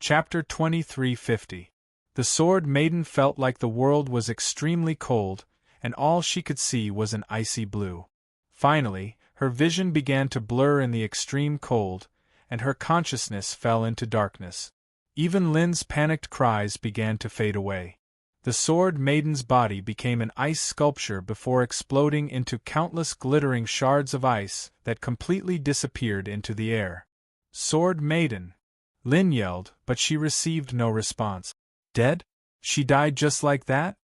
Chapter 2350. The Sword Maiden felt like the world was extremely cold, and all she could see was an icy blue. Finally, her vision began to blur in the extreme cold, and her consciousness fell into darkness. Even Lin's panicked cries began to fade away. The Sword Maiden's body became an ice sculpture before exploding into countless glittering shards of ice that completely disappeared into the air. "Sword Maiden!" Lin yelled, but she received no response. Dead? She died just like that?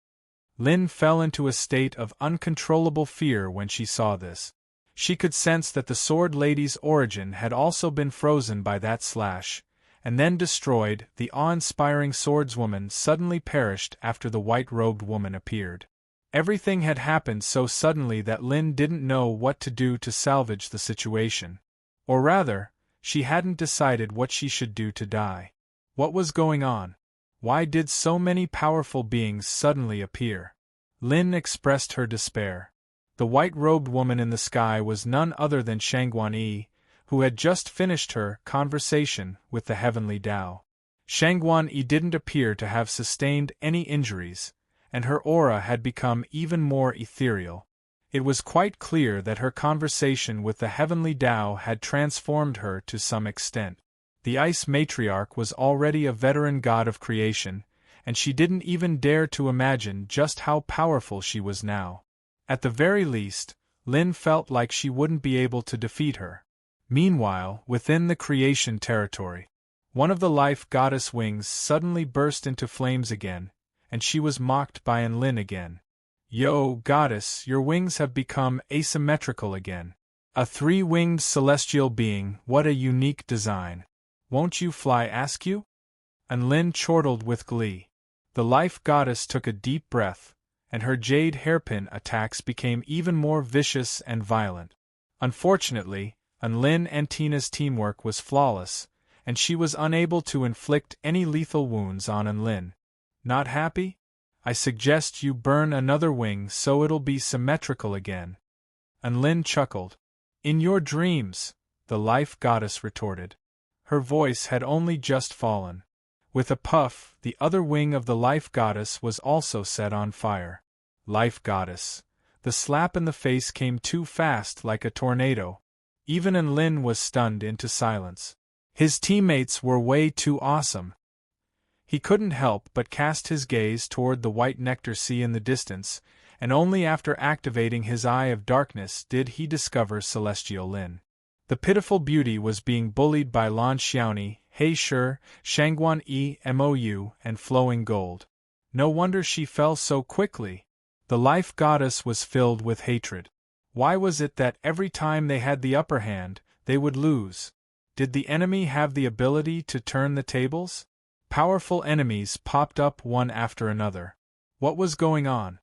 Lin fell into a state of uncontrollable fear when she saw this. She could sense that the Sword Lady's origin had also been frozen by that slash, and then destroyed. The awe-inspiring swordswoman suddenly perished after the white-robed woman appeared. Everything had happened so suddenly that Lin didn't know what to do to salvage the situation. Or rather, she hadn't decided what she should do to die. What was going on? Why did so many powerful beings suddenly appear? Lin expressed her despair. The white-robed woman in the sky was none other than Shangguan Yi, who had just finished her conversation with the heavenly Tao. Shangguan Yi didn't appear to have sustained any injuries, and her aura had become even more ethereal. It was quite clear that her conversation with the heavenly Tao had transformed her to some extent. The Ice Matriarch was already a veteran god of creation, and she didn't even dare to imagine just how powerful she was now. At the very least, Lin felt like she wouldn't be able to defeat her. Meanwhile, within the creation territory, one of the life goddess wings suddenly burst into flames again, and she was mocked by Lin again. "Yo, goddess, your wings have become asymmetrical again. A three-winged celestial being, what a unique design. Won't you fly, ask you?" Lin chortled with glee. The life goddess took a deep breath, and her jade hairpin attacks became even more vicious and violent. Unfortunately, Lin and Tina's teamwork was flawless, and she was unable to inflict any lethal wounds on Lin. "Not happy? I suggest you burn another wing so it'll be symmetrical again." Lin chuckled. "In your dreams," the life goddess retorted. Her voice had only just fallen. With a puff, the other wing of the life goddess was also set on fire. Life goddess. The slap in the face came too fast, like a tornado. Even Lin was stunned into silence. His teammates were way too awesome. He couldn't help but cast his gaze toward the white nectar sea in the distance, and only after activating his Eye of Darkness did he discover Celestial Lin. The pitiful beauty was being bullied by Lan Xiaoni, He Shi, Shangguan Yi, Mou, and Flowing Gold. No wonder she fell so quickly. The life goddess was filled with hatred. Why was it that every time they had the upper hand, they would lose? Did the enemy have the ability to turn the tables? Powerful enemies popped up one after another. What was going on?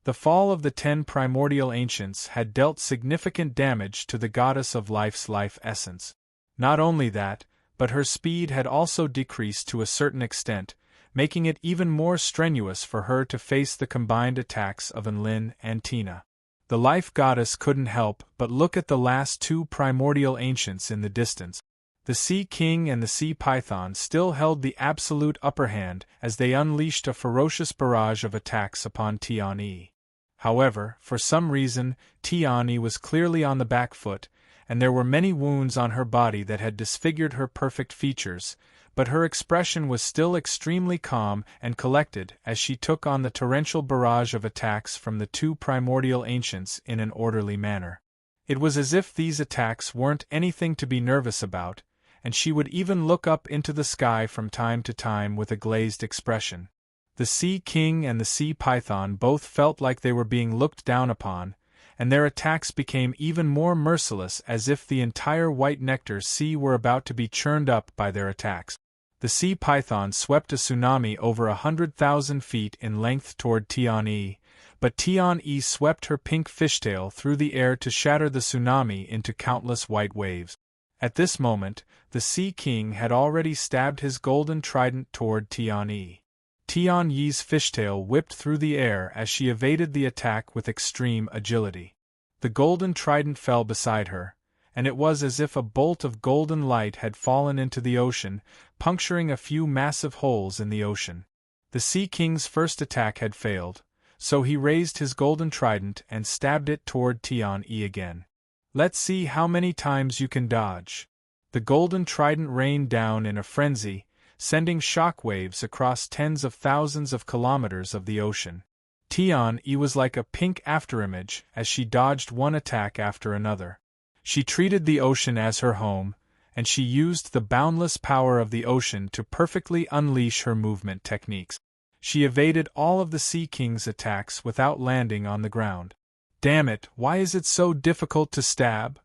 The fall of the 10 primordial ancients had dealt significant damage to the goddess of life's life essence. Not only that, but her speed had also decreased to a certain extent, making it even more strenuous for her to face the combined attacks of Lin and Tina. The life goddess couldn't help but look at the last 2 primordial ancients in the distance. The Sea King and the Sea Python still held the absolute upper hand as they unleashed a ferocious barrage of attacks upon Tian Yi. However, for some reason, Tian Yi was clearly on the back foot, and there were many wounds on her body that had disfigured her perfect features, but her expression was still extremely calm and collected as she took on the torrential barrage of attacks from the 2 primordial ancients in an orderly manner. It was as if these attacks weren't anything to be nervous about, and she would even look up into the sky from time to time with a glazed expression. The Sea King and the Sea Python both felt like they were being looked down upon, and their attacks became even more merciless as if the entire white nectar sea were about to be churned up by their attacks. The Sea Python swept a tsunami over 100,000 feet in length toward Tian Yi, but Tian Yi swept her pink fishtail through the air to shatter the tsunami into countless white waves. At this moment, the Sea King had already stabbed his golden trident toward Tian Yi. Tian Yi's fishtail whipped through the air as she evaded the attack with extreme agility. The golden trident fell beside her, and it was as if a bolt of golden light had fallen into the ocean, puncturing a few massive holes in the ocean. The Sea King's first attack had failed, so he raised his golden trident and stabbed it toward Tian-Yi again. "Let's see how many times you can dodge." The golden trident rained down in a frenzy, sending shock waves across tens of thousands of kilometers of the ocean. Tian-Yi was like a pink afterimage as she dodged one attack after another. She treated the ocean as her home, and she used the boundless power of the ocean to perfectly unleash her movement techniques. She evaded all of the Sea King's attacks without landing on the ground. "Damn it, why is it so difficult to stab?"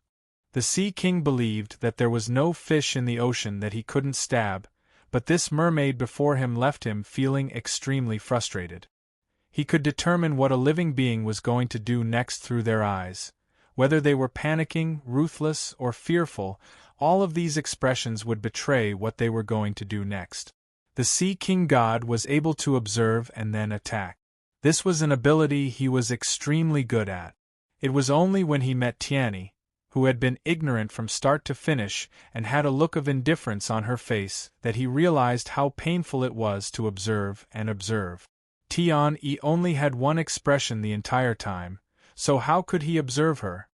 The Sea King believed that there was no fish in the ocean that he couldn't stab, but this mermaid before him left him feeling extremely frustrated. He could determine what a living being was going to do next through their eyes. Whether they were panicking, ruthless, or fearful, all of these expressions would betray what they were going to do next. The Sea King God was able to observe and then attack. This was an ability he was extremely good at. It was only when he met Tian-Yi, who had been ignorant from start to finish and had a look of indifference on her face, that he realized how painful it was to observe and observe. Tian-Yi only had one expression the entire time, so how could he observe her?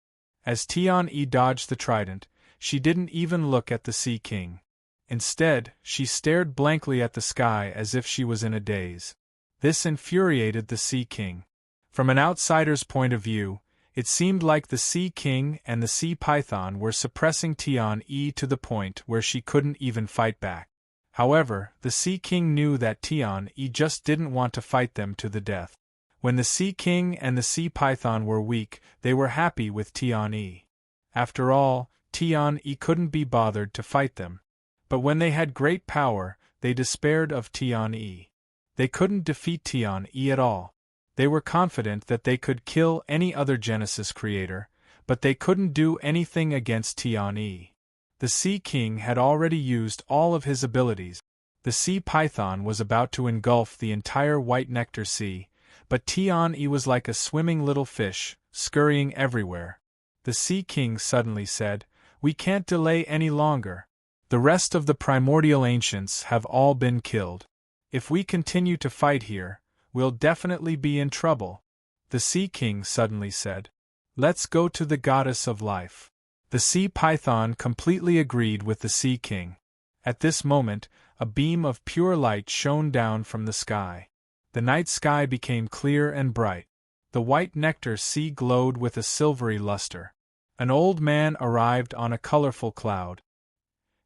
As Tian-Yi dodged the trident, she didn't even look at the Sea King. Instead, she stared blankly at the sky as if she was in a daze. This infuriated the Sea King. From an outsider's point of view, it seemed like the Sea King and the Sea Python were suppressing Tian-Yi to the point where she couldn't even fight back. However, the Sea King knew that Tian-Yi just didn't want to fight them to the death. When the Sea King and the Sea Python were weak, they were happy with Tian-Yi. After all, Tian-Yi couldn't be bothered to fight them. But when they had great power, they despaired of Tian-Yi. They couldn't defeat Tian-Yi at all. They were confident that they could kill any other Genesis creator, but they couldn't do anything against Tian-Yi. The Sea King had already used all of his abilities. The Sea Python was about to engulf the entire White Nectar Sea, but Tian-Yi was like a swimming little fish, scurrying everywhere. The Sea King suddenly said, "We can't delay any longer. The rest of the primordial ancients have all been killed. If we continue to fight here, we'll definitely be in trouble." The Sea King suddenly said, "Let's go to the Goddess of Life." The Sea Python completely agreed with the Sea King. At this moment, a beam of pure light shone down from the sky. The night sky became clear and bright. The White Nectar Sea glowed with a silvery luster. An old man arrived on a colorful cloud.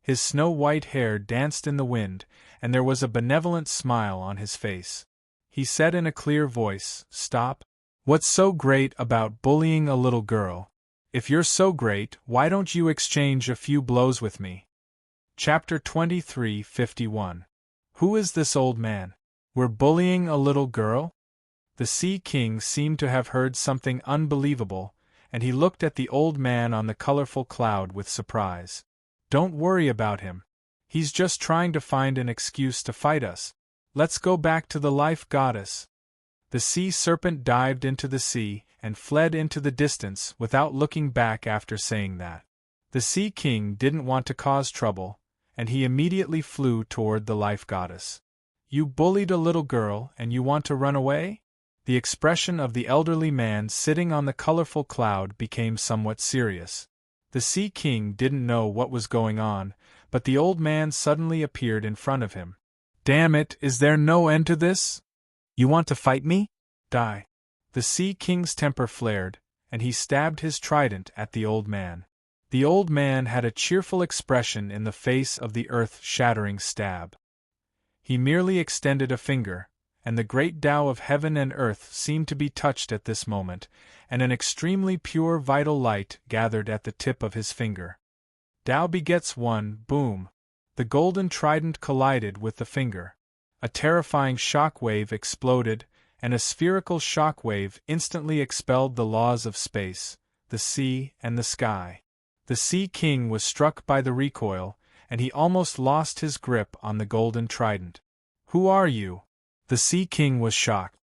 His snow-white hair danced in the wind, and there was a benevolent smile on his face. He said in a clear voice, "Stop. What's so great about bullying a little girl? If you're so great, why don't you exchange a few blows with me?" Chapter 23:51. Who is this old man? We're bullying a little girl? The Sea King seemed to have heard something unbelievable, and he looked at the old man on the colorful cloud with surprise. "Don't worry about him. He's just trying to find an excuse to fight us. Let's go back to the Life Goddess." The sea serpent dived into the sea and fled into the distance without looking back after saying that. The Sea King didn't want to cause trouble, and he immediately flew toward the Life Goddess. "You bullied a little girl and you want to run away?" The expression of the elderly man sitting on the colorful cloud became somewhat serious. The Sea King didn't know what was going on, but the old man suddenly appeared in front of him. "Damn it, is there no end to this? You want to fight me? Die." The Sea King's temper flared, and he stabbed his trident at the old man. The old man had a cheerful expression in the face of the earth-shattering stab. He merely extended a finger, and the great Tao of heaven and earth seemed to be touched at this moment, and an extremely pure vital light gathered at the tip of his finger. Tao begets one, boom. The golden trident collided with the finger. A terrifying shock wave exploded, and a spherical shock wave instantly expelled the laws of space, the sea, and the sky. The Sea King was struck by the recoil, and he almost lost his grip on the golden trident. "Who are you?" The Sea King was shocked.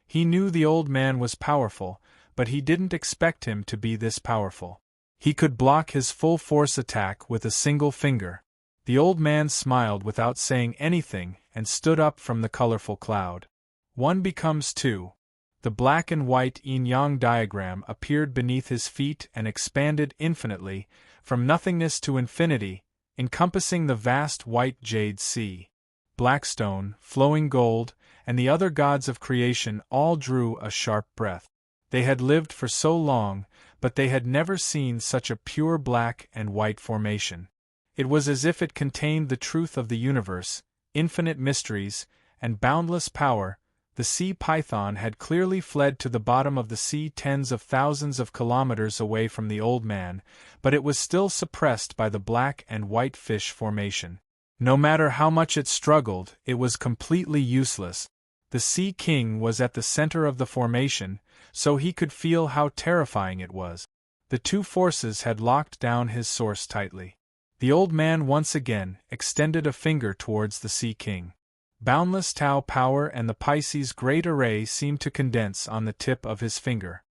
He knew the old man was powerful, but he didn't expect him to be this powerful. He could block his full-force attack with a single finger. The old man smiled without saying anything and stood up from the colorful cloud. One becomes two. The black and white yin-yang diagram appeared beneath his feet and expanded infinitely, from nothingness to infinity, encompassing the vast white jade sea. Blackstone, flowing gold, and the other gods of creation all drew a sharp breath. They had lived for so long, but they had never seen such a pure black and white formation. It was as if it contained the truth of the universe, infinite mysteries, and boundless power. The sea python had clearly fled to the bottom of the sea tens of thousands of kilometers away from the old man, but it was still suppressed by the black and white fish formation. No matter how much it struggled, it was completely useless. The Sea King was at the center of the formation, so he could feel how terrifying it was. The two forces had locked down his source tightly. The old man once again extended a finger towards the Sea King. Boundless Tao power and the Pisces' great array seemed to condense on the tip of his finger.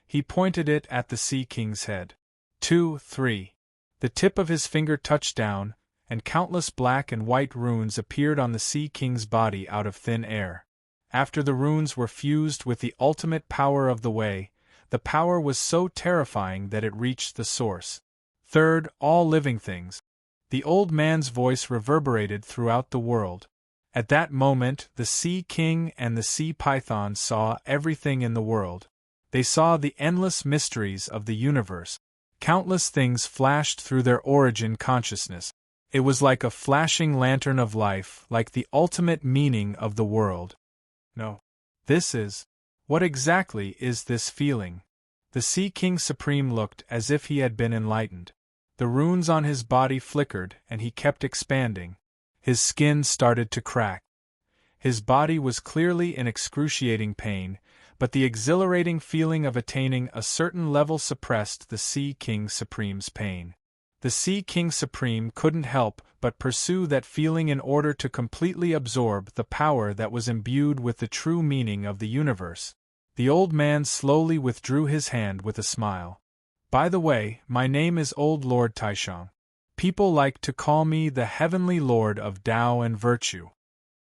He pointed it at the Sea King's head. 2, 3. The tip of his finger touched down, and countless black and white runes appeared on the Sea King's body out of thin air. After the runes were fused with the ultimate power of the way, the power was so terrifying that it reached the source. Third, all living things. The old man's voice reverberated throughout the world. At that moment, the Sea King and the Sea Python saw everything in the world. They saw the endless mysteries of the universe. Countless things flashed through their origin consciousness. It was like a flashing lantern of life, like the ultimate meaning of the world. No. This is. What exactly is this feeling? The Sea King Supreme looked as if he had been enlightened. The runes on his body flickered, and he kept expanding. His skin started to crack. His body was clearly in excruciating pain, but the exhilarating feeling of attaining a certain level suppressed the Sea King Supreme's pain. The Sea King Supreme couldn't help but pursue that feeling in order to completely absorb the power that was imbued with the true meaning of the universe. The old man slowly withdrew his hand with a smile. By the way, my name is Old Lord Taishang. People like to call me the Heavenly Lord of Tao and Virtue.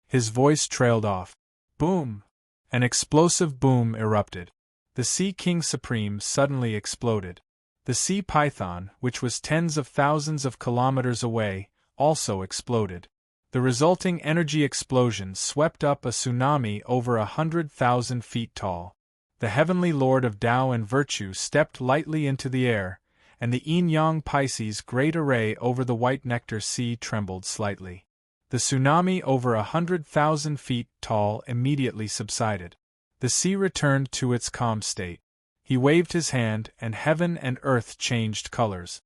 His voice trailed off. Boom! An explosive boom erupted. The Sea King Supreme suddenly exploded. The sea python, which was tens of thousands of kilometers away, also exploded. The resulting energy explosion swept up a tsunami over 100,000 feet tall. The Heavenly Lord of Tao and Virtue stepped lightly into the air, and the yin-yang Pisces' great array over the white nectar sea trembled slightly. The tsunami over 100,000 feet tall immediately subsided. The sea returned to its calm state. He waved his hand, and heaven and earth changed colors.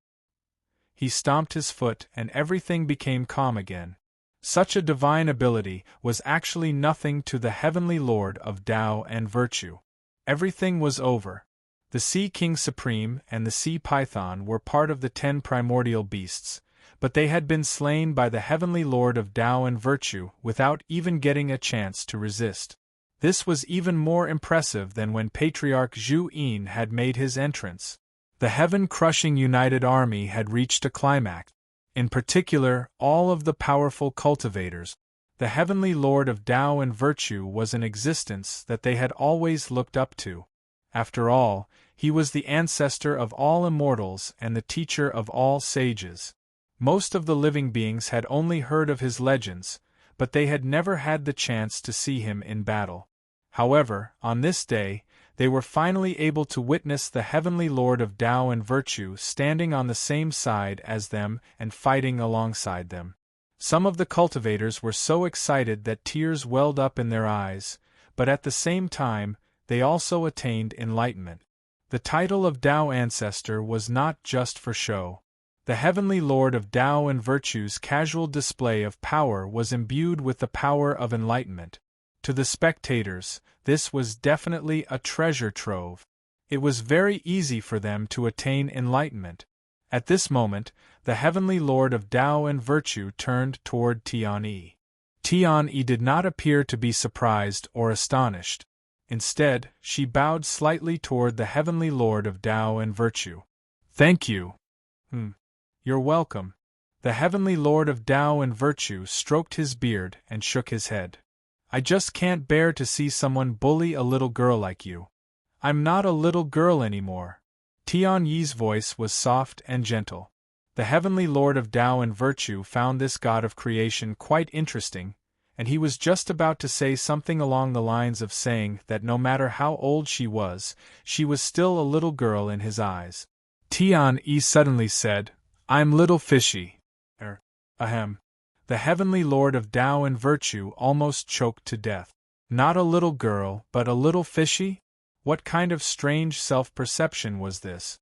He stomped his foot, and everything became calm again. Such a divine ability was actually nothing to the Heavenly Lord of Tao and Virtue. Everything was over. The Sea King Supreme and the Sea Python were part of the 10 primordial beasts, but they had been slain by the Heavenly Lord of Tao and Virtue without even getting a chance to resist. This was even more impressive than when Patriarch Zhu Yin had made his entrance. The heaven-crushing united army had reached a climax. In particular, all of the powerful cultivators. The Heavenly Lord of Tao and Virtue was an existence that they had always looked up to. After all, he was the ancestor of all immortals and the teacher of all sages. Most of the living beings had only heard of his legends, but they had never had the chance to see him in battle. However, on this day, they were finally able to witness the Heavenly Lord of Tao and Virtue standing on the same side as them and fighting alongside them. Some of the cultivators were so excited that tears welled up in their eyes, but at the same time, they also attained enlightenment. The title of Tao Ancestor was not just for show. The Heavenly Lord of Tao and Virtue's casual display of power was imbued with the power of enlightenment. To the spectators, this was definitely a treasure trove. It was very easy for them to attain enlightenment. At this moment, the Heavenly Lord of Tao and Virtue turned toward Tian-Yi. Tian-Yi did not appear to be surprised or astonished. Instead, she bowed slightly toward the Heavenly Lord of Tao and Virtue. Thank you. You're welcome. The heavenly lord of Tao and virtue stroked his beard and shook his head. I just can't bear to see someone bully a little girl like you. I'm not a little girl anymore. Tian Yi's voice was soft and gentle. The heavenly lord of Tao and virtue found this god of creation quite interesting, and he was just about to say something along the lines of saying that no matter how old she was still a little girl in his eyes. Tian Yi suddenly said, I'm little fishy. Ahem. The heavenly lord of Tao and virtue almost choked to death. Not a little girl, but a little fishy? What kind of strange self-perception was this?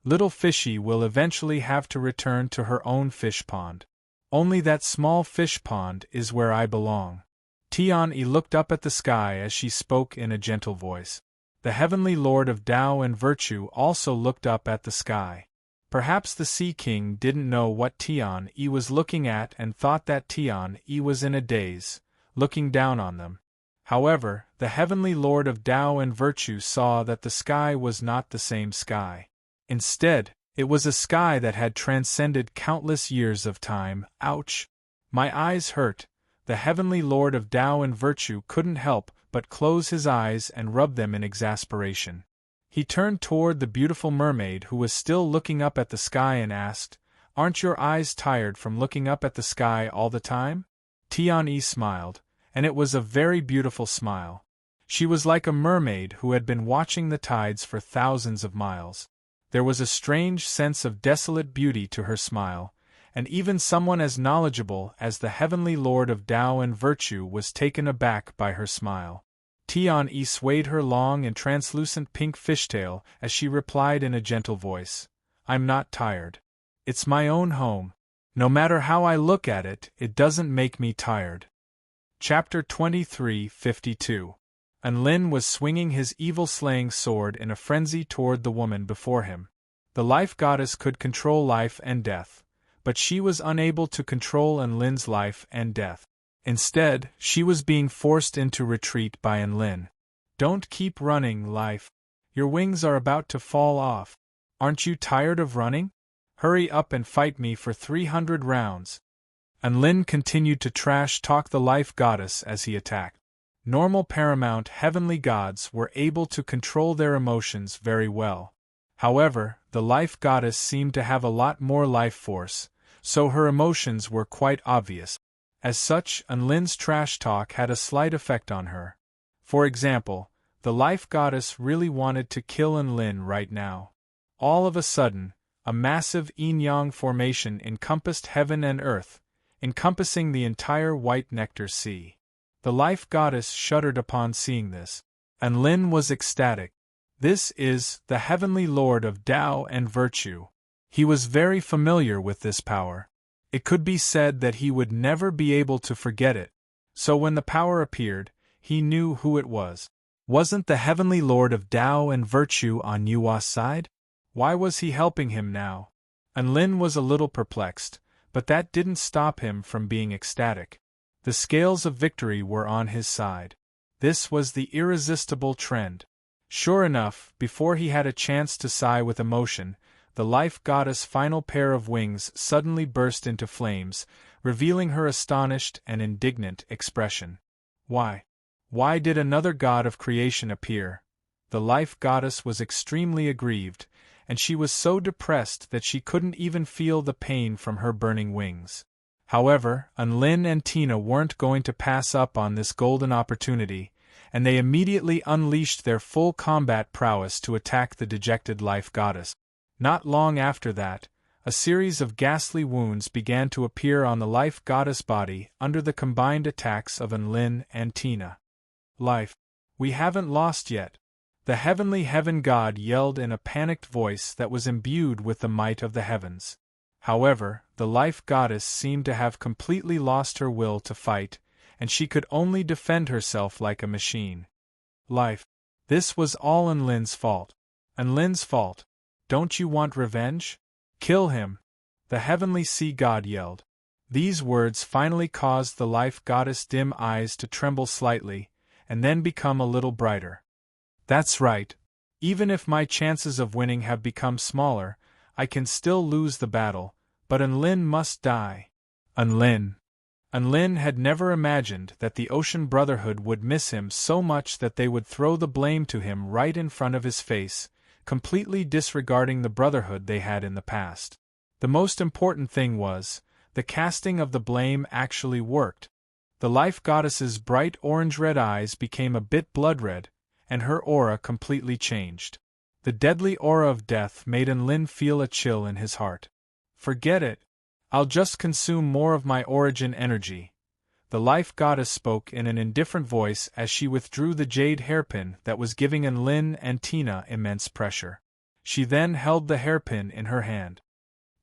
Little fishy will eventually have to return to her own fish pond. Only that small fish pond is where I belong. Tian Yi looked up at the sky as she spoke in a gentle voice. The heavenly lord of Tao and virtue also looked up at the sky. Perhaps the Sea King didn't know what Tian Yi was looking at and thought that Tian Yi was in a daze, looking down on them. However, the heavenly lord of Tao and virtue saw that the sky was not the same sky. Instead, it was a sky that had transcended countless years of time. Ouch! My eyes hurt. The heavenly lord of Tao and virtue couldn't help but close his eyes and rub them in exasperation. He turned toward the beautiful mermaid who was still looking up at the sky and asked, Aren't your eyes tired from looking up at the sky all the time? Tian Yi smiled, and it was a very beautiful smile. She was like a mermaid who had been watching the tides for thousands of miles. There was a strange sense of desolate beauty to her smile, and even someone as knowledgeable as the heavenly lord of Tao and virtue was taken aback by her smile. Tian Yi swayed her long and translucent pink fishtail as she replied in a gentle voice, I'm not tired. It's my own home. No matter how I look at it, it doesn't make me tired. Chapter 23:52. Enlin was swinging his evil-slaying sword in a frenzy toward the woman before him. The life goddess could control life and death, but she was unable to control Enlin's life and death. Instead, she was being forced into retreat by Enlin. Don't keep running, life. Your wings are about to fall off. Aren't you tired of running? Hurry up and fight me for 300 rounds. Enlin continued to trash-talk the life goddess as he attacked. Normal paramount heavenly gods were able to control their emotions very well. However, the life goddess seemed to have a lot more life force, so her emotions were quite obvious. As such, Enlin's trash talk had a slight effect on her. For example, the life goddess really wanted to kill Enlin right now. All of a sudden, a massive yin-yang formation encompassed heaven and earth, encompassing the entire white nectar sea. The life goddess shuddered upon seeing this. Enlin was ecstatic. This is the heavenly lord of Tao and virtue. He was very familiar with this power. It could be said that he would never be able to forget it, so when the power appeared, he knew who it was. Wasn't the heavenly lord of Tao and virtue on Yua's side? Why was he helping him now? Enlin was a little perplexed, but that didn't stop him from being ecstatic. The scales of victory were on his side. This was the irresistible trend. Sure enough, before he had a chance to sigh with emotion, the life goddess' final pair of wings suddenly burst into flames, revealing her astonished and indignant expression. Why? Why did another god of creation appear? The life goddess was extremely aggrieved, and she was so depressed that she couldn't even feel the pain from her burning wings. However, Enlin and Tina weren't going to pass up on this golden opportunity, and they immediately unleashed their full combat prowess to attack the dejected life goddess. Not long after that, a series of ghastly wounds began to appear on the life goddess body under the combined attacks of Enlin and Tina. Life. We haven't lost yet. The heavenly heaven god yelled in a panicked voice that was imbued with the might of the heavens. However, the life goddess seemed to have completely lost her will to fight, and she could only defend herself like a machine. Life. This was all Enlin's fault. Enlin's fault. Don't you want revenge? Kill him! The heavenly sea god yelled. These words finally caused the life goddess' dim eyes to tremble slightly, and then become a little brighter. That's right. Even if my chances of winning have become smaller, I can still lose the battle, but Enlin must die. Enlin. Enlin had never imagined that the Ocean Brotherhood would miss him so much that they would throw the blame to him right in front of his face, completely disregarding the brotherhood they had in the past. The most important thing was, the casting of the blame actually worked. The life goddess's bright orange-red eyes became a bit blood-red, and her aura completely changed. The deadly aura of death made Enlin feel a chill in his heart. Forget it. I'll just consume more of my origin energy. The life goddess spoke in an indifferent voice as she withdrew the jade hairpin that was giving Enlin and Tina immense pressure. She then held the hairpin in her hand.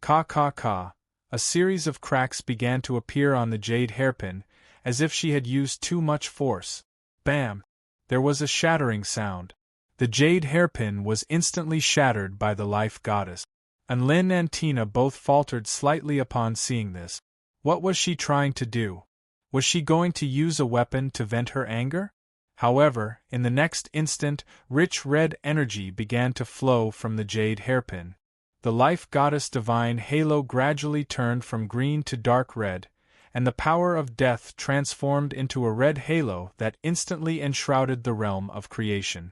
Ka. A series of cracks began to appear on the jade hairpin, as if she had used too much force. Bam! There was a shattering sound. The jade hairpin was instantly shattered by the life goddess. Enlin and Tina both faltered slightly upon seeing this. What was she trying to do? Was she going to use a weapon to vent her anger? However, in the next instant, rich red energy began to flow from the jade hairpin. The life goddess divine halo gradually turned from green to dark red, and the power of death transformed into a red halo that instantly enshrouded the realm of creation.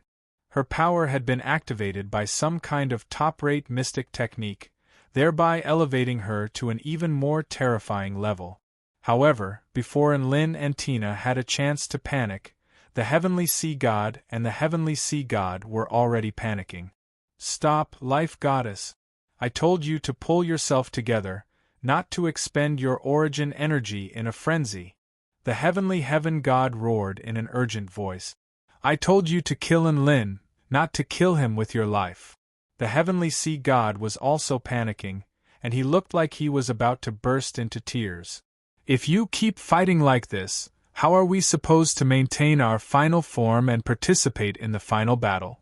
Her power had been activated by some kind of top-rate mystic technique, thereby elevating her to an even more terrifying level. However, before Enlin and Tina had a chance to panic, the Heavenly Sea God and the Heavenly Sea God were already panicking. Stop, Life Goddess. I told you to pull yourself together, not to expend your origin energy in a frenzy. The Heavenly Heaven God roared in an urgent voice. I told you to kill Enlin, not to kill him with your life. The Heavenly Sea God was also panicking, and he looked like he was about to burst into tears. If you keep fighting like this, how are we supposed to maintain our final form and participate in the final battle?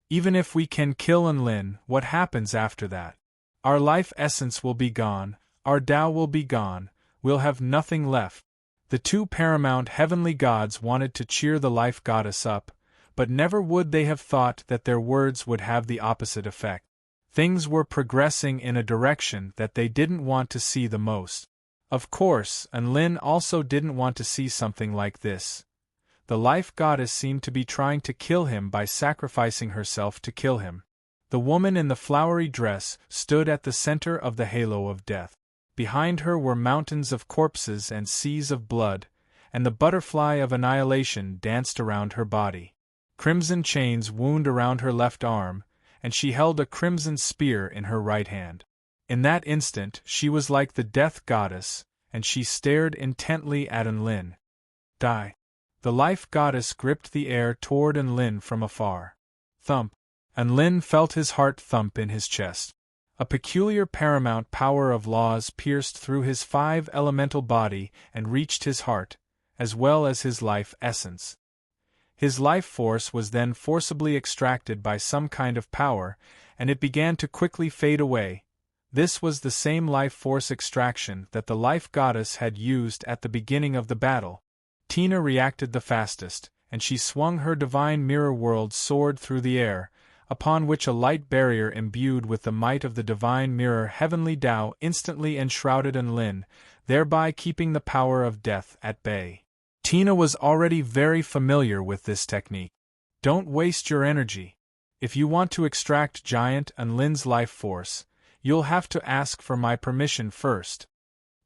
Even if we can kill Enlin, what happens after that? Our life essence will be gone, our Tao will be gone, we'll have nothing left. The two paramount heavenly gods wanted to cheer the life goddess up, but never would they have thought that their words would have the opposite effect. Things were progressing in a direction that they didn't want to see the most. Of course, Enlin also didn't want to see something like this. The life goddess seemed to be trying to kill him by sacrificing herself to kill him. The woman in the flowery dress stood at the center of the halo of death. Behind her were mountains of corpses and seas of blood, and the butterfly of annihilation danced around her body. Crimson chains wound around her left arm, and she held a crimson spear in her right hand. In that instant she was like the death goddess, and she stared intently at Enlin. Die. The life goddess gripped the air toward Enlin from afar. Thump. Enlin felt his heart thump in his chest. A peculiar paramount power of laws pierced through his five-elemental body and reached his heart, as well as his life essence. His life force was then forcibly extracted by some kind of power, and it began to quickly fade away. This was the same life force extraction that the life goddess had used at the beginning of the battle. Tina reacted the fastest, and she swung her divine mirror world sword through the air, upon which a light barrier imbued with the might of the divine mirror heavenly Tao instantly enshrouded Enlin, thereby keeping the power of death at bay. Tina was already very familiar with this technique. Don't waste your energy. If you want to extract Giant Enlin's life force, you'll have to ask for my permission first.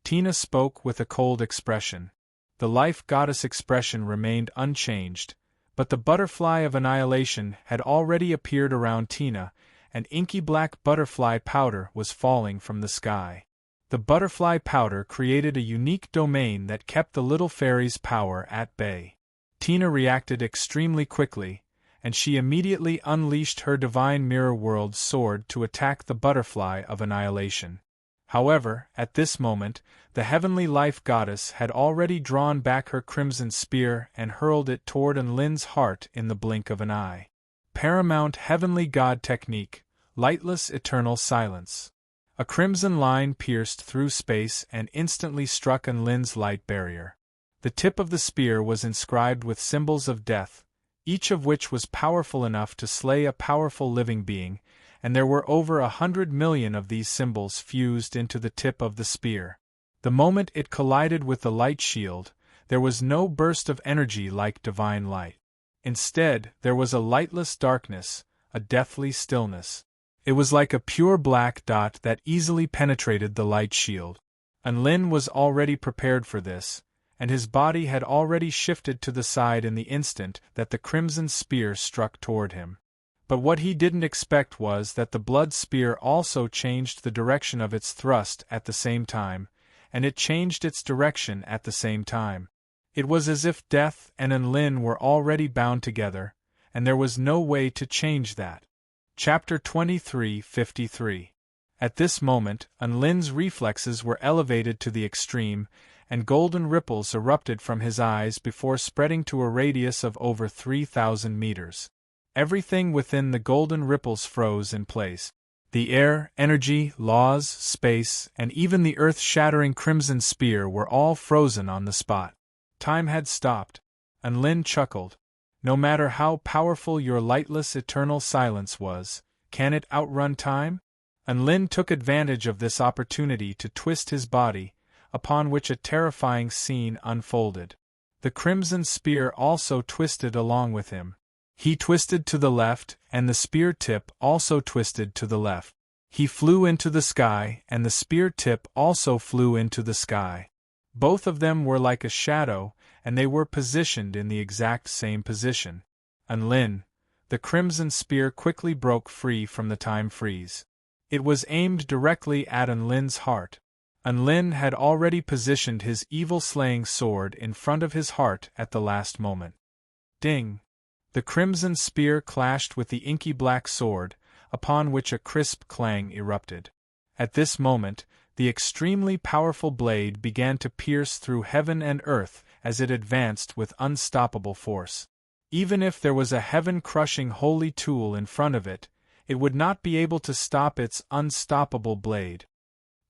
Tina spoke with a cold expression. The life goddess expression remained unchanged, but the butterfly of annihilation had already appeared around Tina, and inky black butterfly powder was falling from the sky. The butterfly powder created a unique domain that kept the little fairy's power at bay. Tina reacted extremely quickly, and she immediately unleashed her divine mirror world sword to attack the butterfly of annihilation. However, at this moment, the heavenly life goddess had already drawn back her crimson spear and hurled it toward Enlin's heart in the blink of an eye. Paramount heavenly god technique, lightless eternal silence. A crimson line pierced through space and instantly struck Enlin's light barrier. The tip of the spear was inscribed with symbols of death, each of which was powerful enough to slay a powerful living being, and there were over 100 million of these symbols fused into the tip of the spear. The moment it collided with the light shield, there was no burst of energy like divine light. Instead, there was a lightless darkness, a deathly stillness. It was like a pure black dot that easily penetrated the light shield. Unlin was already prepared for this, and his body had already shifted to the side in the instant that the crimson spear struck toward him. But what he didn't expect was that the blood spear also changed the direction of its thrust at the same time, and it changed its direction at the same time. It was as if death and Unlin were already bound together, and there was no way to change that. Chapter 23:53. At this moment, Unlin's reflexes were elevated to the extreme, and golden ripples erupted from his eyes before spreading to a radius of over 3,000 meters. Everything within the golden ripples froze in place. The air, energy, laws, space, and even the earth-shattering crimson spear were all frozen on the spot. Time had stopped. Unlin chuckled. No matter how powerful your lightless eternal silence was, can it outrun time? Unlin took advantage of this opportunity to twist his body, upon which a terrifying scene unfolded. The crimson spear also twisted along with him. He twisted to the left, and the spear tip also twisted to the left. He flew into the sky, and the spear tip also flew into the sky. Both of them were like a shadow, and they were positioned in the exact same position. Unlin, the crimson spear quickly broke free from the time freeze. It was aimed directly at Unlin's heart. Unlin had already positioned his evil-slaying sword in front of his heart at the last moment. Ding! The crimson spear clashed with the inky black sword, upon which a crisp clang erupted. At this moment, the extremely powerful blade began to pierce through heaven and earth as it advanced with unstoppable force. Even if there was a heaven-crushing holy tool in front of it, it would not be able to stop its unstoppable blade.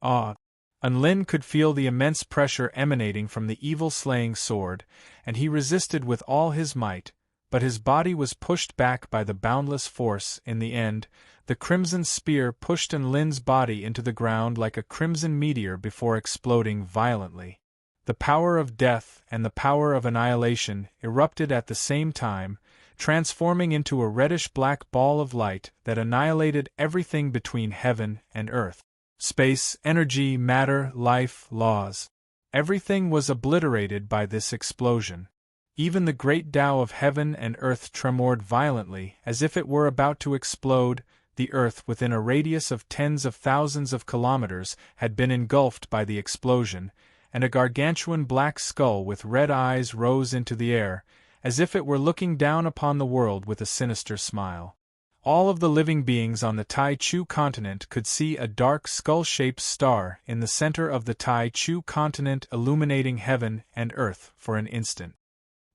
Unlin could feel the immense pressure emanating from the evil-slaying sword, and he resisted with all his might, but his body was pushed back by the boundless force. In the end, the crimson spear pushed Unlin's body into the ground like a crimson meteor before exploding violently. The power of death and the power of annihilation erupted at the same time, transforming into a reddish-black ball of light that annihilated everything between heaven and earth. Space, energy, matter, life, laws. Everything was obliterated by this explosion. Even the great Tao of heaven and earth tremored violently, as if it were about to explode. The earth, within a radius of tens of thousands of kilometers, had been engulfed by the explosion, and a gargantuan black skull with red eyes rose into the air, as if it were looking down upon the world with a sinister smile. All of the living beings on the Tai Chu continent could see a dark skull-shaped star in the center of the Tai Chu continent illuminating heaven and earth for an instant.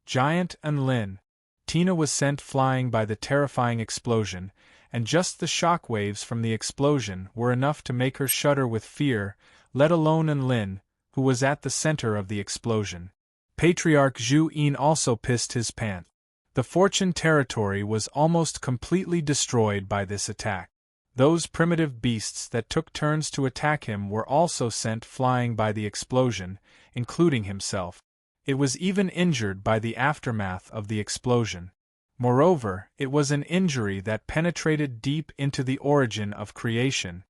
Giant Unlin. Tina was sent flying by the terrifying explosion, and just the shock waves from the explosion were enough to make her shudder with fear, let alone Unlin, who was at the center of the explosion. Patriarch Zhu Yin also pissed his pants. The Fortune territory was almost completely destroyed by this attack. Those primitive beasts that took turns to attack him were also sent flying by the explosion, including himself. It was even injured by the aftermath of the explosion. Moreover, it was an injury that penetrated deep into the origin of creation.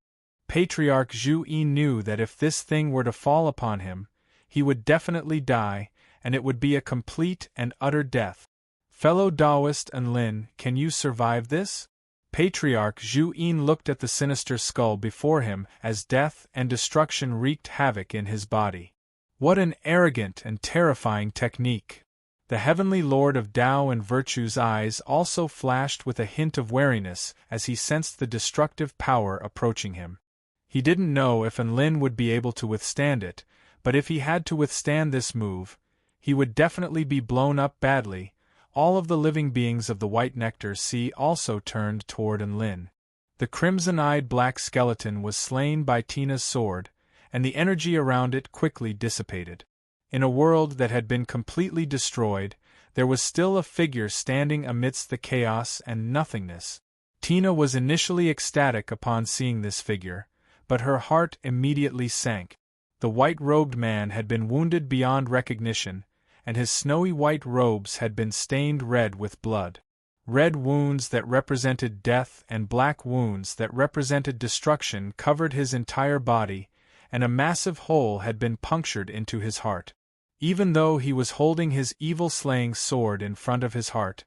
Patriarch Zhu Yi knew that if this thing were to fall upon him, he would definitely die, and it would be a complete and utter death. Fellow Taoist Unlin, can you survive this? Patriarch Zhu Yin looked at the sinister skull before him as death and destruction wreaked havoc in his body. What an arrogant and terrifying technique! The heavenly lord of Tao and Virtue's eyes also flashed with a hint of wariness as he sensed the destructive power approaching him. He didn't know if Unlin would be able to withstand it, but if he had to withstand this move, he would definitely be blown up badly. All of the living beings of the White Nectar Sea also turned toward Unlin. The crimson-eyed black skeleton was slain by Tina's sword, and the energy around it quickly dissipated. In a world that had been completely destroyed, there was still a figure standing amidst the chaos and nothingness. Tina was initially ecstatic upon seeing this figure, but her heart immediately sank. The white-robed man had been wounded beyond recognition, and his snowy white robes had been stained red with blood. Red wounds that represented death and black wounds that represented destruction covered his entire body, and a massive hole had been punctured into his heart. Even though he was holding his evil-slaying sword in front of his heart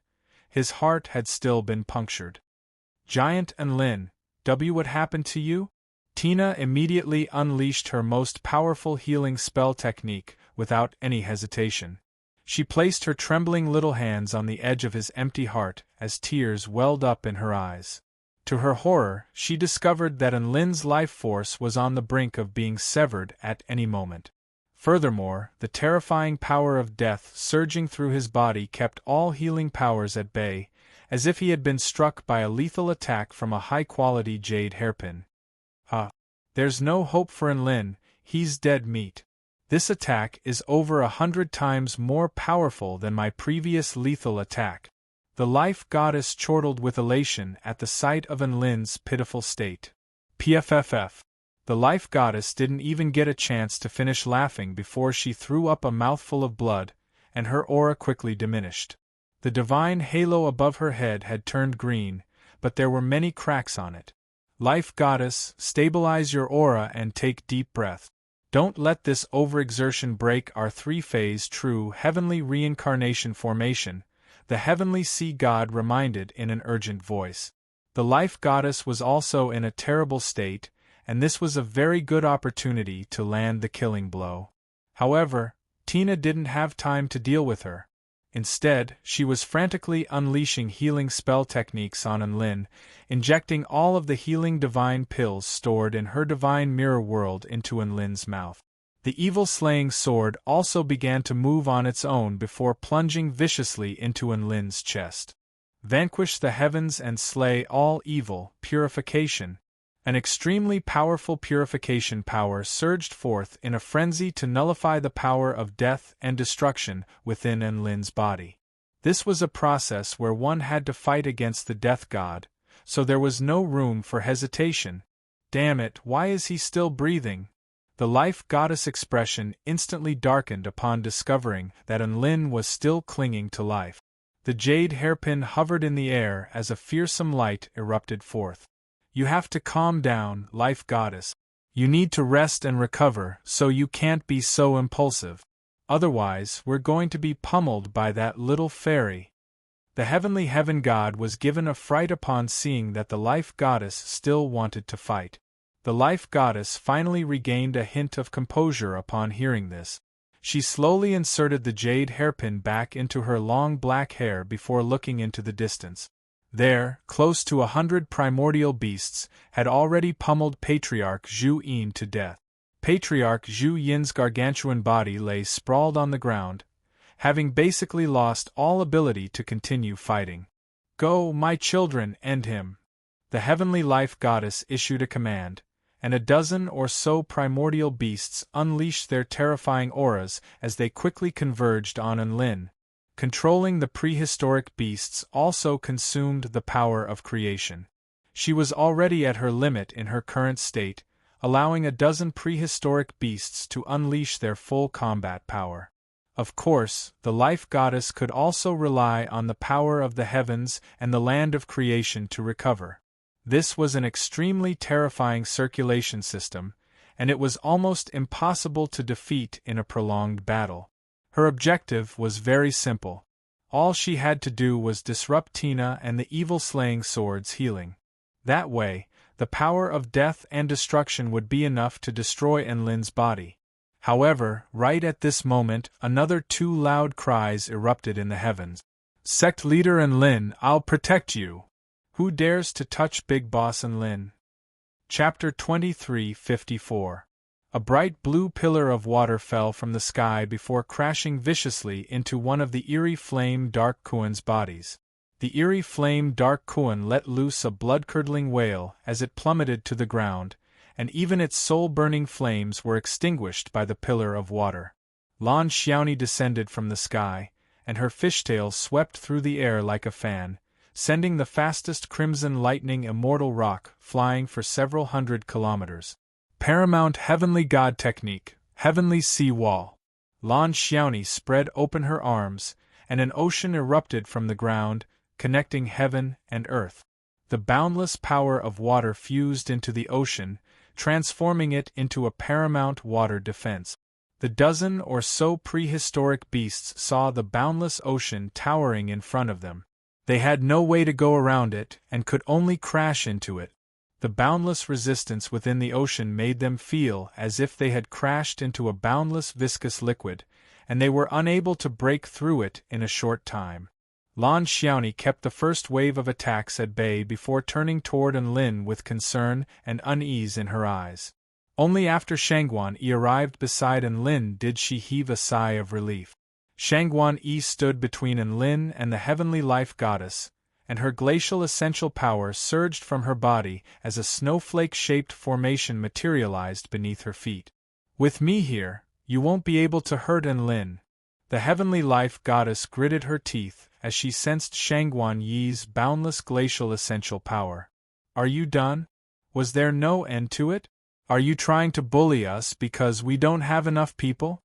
had still been punctured. Giant Enlin, what happened to you? Tina immediately unleashed her most powerful healing spell technique without any hesitation. She placed her trembling little hands on the edge of his empty heart as tears welled up in her eyes. To her horror, she discovered that Enlin's life force was on the brink of being severed at any moment. Furthermore, the terrifying power of death surging through his body kept all healing powers at bay, as if he had been struck by a lethal attack from a high-quality jade hairpin. There's no hope for Enlin, he's dead meat. This attack is over 100 times more powerful than my previous lethal attack. The life goddess chortled with elation at the sight of Enlin's pitiful state. PFFF. The life goddess didn't even get a chance to finish laughing before she threw up a mouthful of blood, and her aura quickly diminished. The divine halo above her head had turned green, but there were many cracks on it. Life goddess, stabilize your aura and take deep breath. Don't let this overexertion break our three-phase true heavenly reincarnation formation, the heavenly sea god reminded in an urgent voice. The life goddess was also in a terrible state, and this was a very good opportunity to land the killing blow. However, Tina didn't have time to deal with her. Instead, she was frantically unleashing healing spell techniques on Enlin, injecting all of the healing divine pills stored in her divine mirror world into Enlin's mouth. The evil-slaying sword also began to move on its own before plunging viciously into Enlin's chest. Vanquish the heavens and slay all evil, purification. An extremely powerful purification power surged forth in a frenzy to nullify the power of death and destruction within Enlin's body. This was a process where one had to fight against the death god, so there was no room for hesitation. Damn it, why is he still breathing? The life goddess expression instantly darkened upon discovering that Enlin was still clinging to life. The jade hairpin hovered in the air as a fearsome light erupted forth. You have to calm down, life goddess. You need to rest and recover, so you can't be so impulsive. Otherwise, we're going to be pummeled by that little fairy. The heavenly heaven god was given a fright upon seeing that the life goddess still wanted to fight. The life goddess finally regained a hint of composure upon hearing this. She slowly inserted the jade hairpin back into her long black hair before looking into the distance. There, close to 100 primordial beasts had already pummeled Patriarch Zhu Yin to death. Patriarch Zhu Yin's gargantuan body lay sprawled on the ground, having basically lost all ability to continue fighting. Go, my children, end him. The heavenly life goddess issued a command, and a dozen or so primordial beasts unleashed their terrifying auras as they quickly converged on Enlin. Controlling the prehistoric beasts also consumed the power of creation. She was already at her limit in her current state, allowing a dozen prehistoric beasts to unleash their full combat power. Of course, the life goddess could also rely on the power of the heavens and the land of creation to recover. This was an extremely terrifying circulation system, and it was almost impossible to defeat in a prolonged battle. Her objective was very simple. All she had to do was disrupt Tina and the evil-slaying sword's healing. That way, the power of death and destruction would be enough to destroy Enlin's body. However, right at this moment, another two loud cries erupted in the heavens. Sect leader Enlin, I'll protect you! Who dares to touch Big Boss Enlin? Chapter 23:54. A bright blue pillar of water fell from the sky before crashing viciously into one of the eerie flame Dark Kuan's bodies. The eerie flame Dark Kuan let loose a blood-curdling wail as it plummeted to the ground, and even its soul-burning flames were extinguished by the pillar of water. Lan Xiaoni descended from the sky, and her fishtail swept through the air like a fan, sending the fastest crimson lightning immortal rock flying for several hundred kilometers. Paramount Heavenly God Technique, Heavenly Sea Wall. Lan Xiaoni spread open her arms, and an ocean erupted from the ground, connecting heaven and earth. The boundless power of water fused into the ocean, transforming it into a paramount water defense. The dozen or so prehistoric beasts saw the boundless ocean towering in front of them. They had no way to go around it and could only crash into it. The boundless resistance within the ocean made them feel as if they had crashed into a boundless viscous liquid, and they were unable to break through it in a short time. Lan Xiaoni kept the first wave of attacks at bay before turning toward Enlin with concern and unease in her eyes. Only after Shangguan Yi arrived beside Enlin did she heave a sigh of relief. Shangguan Yi stood between Enlin and the heavenly life goddess, and her glacial essential power surged from her body as a snowflake-shaped formation materialized beneath her feet. With me here, you won't be able to hurt Enlin. The heavenly life goddess gritted her teeth as she sensed Shangguan Yi's boundless glacial essential power. Are you done? Was there no end to it? Are you trying to bully us because we don't have enough people?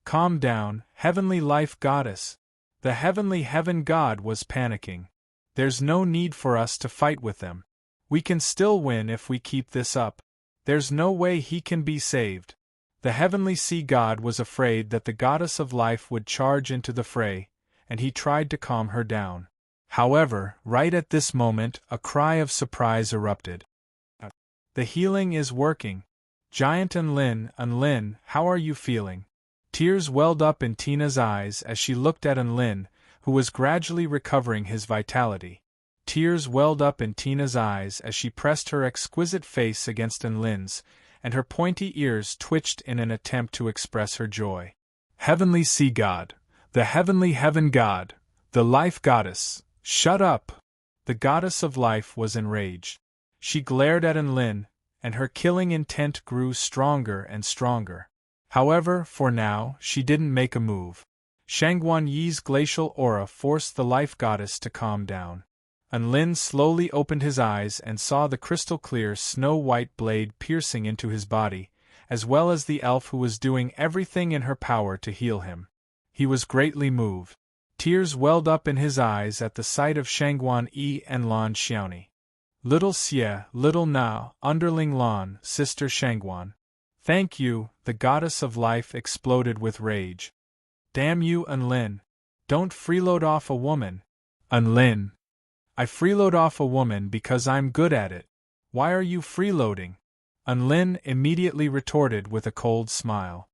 Calm down, heavenly life goddess. The heavenly heaven god was panicking. There's no need for us to fight with them. We can still win if we keep this up. There's no way he can be saved. The heavenly sea god was afraid that the goddess of life would charge into the fray, and he tried to calm her down. However, right at this moment, a cry of surprise erupted. The healing is working. Giant Enlin, how are you feeling? Tears welled up in Tina's eyes as she looked at Enlin, who was gradually recovering his vitality. Tears welled up in Tina's eyes as she pressed her exquisite face against Enlin's, and her pointy ears twitched in an attempt to express her joy. Heavenly Sea God, the Heavenly Heaven God, the Life Goddess, shut up! The Goddess of Life was enraged. She glared at Enlin, and her killing intent grew stronger and stronger. However, for now, she didn't make a move. Shangguan Yi's glacial aura forced the life goddess to calm down. Enlin slowly opened his eyes and saw the crystal-clear snow-white blade piercing into his body, as well as the elf who was doing everything in her power to heal him. He was greatly moved. Tears welled up in his eyes at the sight of Shangguan Yi and Lan Xiaoni. Little Xie, little Na, underling Lan, sister Shangguan. Thank you, the goddess of life exploded with rage. Damn you, Enlin. Don't freeload off a woman. Enlin. I freeload off a woman because I'm good at it. Why are you freeloading? Enlin immediately retorted with a cold smile.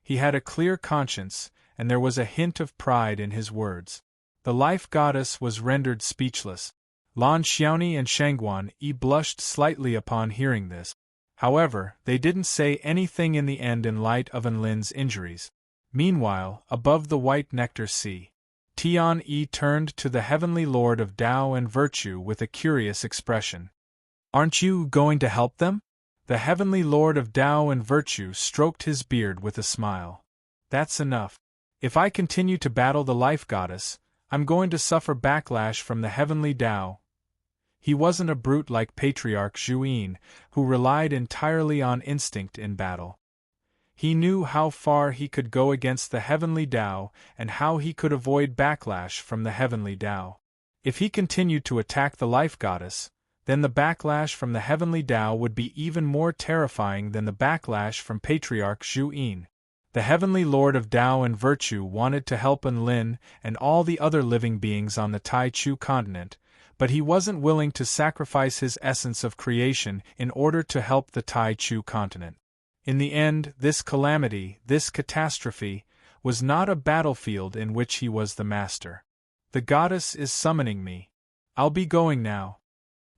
He had a clear conscience, and there was a hint of pride in his words. The life goddess was rendered speechless. Lan Xiaoni and Shangguan Yi blushed slightly upon hearing this. However, they didn't say anything in the end in light of Enlin's injuries. Meanwhile, above the white nectar sea, Tian Yi turned to the heavenly lord of Tao and virtue with a curious expression. Aren't you going to help them? The heavenly lord of Tao and virtue stroked his beard with a smile. That's enough. If I continue to battle the life goddess, I'm going to suffer backlash from the heavenly Tao. He wasn't a brute like Patriarch Zhuyin, who relied entirely on instinct in battle. He knew how far he could go against the heavenly Tao and how he could avoid backlash from the heavenly Tao. If he continued to attack the life goddess, then the backlash from the heavenly Tao would be even more terrifying than the backlash from Patriarch Zhuyin. The heavenly lord of Tao and virtue wanted to help Enlin and all the other living beings on the Tai Chu continent, but he wasn't willing to sacrifice his essence of creation in order to help the Tai Chu continent. In the end, this calamity, this catastrophe, was not a battlefield in which he was the master. The goddess is summoning me. I'll be going now.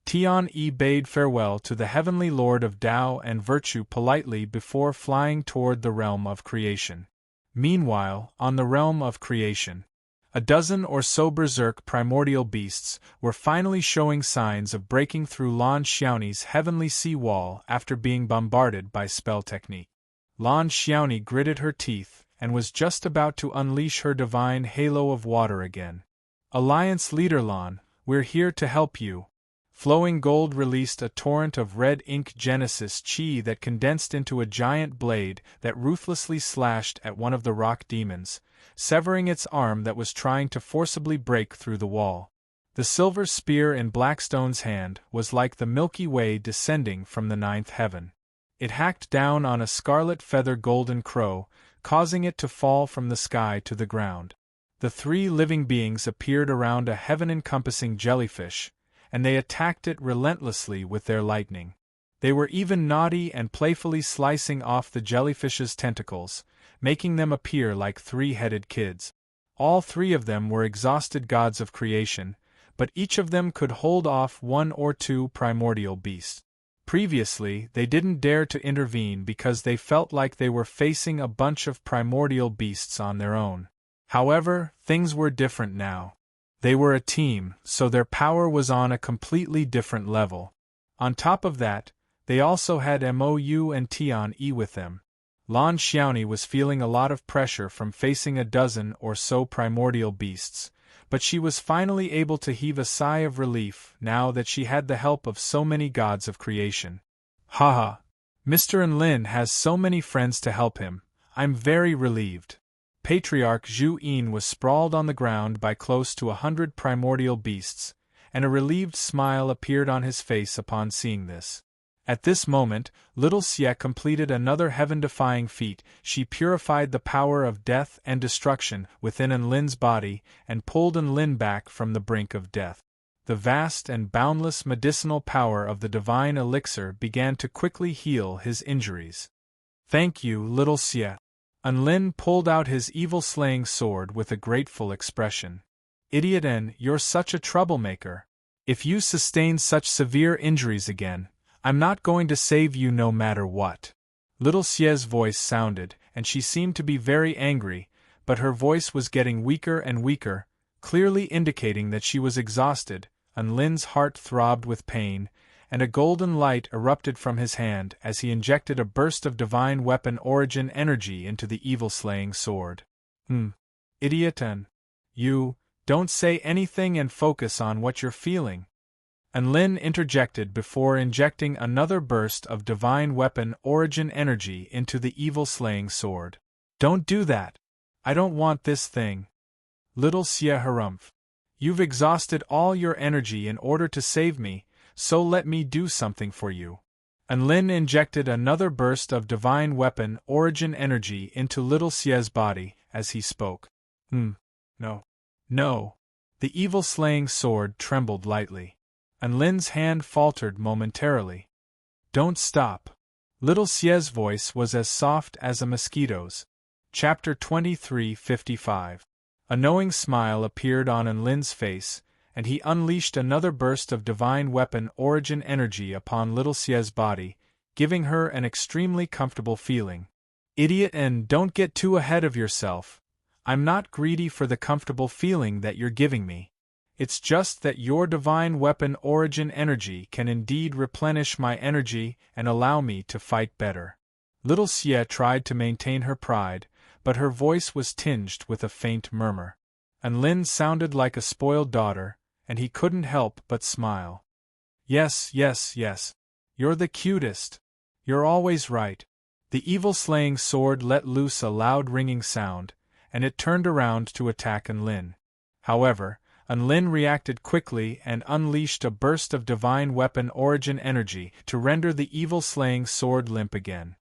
Tian Yi bade farewell to the heavenly lord of Tao and virtue politely before flying toward the realm of creation. Meanwhile, on the realm of creation, a dozen or so berserk primordial beasts were finally showing signs of breaking through Lan Xiaoni's heavenly sea wall after being bombarded by spell technique. Lan Xiaoni gritted her teeth and was just about to unleash her divine halo of water again. Alliance leader Lan, We're here to help you. Flowing Gold released a torrent of red ink Genesis chi that condensed into a giant blade that ruthlessly slashed at one of the rock demons, severing its arm that was trying to forcibly break through the wall. The silver spear in Blackstone's hand was like the Milky Way descending from the ninth heaven. It hacked down on a scarlet feather golden crow, causing it to fall from the sky to the ground. The three living beings appeared around a heaven-encompassing jellyfish, and they attacked it relentlessly with their lightning. They were even naughty and playfully slicing off the jellyfish's tentacles, making them appear like three-headed kids. All three of them were exhausted gods of creation, but each of them could hold off one or two primordial beasts. Previously, they didn't dare to intervene because they felt like they were facing a bunch of primordial beasts on their own. However, things were different now. They were a team, so their power was on a completely different level. On top of that, they also had Mou and Tian Yi with them. Lan Xiaoni was feeling a lot of pressure from facing a dozen or so primordial beasts, but she was finally able to heave a sigh of relief now that she had the help of so many gods of creation. Haha! Mr. Enlin has so many friends to help him, I'm very relieved. Patriarch Zhu Yin was sprawled on the ground by close to 100 primordial beasts, and a relieved smile appeared on his face upon seeing this. At this moment, little Xie completed another heaven-defying feat. She purified the power of death and destruction within Enlin's body and pulled Enlin back from the brink of death. The vast and boundless medicinal power of the divine elixir began to quickly heal his injuries. Thank you, little Xie. Enlin pulled out his evil-slaying sword with a grateful expression. Idiot N, you're such a troublemaker. If you sustain such severe injuries again, I'm not going to save you no matter what. Little Xie's voice sounded, and she seemed to be very angry, but her voice was getting weaker and weaker, clearly indicating that she was exhausted. Enlin's heart throbbed with pain, and a golden light erupted from his hand as he injected a burst of divine weapon origin energy into the evil-slaying sword. Idiot N. You, don't say anything and focus on what you're feeling. Enlin interjected before injecting another burst of divine weapon origin energy into the evil-slaying sword. Don't do that. I don't want this thing. Little Xie harumph. You've exhausted all your energy in order to save me, so let me do something for you. Enlin injected another burst of divine weapon origin energy into little Xie's body as he spoke. No. No. The evil-slaying sword trembled lightly. Enlin's hand faltered momentarily. Don't stop. Little Xie's voice was as soft as a mosquito's. Chapter 23:55. A knowing smile appeared on Enlin's face, and he unleashed another burst of divine weapon origin energy upon little Xie's body, giving her an extremely comfortable feeling. Idiot, and don't get too ahead of yourself. I'm not greedy for the comfortable feeling that you're giving me. It's just that your divine weapon origin energy can indeed replenish my energy and allow me to fight better. Little Xie tried to maintain her pride, but her voice was tinged with a faint murmur. Enlin sounded like a spoiled daughter, and he couldn't help but smile. Yes. You're the cutest. You're always right. The evil-slaying sword let loose a loud ringing sound, and it turned around to attack Enlin. However, Enlin reacted quickly and unleashed a burst of divine weapon origin energy to render the evil-slaying sword limp again.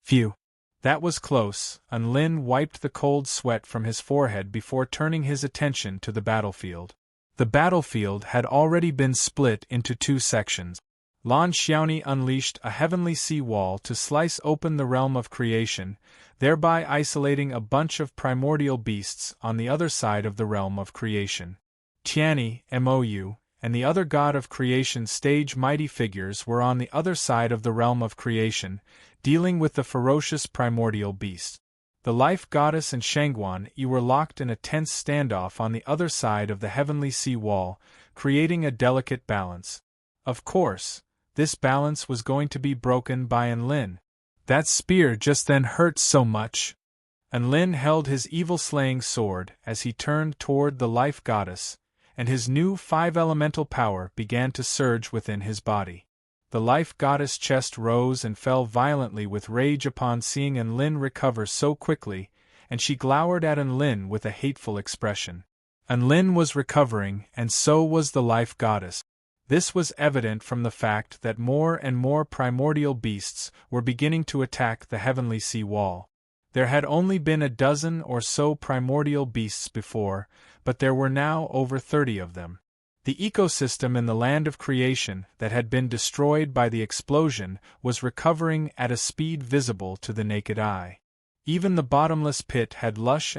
Phew! That was close. Enlin wiped the cold sweat from his forehead before turning his attention to the battlefield. The battlefield had already been split into two sections. Lan Xiaoni unleashed a heavenly sea wall to slice open the realm of creation, thereby isolating a bunch of primordial beasts on the other side of the realm of creation. Tianyi, Mou, and the other god of creation stage mighty figures were on the other side of the realm of creation, dealing with the ferocious primordial beast. The life goddess and Shangguan Yi were locked in a tense standoff on the other side of the heavenly sea wall, creating a delicate balance. Of course, this balance was going to be broken by Enlin. That spear just then hurt so much. Enlin held his evil-slaying sword as he turned toward the life goddess, and his new 5-elemental power began to surge within his body. The life goddess' chest rose and fell violently with rage upon seeing Enlin recover so quickly, and she glowered at Enlin with a hateful expression. Enlin was recovering, and so was the life goddess. This was evident from the fact that more and more primordial beasts were beginning to attack the heavenly sea wall. There had only been a dozen or so primordial beasts before, but there were now over 30 of them. The ecosystem in the land of creation that had been destroyed by the explosion was recovering at a speed visible to the naked eye. Even the bottomless pit had lush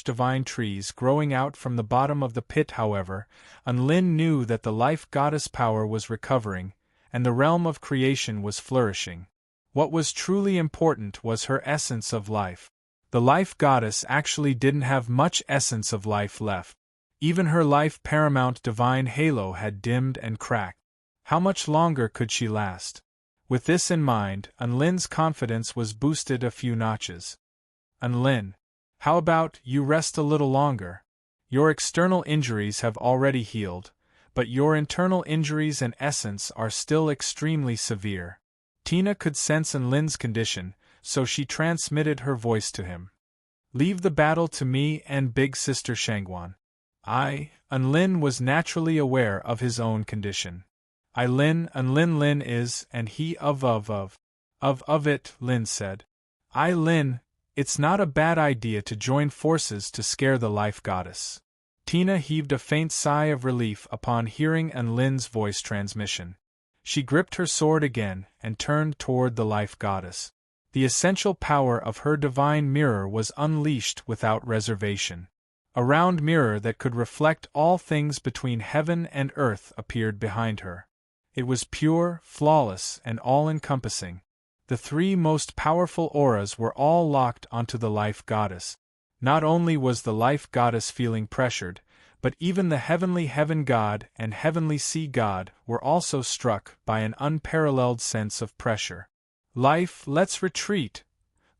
divine trees growing out from the bottom of the pit. However, Enlin knew that the life goddess power was recovering, and the realm of creation was flourishing. What was truly important was her essence of life. The life goddess actually didn't have much essence of life left. Even her life paramount divine halo had dimmed and cracked. How much longer could she last? With this in mind, Enlin's confidence was boosted a few notches. Enlin, how about you rest a little longer? Your external injuries have already healed, but your internal injuries and essence are still extremely severe. Tina could sense Enlin's condition, so she transmitted her voice to him. Leave the battle to me and Big Sister Shangguan. Enlin was naturally aware of his own condition. Enlin is, and he of it, Lin said. Lin, it's not a bad idea to join forces to scare the life goddess. Tina heaved a faint sigh of relief upon hearing Enlin's voice transmission. She gripped her sword again and turned toward the life goddess. The essential power of her divine mirror was unleashed without reservation. A round mirror that could reflect all things between heaven and earth appeared behind her. It was pure, flawless, and all-encompassing. The 3 most powerful auras were all locked onto the life goddess. Not only was the life goddess feeling pressured, but even the heavenly heaven god and heavenly sea god were also struck by an unparalleled sense of pressure. Life, let's retreat,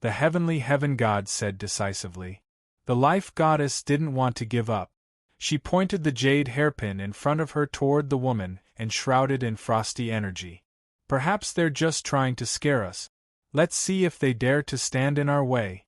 the heavenly heaven god said decisively. The life goddess didn't want to give up. She pointed the jade hairpin in front of her toward the woman, enshrouded in frosty energy. Perhaps they're just trying to scare us. Let's see if they dare to stand in our way.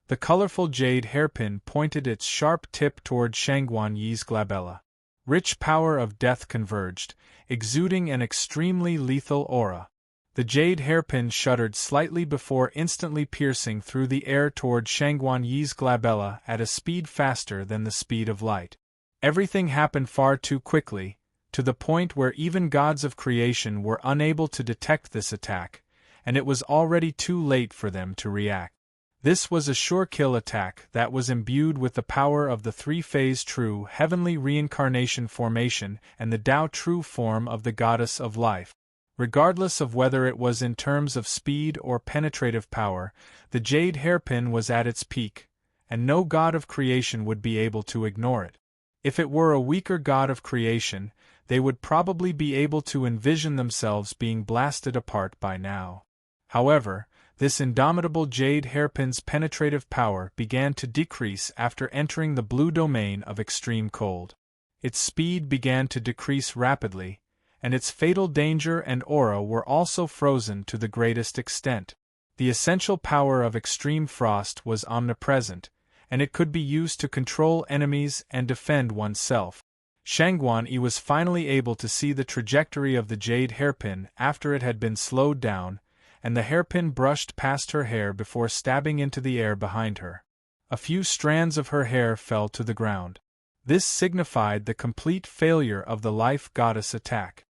The colorful jade hairpin pointed its sharp tip toward Shangguan Yi's glabella. Rich power of death converged, exuding an extremely lethal aura. The jade hairpin shuddered slightly before instantly piercing through the air toward Shangguan Yi's glabella at a speed faster than the speed of light. Everything happened far too quickly, to the point where even gods of creation were unable to detect this attack, and it was already too late for them to react. This was a sure-kill attack that was imbued with the power of the 3-phase true heavenly reincarnation formation and the Tao true form of the goddess of life. Regardless of whether it was in terms of speed or penetrative power, the jade hairpin was at its peak, and no god of creation would be able to ignore it. If it were a weaker god of creation, they would probably be able to envision themselves being blasted apart by now. However, this indomitable jade hairpin's penetrative power began to decrease after entering the blue domain of extreme cold. Its speed began to decrease rapidly, and its fatal danger and aura were also frozen to the greatest extent. The essential power of extreme frost was omnipresent, and it could be used to control enemies and defend oneself. Shangguan Yi was finally able to see the trajectory of the jade hairpin after it had been slowed down, and the hairpin brushed past her hair before stabbing into the air behind her. A few strands of her hair fell to the ground. This signified the complete failure of the life goddess attack.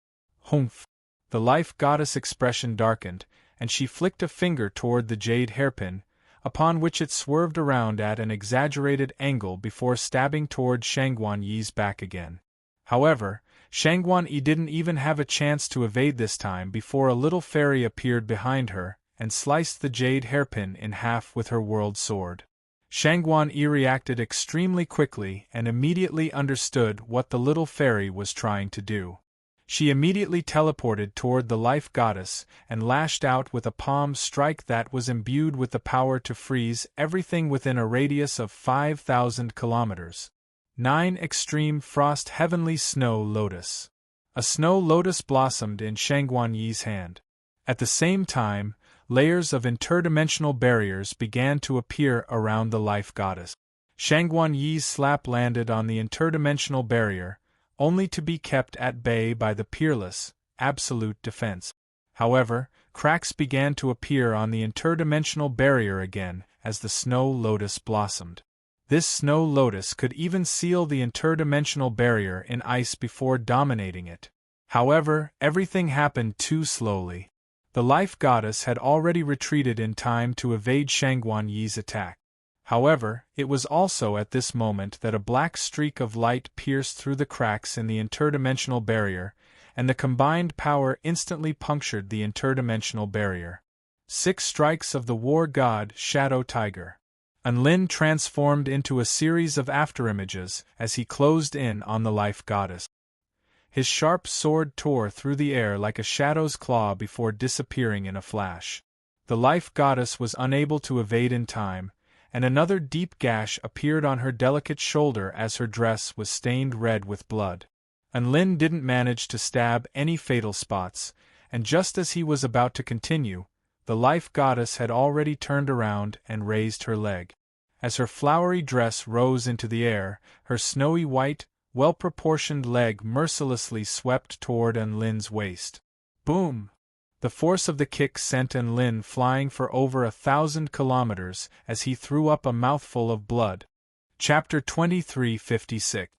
Humph! The life goddess expression darkened, and she flicked a finger toward the jade hairpin, upon which it swerved around at an exaggerated angle before stabbing toward Shangguan Yi's back again. However, Shangguan Yi didn't even have a chance to evade this time before a little fairy appeared behind her and sliced the jade hairpin in half with her world sword. Shangguan Yi reacted extremely quickly and immediately understood what the little fairy was trying to do. She immediately teleported toward the life goddess and lashed out with a palm strike that was imbued with the power to freeze everything within a radius of 5,000 kilometers. 9 Extreme Frost Heavenly Snow Lotus. A snow lotus blossomed in Shangguan Yi's hand. At the same time, layers of interdimensional barriers began to appear around the life goddess. Shangguan Yi's slap landed on the interdimensional barrier, only to be kept at bay by the peerless, absolute defense. However, cracks began to appear on the interdimensional barrier again as the snow lotus blossomed. This snow lotus could even seal the interdimensional barrier in ice before dominating it. However, everything happened too slowly. The life goddess had already retreated in time to evade Shangguan Yi's attack. However, it was also at this moment that a black streak of light pierced through the cracks in the interdimensional barrier, and the combined power instantly punctured the interdimensional barrier. 6 Strikes of the War God Shadow Tiger. Unlin transformed into a series of afterimages as he closed in on the life goddess. His sharp sword tore through the air like a shadow's claw before disappearing in a flash. The life goddess was unable to evade in time, and another deep gash appeared on her delicate shoulder as her dress was stained red with blood. Unlin didn't manage to stab any fatal spots, and just as he was about to continue, the life goddess had already turned around and raised her leg. As her flowery dress rose into the air, her snowy white, well-proportioned leg mercilessly swept toward Unlin's waist. Boom! The force of the kick sent Unlin flying for over 1,000 kilometers as he threw up a mouthful of blood. Chapter 2356.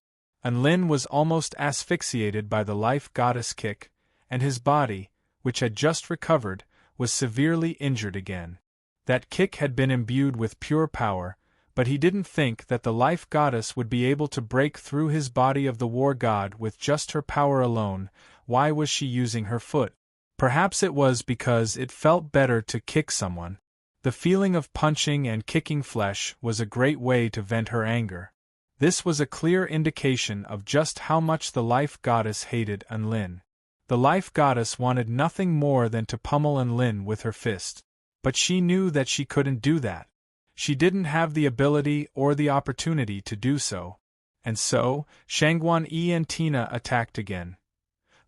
Unlin was almost asphyxiated by the life goddess kick, and his body, which had just recovered, was severely injured again. That kick had been imbued with pure power, but he didn't think that the life goddess would be able to break through his body of the war god with just her power alone. Why was she using her foot? Perhaps it was because it felt better to kick someone. The feeling of punching and kicking flesh was a great way to vent her anger. This was a clear indication of just how much the life goddess hated Unlin. The life goddess wanted nothing more than to pummel Unlin with her fist. But she knew that she couldn't do that. She didn't have the ability or the opportunity to do so. And so, Shangguan Yi and Tina attacked again.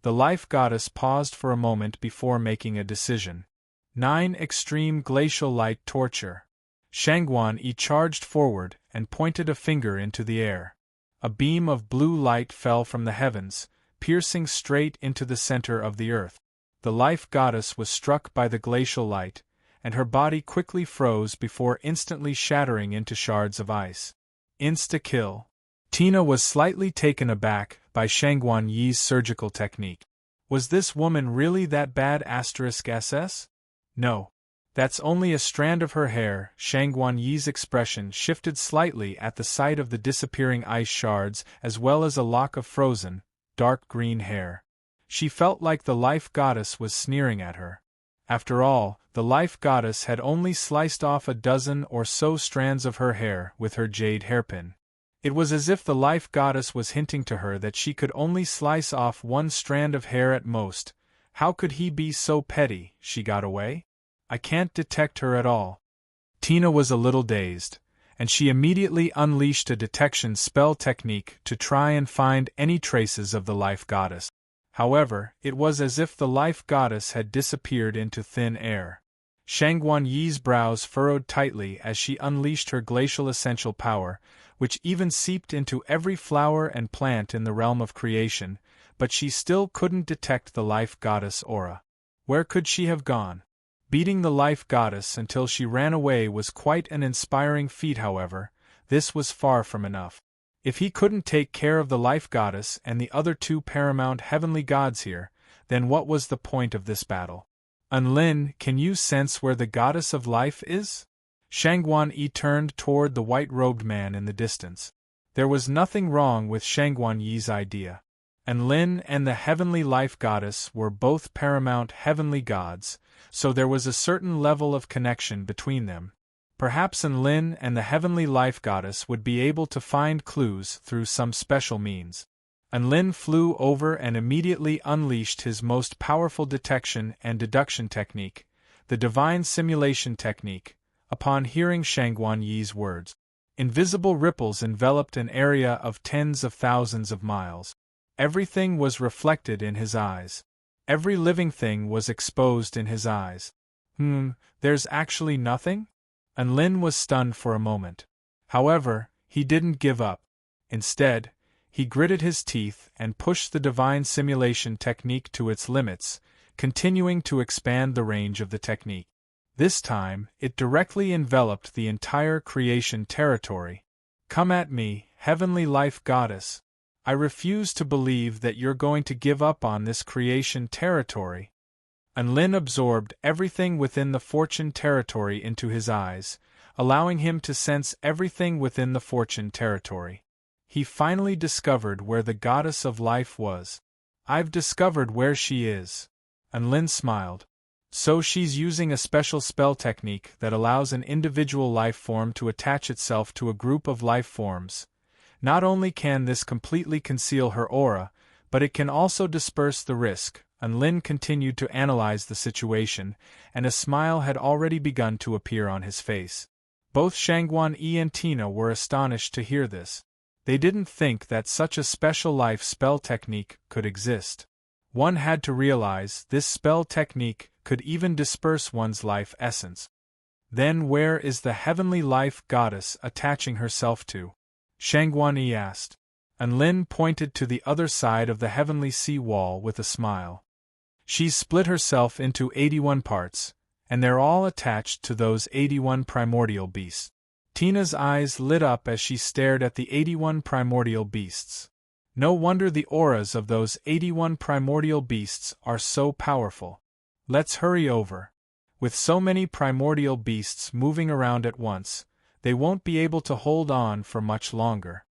The life goddess paused for a moment before making a decision. 9 Extreme Glacial Light Torture. Shangguan Yi charged forward and pointed a finger into the air. A beam of blue light fell from the heavens, piercing straight into the center of the earth. The life goddess was struck by the glacial light, and her body quickly froze before instantly shattering into shards of ice. Insta-kill. Tina was slightly taken aback by Shangguan Yi's surgical technique. Was this woman really that bad *SS? No. That's only a strand of her hair. Shangguan Yi's expression shifted slightly at the sight of the disappearing ice shards as well as a lock of frozen, dark green hair. She felt like the life goddess was sneering at her. After all, the life goddess had only sliced off a dozen or so strands of her hair with her jade hairpin. It was as if the life goddess was hinting to her that she could only slice off one strand of hair at most. How could he be so petty? She got away? I can't detect her at all. Tina was a little dazed, and she immediately unleashed a detection spell technique to try and find any traces of the life goddess. However, it was as if the life goddess had disappeared into thin air. Shangguan Yi's brows furrowed tightly as she unleashed her glacial essential power, which even seeped into every flower and plant in the realm of creation, but she still couldn't detect the life goddess aura. Where could she have gone? Beating the life goddess until she ran away was quite an inspiring feat. However, this was far from enough. If he couldn't take care of the life goddess and the other 2 paramount heavenly gods here, then what was the point of this battle? Unlin, can you sense where the goddess of life is? Shangguan Yi turned toward the white-robed man in the distance. There was nothing wrong with Shangguan Yi's idea. Unlin and the heavenly life goddess were both paramount heavenly gods, so there was a certain level of connection between them. Perhaps Unlin and the heavenly life goddess would be able to find clues through some special means. Unlin flew over and immediately unleashed his most powerful detection and deduction technique, the divine simulation technique, upon hearing Shangguan Yi's words. Invisible ripples enveloped an area of tens of thousands of miles. Everything was reflected in his eyes. Every living thing was exposed in his eyes. There's actually nothing? Lin was stunned for a moment. However, he didn't give up. Instead, he gritted his teeth and pushed the divine simulation technique to its limits, continuing to expand the range of the technique. This time, it directly enveloped the entire creation territory. Come at me, heavenly life goddess. I refuse to believe that you're going to give up on this creation territory. Lin absorbed everything within the fortune territory into his eyes, allowing him to sense everything within the fortune territory. He finally discovered where the goddess of life was. I've discovered where she is. Lin smiled. So she's using a special spell technique that allows an individual life form to attach itself to a group of life forms. Not only can this completely conceal her aura, but it can also disperse the risk. Lin continued to analyze the situation, and a smile had already begun to appear on his face. Both Shangguan Yi and Tina were astonished to hear this. They didn't think that such a special life spell technique could exist. One had to realize this spell technique could even disperse one's life essence. Then where is the heavenly life goddess attaching herself to? Shangguan Yi asked. Lin pointed to the other side of the heavenly sea wall with a smile. She's split herself into 81 parts, and they're all attached to those 81 primordial beasts. Tina's eyes lit up as she stared at the 81 primordial beasts. No wonder the auras of those 81 primordial beasts are so powerful. Let's hurry over. With so many primordial beasts moving around at once, they won't be able to hold on for much longer.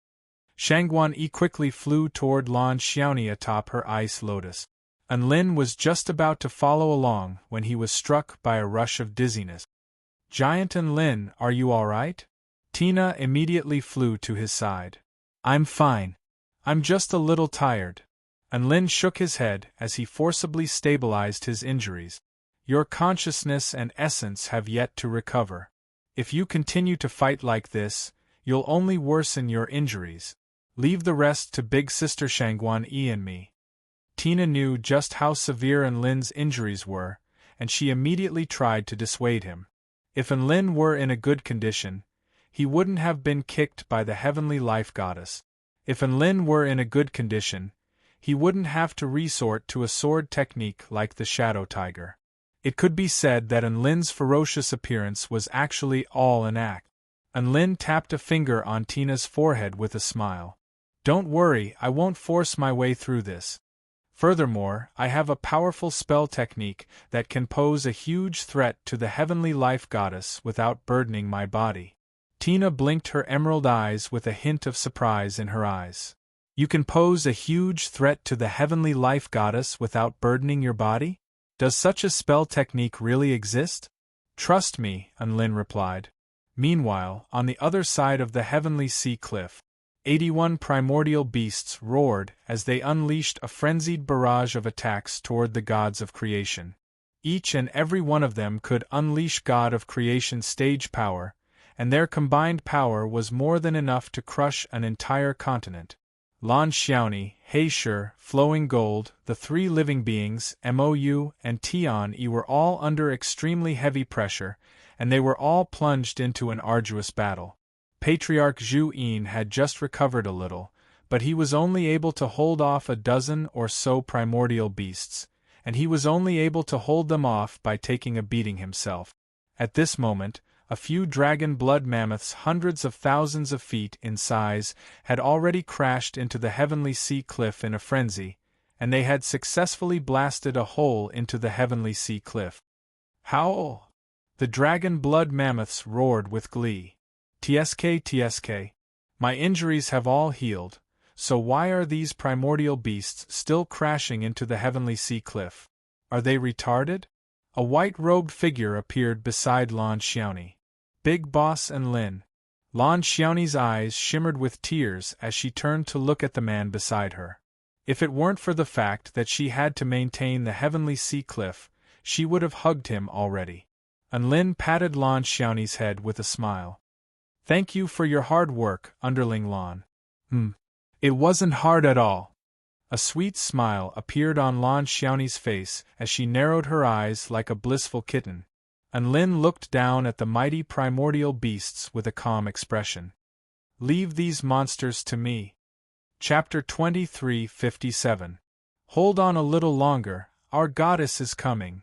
Shangguan Yi quickly flew toward Lan Xiaoni atop her ice lotus. Lin was just about to follow along when he was struck by a rush of dizziness. Giant Lin, are you all right? Tina immediately flew to his side. I'm fine. I'm just a little tired. Lin shook his head as he forcibly stabilized his injuries. Your consciousness and essence have yet to recover. If you continue to fight like this, you'll only worsen your injuries. Leave the rest to Big Sister Shangguan Yi and me. Tina knew just how severe Lin's injuries were, and she immediately tried to dissuade him. If Lin were in a good condition, he wouldn't have been kicked by the heavenly life goddess. If Lin were in a good condition, he wouldn't have to resort to a sword technique like the Shadow Tiger. It could be said that Lin's ferocious appearance was actually all an act. Lin tapped a finger on Tina's forehead with a smile. Don't worry, I won't force my way through this. Furthermore, I have a powerful spell technique that can pose a huge threat to the heavenly life goddess without burdening my body. Tina blinked her emerald eyes with a hint of surprise in her eyes. You can pose a huge threat to the heavenly life goddess without burdening your body? Does such a spell technique really exist? Trust me, Lin replied. Meanwhile, on the other side of the heavenly sea cliff, 81 primordial beasts roared as they unleashed a frenzied barrage of attacks toward the gods of creation. Each and every one of them could unleash God of Creation stage power, and their combined power was more than enough to crush an entire continent. Lan Xiaoni, Heisher, Flowing Gold, the three living beings, Mou, and Tian Yi were all under extremely heavy pressure, and they were all plunged into an arduous battle. Patriarch Zhu Yin had just recovered a little, but he was only able to hold off a dozen or so primordial beasts, and he was only able to hold them off by taking a beating himself. At this moment, a few dragon blood mammoths hundreds of thousands of feet in size had already crashed into the heavenly sea cliff in a frenzy, and they had successfully blasted a hole into the heavenly sea cliff. Howl! The dragon blood mammoths roared with glee. TSK, my injuries have all healed, so why are these primordial beasts still crashing into the heavenly sea cliff? Are they retarded? A white-robed figure appeared beside Lan Xiaoni. Big Boss and Lin. Lan Xiaoni's eyes shimmered with tears as she turned to look at the man beside her. If it weren't for the fact that she had to maintain the heavenly sea cliff, she would have hugged him already. Lin patted Lan Xiaoni's head with a smile. Thank you for your hard work, underling Lon. It wasn't hard at all. A sweet smile appeared on Lan Xiaoni's face as she narrowed her eyes like a blissful kitten. And Lin looked down at the mighty primordial beasts with a calm expression. Leave these monsters to me. Chapter 23:57. Hold on a little longer, our goddess is coming.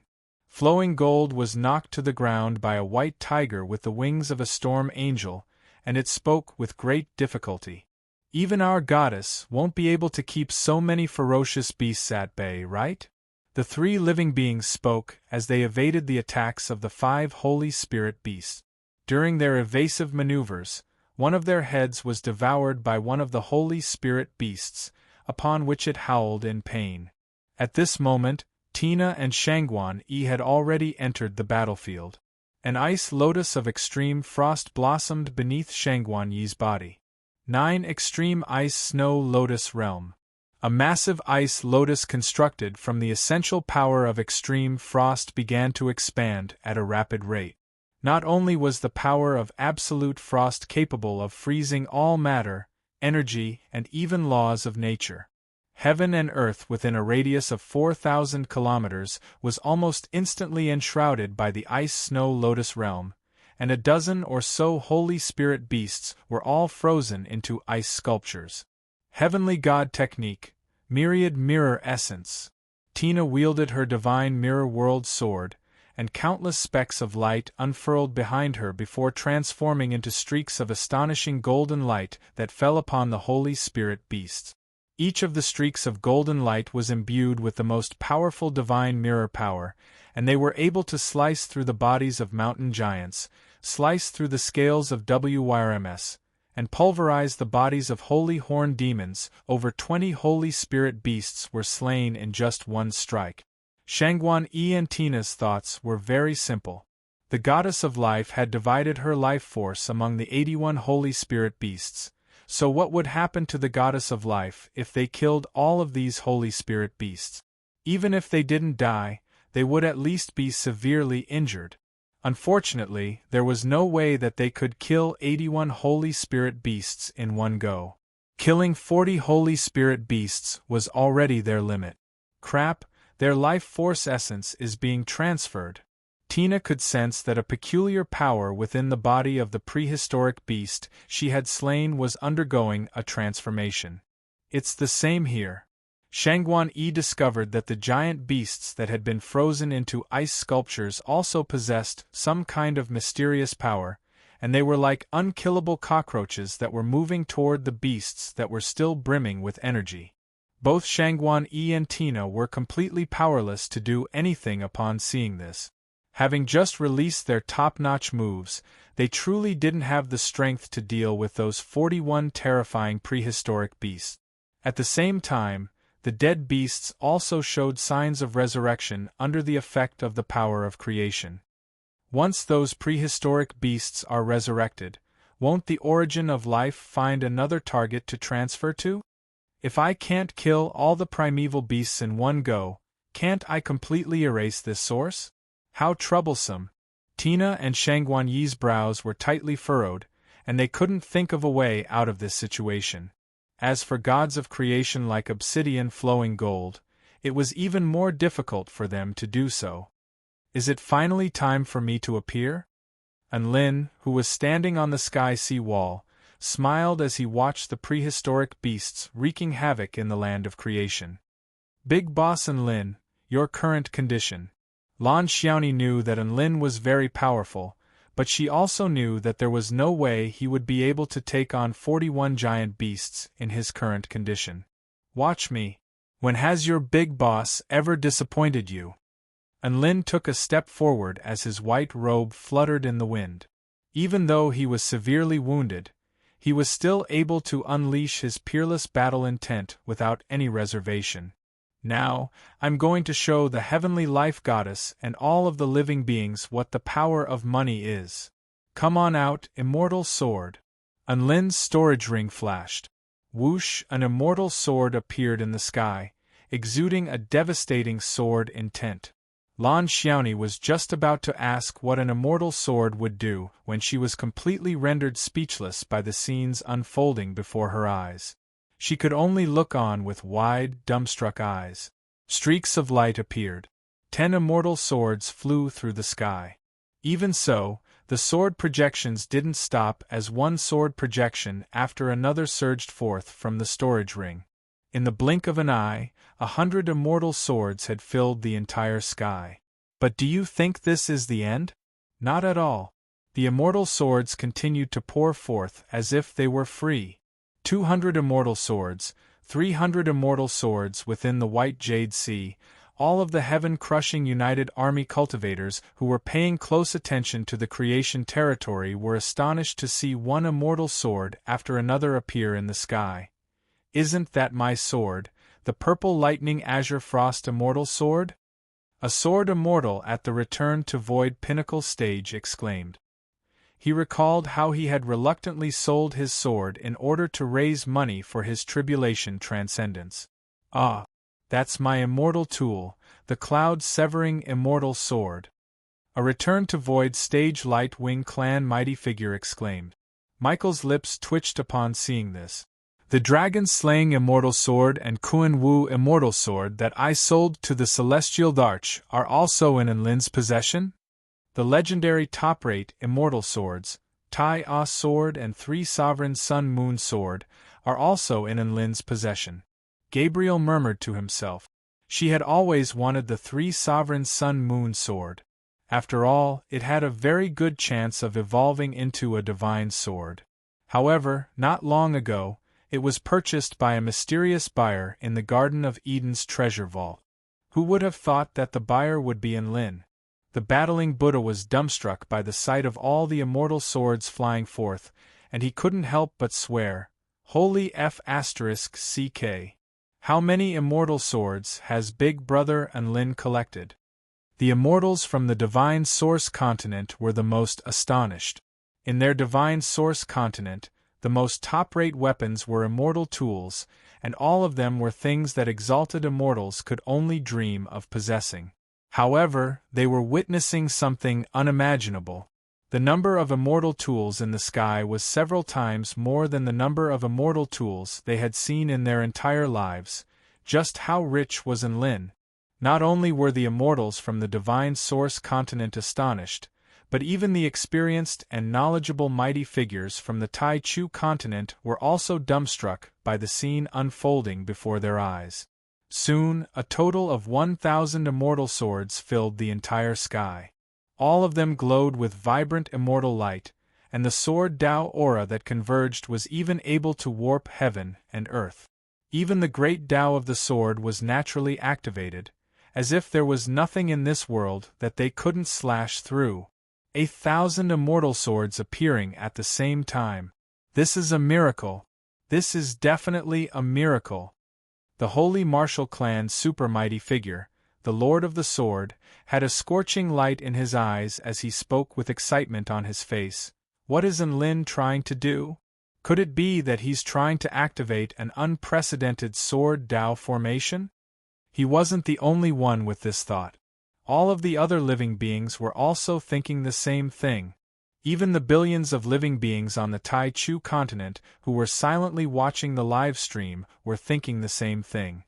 Flowing Gold was knocked to the ground by a white tiger with the wings of a storm angel, and it spoke with great difficulty. Even our goddess won't be able to keep so many ferocious beasts at bay, right? The three living beings spoke as they evaded the attacks of the 5 Holy Spirit beasts. During their evasive maneuvers, one of their heads was devoured by one of the Holy Spirit beasts, upon which it howled in pain. At this moment, Tina and Shangguan Yi had already entered the battlefield. An ice lotus of extreme frost blossomed beneath Shangguan Yi's body. 9 Extreme Ice Snow Lotus Realm. A massive ice lotus constructed from the essential power of extreme frost began to expand at a rapid rate. Not only was the power of absolute frost capable of freezing all matter, energy, and even laws of nature. Heaven and earth within a radius of 4,000 kilometers was almost instantly enshrouded by the ice snow lotus realm, and a dozen or so Holy Spirit beasts were all frozen into ice sculptures. Heavenly God Technique, Myriad Mirror Essence. Tina wielded her divine mirror world sword, and countless specks of light unfurled behind her before transforming into streaks of astonishing golden light that fell upon the Holy Spirit beasts. Each of the streaks of golden light was imbued with the most powerful divine mirror power, and they were able to slice through the bodies of mountain giants, slice through the scales of WYRMS, and pulverize the bodies of holy horn demons. Over 20 Holy Spirit beasts were slain in just one strike. Shangguan Yi and Tina's thoughts were very simple. The goddess of life had divided her life force among the 81 Holy Spirit beasts, so what would happen to the goddess of life if they killed all of these Holy Spirit beasts? Even if they didn't die, they would at least be severely injured. Unfortunately, there was no way that they could kill 81 Holy Spirit beasts in one go. Killing 40 Holy Spirit beasts was already their limit. Crap, their life force essence is being transferred. Tina could sense that a peculiar power within the body of the prehistoric beast she had slain was undergoing a transformation. It's the same here. Shangguan Yi discovered that the giant beasts that had been frozen into ice sculptures also possessed some kind of mysterious power, and they were like unkillable cockroaches that were moving toward the beasts that were still brimming with energy. Both Shangguan Yi and Tina were completely powerless to do anything upon seeing this. Having just released their top-notch moves, they truly didn't have the strength to deal with those 41 terrifying prehistoric beasts. At the same time, the dead beasts also showed signs of resurrection under the effect of the power of creation. Once those prehistoric beasts are resurrected, won't the origin of life find another target to transfer to? If I can't kill all the primeval beasts in one go, can't I completely erase this source? How troublesome! Tina and Shangguan Yi's brows were tightly furrowed, and they couldn't think of a way out of this situation. As for gods of creation like obsidian flowing gold, it was even more difficult for them to do so. Is it finally time for me to appear? And Lin, who was standing on the sky-sea wall, smiled as he watched the prehistoric beasts wreaking havoc in the land of creation. Big Boss and Lin, your current condition. Lan Xiaoni knew that Enlin was very powerful, but she also knew that there was no way he would be able to take on 41 giant beasts in his current condition. Watch me. When has your big boss ever disappointed you? Enlin took a step forward as his white robe fluttered in the wind. Even though he was severely wounded, he was still able to unleash his peerless battle intent without any reservation. Now, I'm going to show the heavenly life goddess and all of the living beings what the power of money is. Come on out, immortal sword. Enlin's storage ring flashed. Whoosh, an immortal sword appeared in the sky, exuding a devastating sword intent. Lan Xiaoni was just about to ask what an immortal sword would do when she was completely rendered speechless by the scenes unfolding before her eyes. She could only look on with wide, dumbstruck eyes. Streaks of light appeared. 10 immortal swords flew through the sky. Even so, the sword projections didn't stop as one sword projection after another surged forth from the storage ring. In the blink of an eye, 100 immortal swords had filled the entire sky. But do you think this is the end? Not at all. The immortal swords continued to pour forth as if they were free. 200 immortal swords, 300 immortal swords within the White Jade Sea, all of the heaven-crushing United Army cultivators who were paying close attention to the creation territory were astonished to see one immortal sword after another appear in the sky. Isn't that my sword, the purple lightning azure frost immortal sword? A sword immortal at the return to void pinnacle stage exclaimed. He recalled how he had reluctantly sold his sword in order to raise money for his tribulation transcendence. Ah, that's my immortal tool, the cloud-severing immortal sword. A return to void stage Light Wing Clan mighty figure exclaimed. Michael's lips twitched upon seeing this. The dragon-slaying immortal sword and Kuan Wu immortal sword that I sold to the Celestial Darch are also in Enlin's possession? The legendary top-rate immortal swords, Tai Ah sword and 3 sovereign Sun Moon sword, are also in Enlin's possession. Gabriel murmured to himself. She had always wanted the 3 sovereign Sun Moon sword. After all, it had a very good chance of evolving into a divine sword. However, not long ago, it was purchased by a mysterious buyer in the Garden of Eden's treasure vault. Who would have thought that the buyer would be Enlin? The battling Buddha was dumbstruck by the sight of all the immortal swords flying forth, and he couldn't help but swear, Holy F***CK. How many immortal swords has Big Brother Enlin collected? The immortals from the Divine Source continent were the most astonished. In their Divine Source continent, the most top-rate weapons were immortal tools, and all of them were things that exalted immortals could only dream of possessing. However, they were witnessing something unimaginable. The number of immortal tools in the sky was several times more than the number of immortal tools they had seen in their entire lives. Just how rich was Enlin? Not only were the immortals from the Divine Source continent astonished, but even the experienced and knowledgeable mighty figures from the Tai Chu continent were also dumbstruck by the scene unfolding before their eyes. Soon, a total of 1,000 immortal swords filled the entire sky. All of them glowed with vibrant immortal light, and the sword Tao aura that converged was even able to warp heaven and earth. Even the great Tao of the sword was naturally activated, as if there was nothing in this world that they couldn't slash through. 1,000 immortal swords appearing at the same time. This is a miracle. This is definitely a miracle. The Holy Martial Clan's super mighty figure, the Lord of the Sword, had a scorching light in his eyes as he spoke with excitement on his face. What is Enlin trying to do? Could it be that he's trying to activate an unprecedented sword Tao formation? He wasn't the only one with this thought. All of the other living beings were also thinking the same thing. Even the billions of living beings on the Tai Chu continent who were silently watching the live stream were thinking the same thing.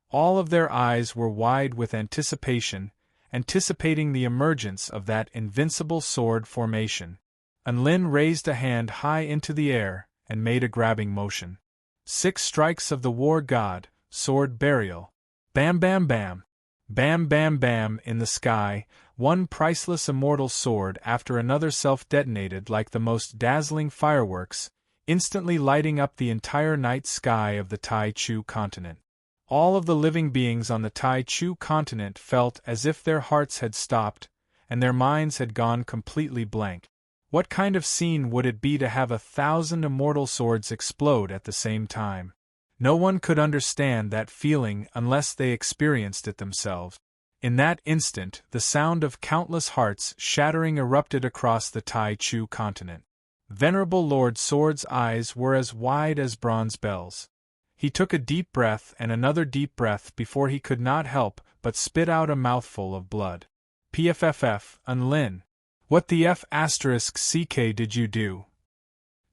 All of their eyes were wide with anticipation, anticipating the emergence of that invincible sword formation. Enlin raised a hand high into the air and made a grabbing motion. 6 strikes of the war god, sword burial. Bam bam bam. Bam bam bam in the sky, one priceless immortal sword after another self-detonated like the most dazzling fireworks, instantly lighting up the entire night sky of the Tai Chu continent. All of the living beings on the Tai Chu continent felt as if their hearts had stopped, and their minds had gone completely blank. What kind of scene would it be to have 1,000 immortal swords explode at the same time? No one could understand that feeling unless they experienced it themselves. In that instant, the sound of countless hearts shattering erupted across the Tai Chu continent. Venerable Lord Sword's eyes were as wide as bronze bells. He took a deep breath and another deep breath before he could not help but spit out a mouthful of blood. PFFF, Unlin. What the F***CK did you do?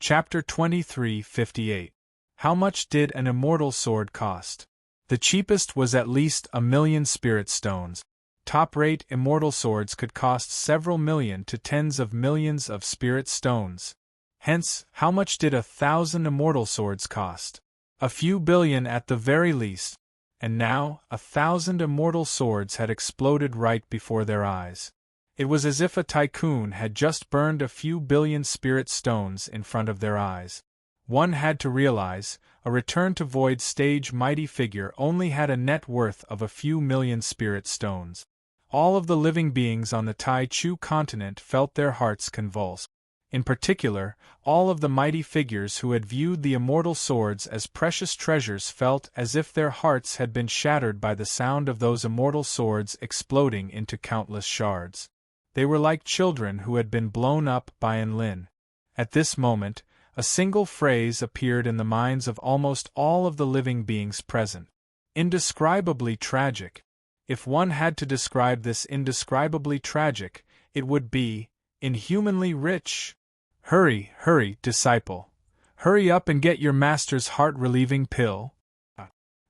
Chapter 2358. How much did an immortal sword cost? The cheapest was at least 1,000,000 spirit stones. Top-rate immortal swords could cost several million to tens of millions of spirit stones. Hence, how much did 1,000 immortal swords cost? A few billion at the very least. And now, 1,000 immortal swords had exploded right before their eyes. It was as if a tycoon had just burned a few billion spirit stones in front of their eyes. One had to realize, a return to void stage mighty figure only had a net worth of a few million spirit stones. All of the living beings on the Tai Chu continent felt their hearts convulse. In particular, all of the mighty figures who had viewed the immortal swords as precious treasures felt as if their hearts had been shattered by the sound of those immortal swords exploding into countless shards. They were like children who had been blown up by Enlin. At this moment, a single phrase appeared in the minds of almost all of the living beings present. Indescribably tragic. If one had to describe this indescribably tragic, it would be, inhumanly rich. Hurry, hurry, disciple. Hurry up and get your master's heart-relieving pill.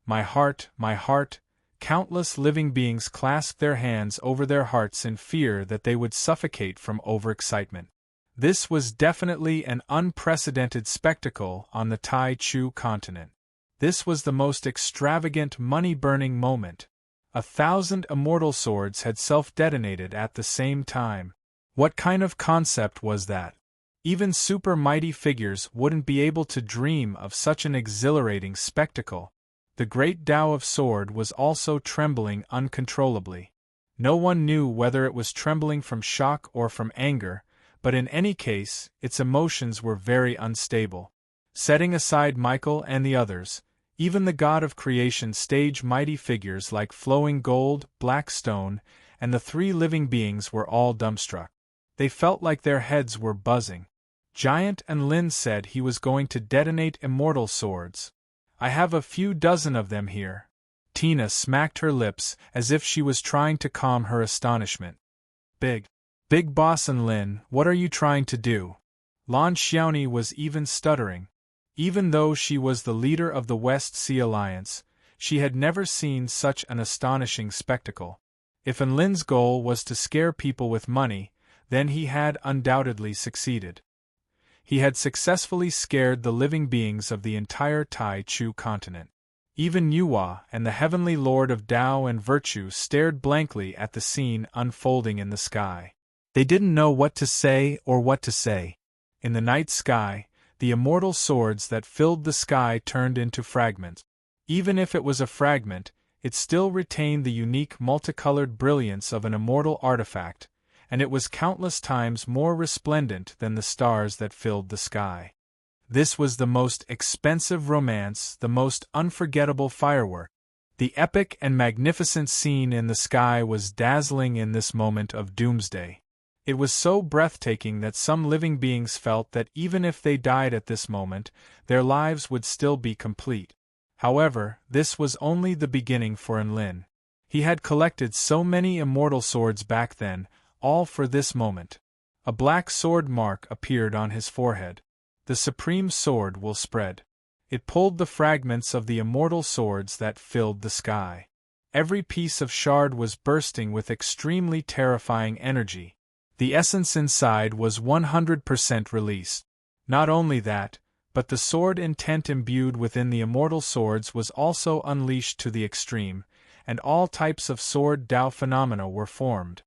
My heart, my heart. Countless living beings clasped their hands over their hearts in fear that they would suffocate from overexcitement. This was definitely an unprecedented spectacle on the Tai Chu continent. This was the most extravagant money-burning moment. 1,000 immortal swords had self-detonated at the same time. What kind of concept was that? Even super mighty figures wouldn't be able to dream of such an exhilarating spectacle. The great Tao of Sword was also trembling uncontrollably. No one knew whether it was trembling from shock or from anger, but in any case, its emotions were very unstable. Setting aside Michael and the others, even the god of creation stage mighty figures like Flowing Gold, Black Stone, and the three living beings were all dumbstruck. They felt like their heads were buzzing. Giant Enlin said he was going to detonate immortal swords. I have a few dozen of them here. Tina smacked her lips as if she was trying to calm her astonishment. Big Boss Enlin, what are you trying to do? Lan Xiaoni was even stuttering. Even though she was the leader of the West Sea Alliance, she had never seen such an astonishing spectacle. If Enlin's goal was to scare people with money, then he had undoubtedly succeeded. He had successfully scared the living beings of the entire Tai Chu continent. Even Yuhua and the heavenly lord of Tao and virtue stared blankly at the scene unfolding in the sky. They didn't know what to say or what to say. In the night sky, the immortal swords that filled the sky turned into fragments. Even if it was a fragment, it still retained the unique multicolored brilliance of an immortal artifact, and it was countless times more resplendent than the stars that filled the sky. This was the most expensive romance, the most unforgettable firework. The epic and magnificent scene in the sky was dazzling in this moment of doomsday. It was so breathtaking that some living beings felt that even if they died at this moment, their lives would still be complete. However, this was only the beginning for Enlin. He had collected so many immortal swords back then, all for this moment. A black sword mark appeared on his forehead. The supreme sword will spread. It pulled the fragments of the immortal swords that filled the sky. Every piece of shard was bursting with extremely terrifying energy. The essence inside was 100% released. Not only that, but the sword intent imbued within the immortal swords was also unleashed to the extreme, and all types of sword Tao phenomena were formed.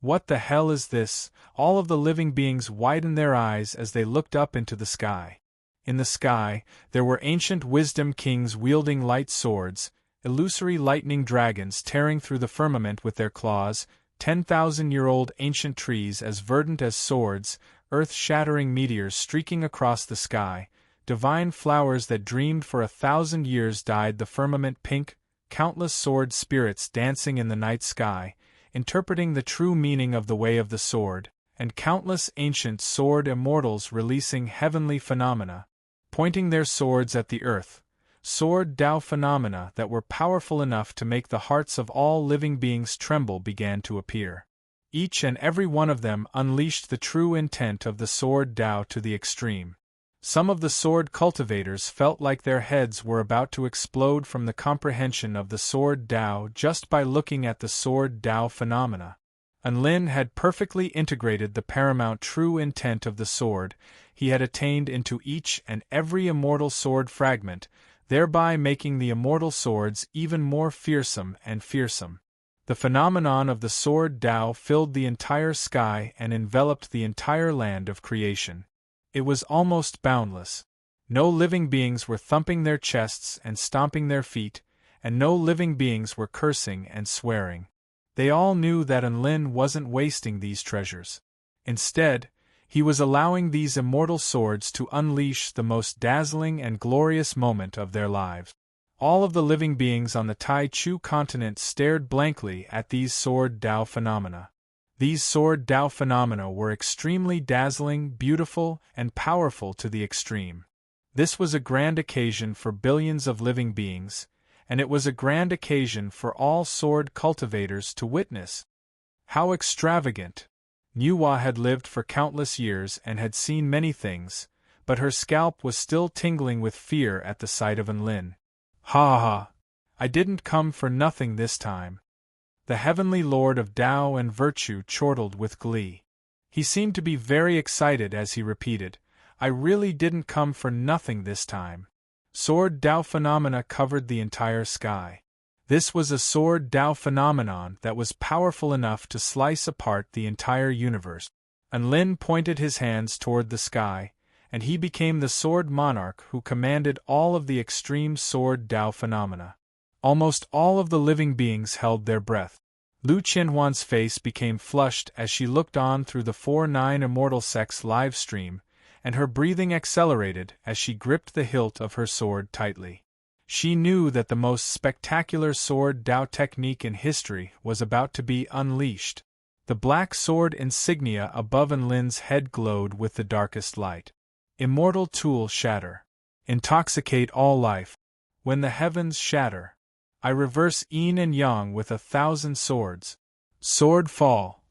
What the hell is this? All of the living beings widened their eyes as they looked up into the sky. In the sky, there were ancient wisdom kings wielding light swords, illusory lightning dragons tearing through the firmament with their claws, 10,000-year-old ancient trees as verdant as swords, earth-shattering meteors streaking across the sky, divine flowers that dreamed for 1,000 years dyed the firmament pink, countless sword spirits dancing in the night sky, interpreting the true meaning of the way of the sword, and countless ancient sword immortals releasing heavenly phenomena, pointing their swords at the earth, sword Tao phenomena that were powerful enough to make the hearts of all living beings tremble began to appear. Each and every one of them unleashed the true intent of the sword Tao to the extreme. Some of the sword cultivators felt like their heads were about to explode from the comprehension of the sword Tao just by looking at the sword Tao phenomena. Enlin had perfectly integrated the paramount true intent of the sword. He had attained into each and every immortal sword fragment, thereby making the immortal swords even more fearsome and fearsome. The phenomenon of the sword Tao filled the entire sky and enveloped the entire land of creation. It was almost boundless. No living beings were thumping their chests and stomping their feet, and no living beings were cursing and swearing. They all knew that Enlin wasn't wasting these treasures. Instead, he was allowing these immortal swords to unleash the most dazzling and glorious moment of their lives. All of the living beings on the Tai Chu continent stared blankly at these sword Tao phenomena. These sword Tao phenomena were extremely dazzling, beautiful, and powerful to the extreme. This was a grand occasion for billions of living beings, and it was a grand occasion for all sword cultivators to witness. How extravagant! Nuwa had lived for countless years and had seen many things, but her scalp was still tingling with fear at the sight of Enlin. Ha ha! I didn't come for nothing this time. The heavenly lord of Tao and virtue chortled with glee. He seemed to be very excited as he repeated, I really didn't come for nothing this time. Sword Tao phenomena covered the entire sky. This was a sword Tao phenomenon that was powerful enough to slice apart the entire universe. Enlin pointed his hands toward the sky, and he became the sword monarch who commanded all of the extreme sword Tao phenomena. Almost all of the living beings held their breath. Lu Qianhuan's face became flushed as she looked on through the 4-9 Immortal Sex live stream, and her breathing accelerated as she gripped the hilt of her sword tightly. She knew that the most spectacular sword Tao technique in history was about to be unleashed. The black sword insignia above Enlin's head glowed with the darkest light. Immortal tool shatter. Intoxicate all life. When the heavens shatter, I reverse yin and yang with 1,000 swords. Sword fall.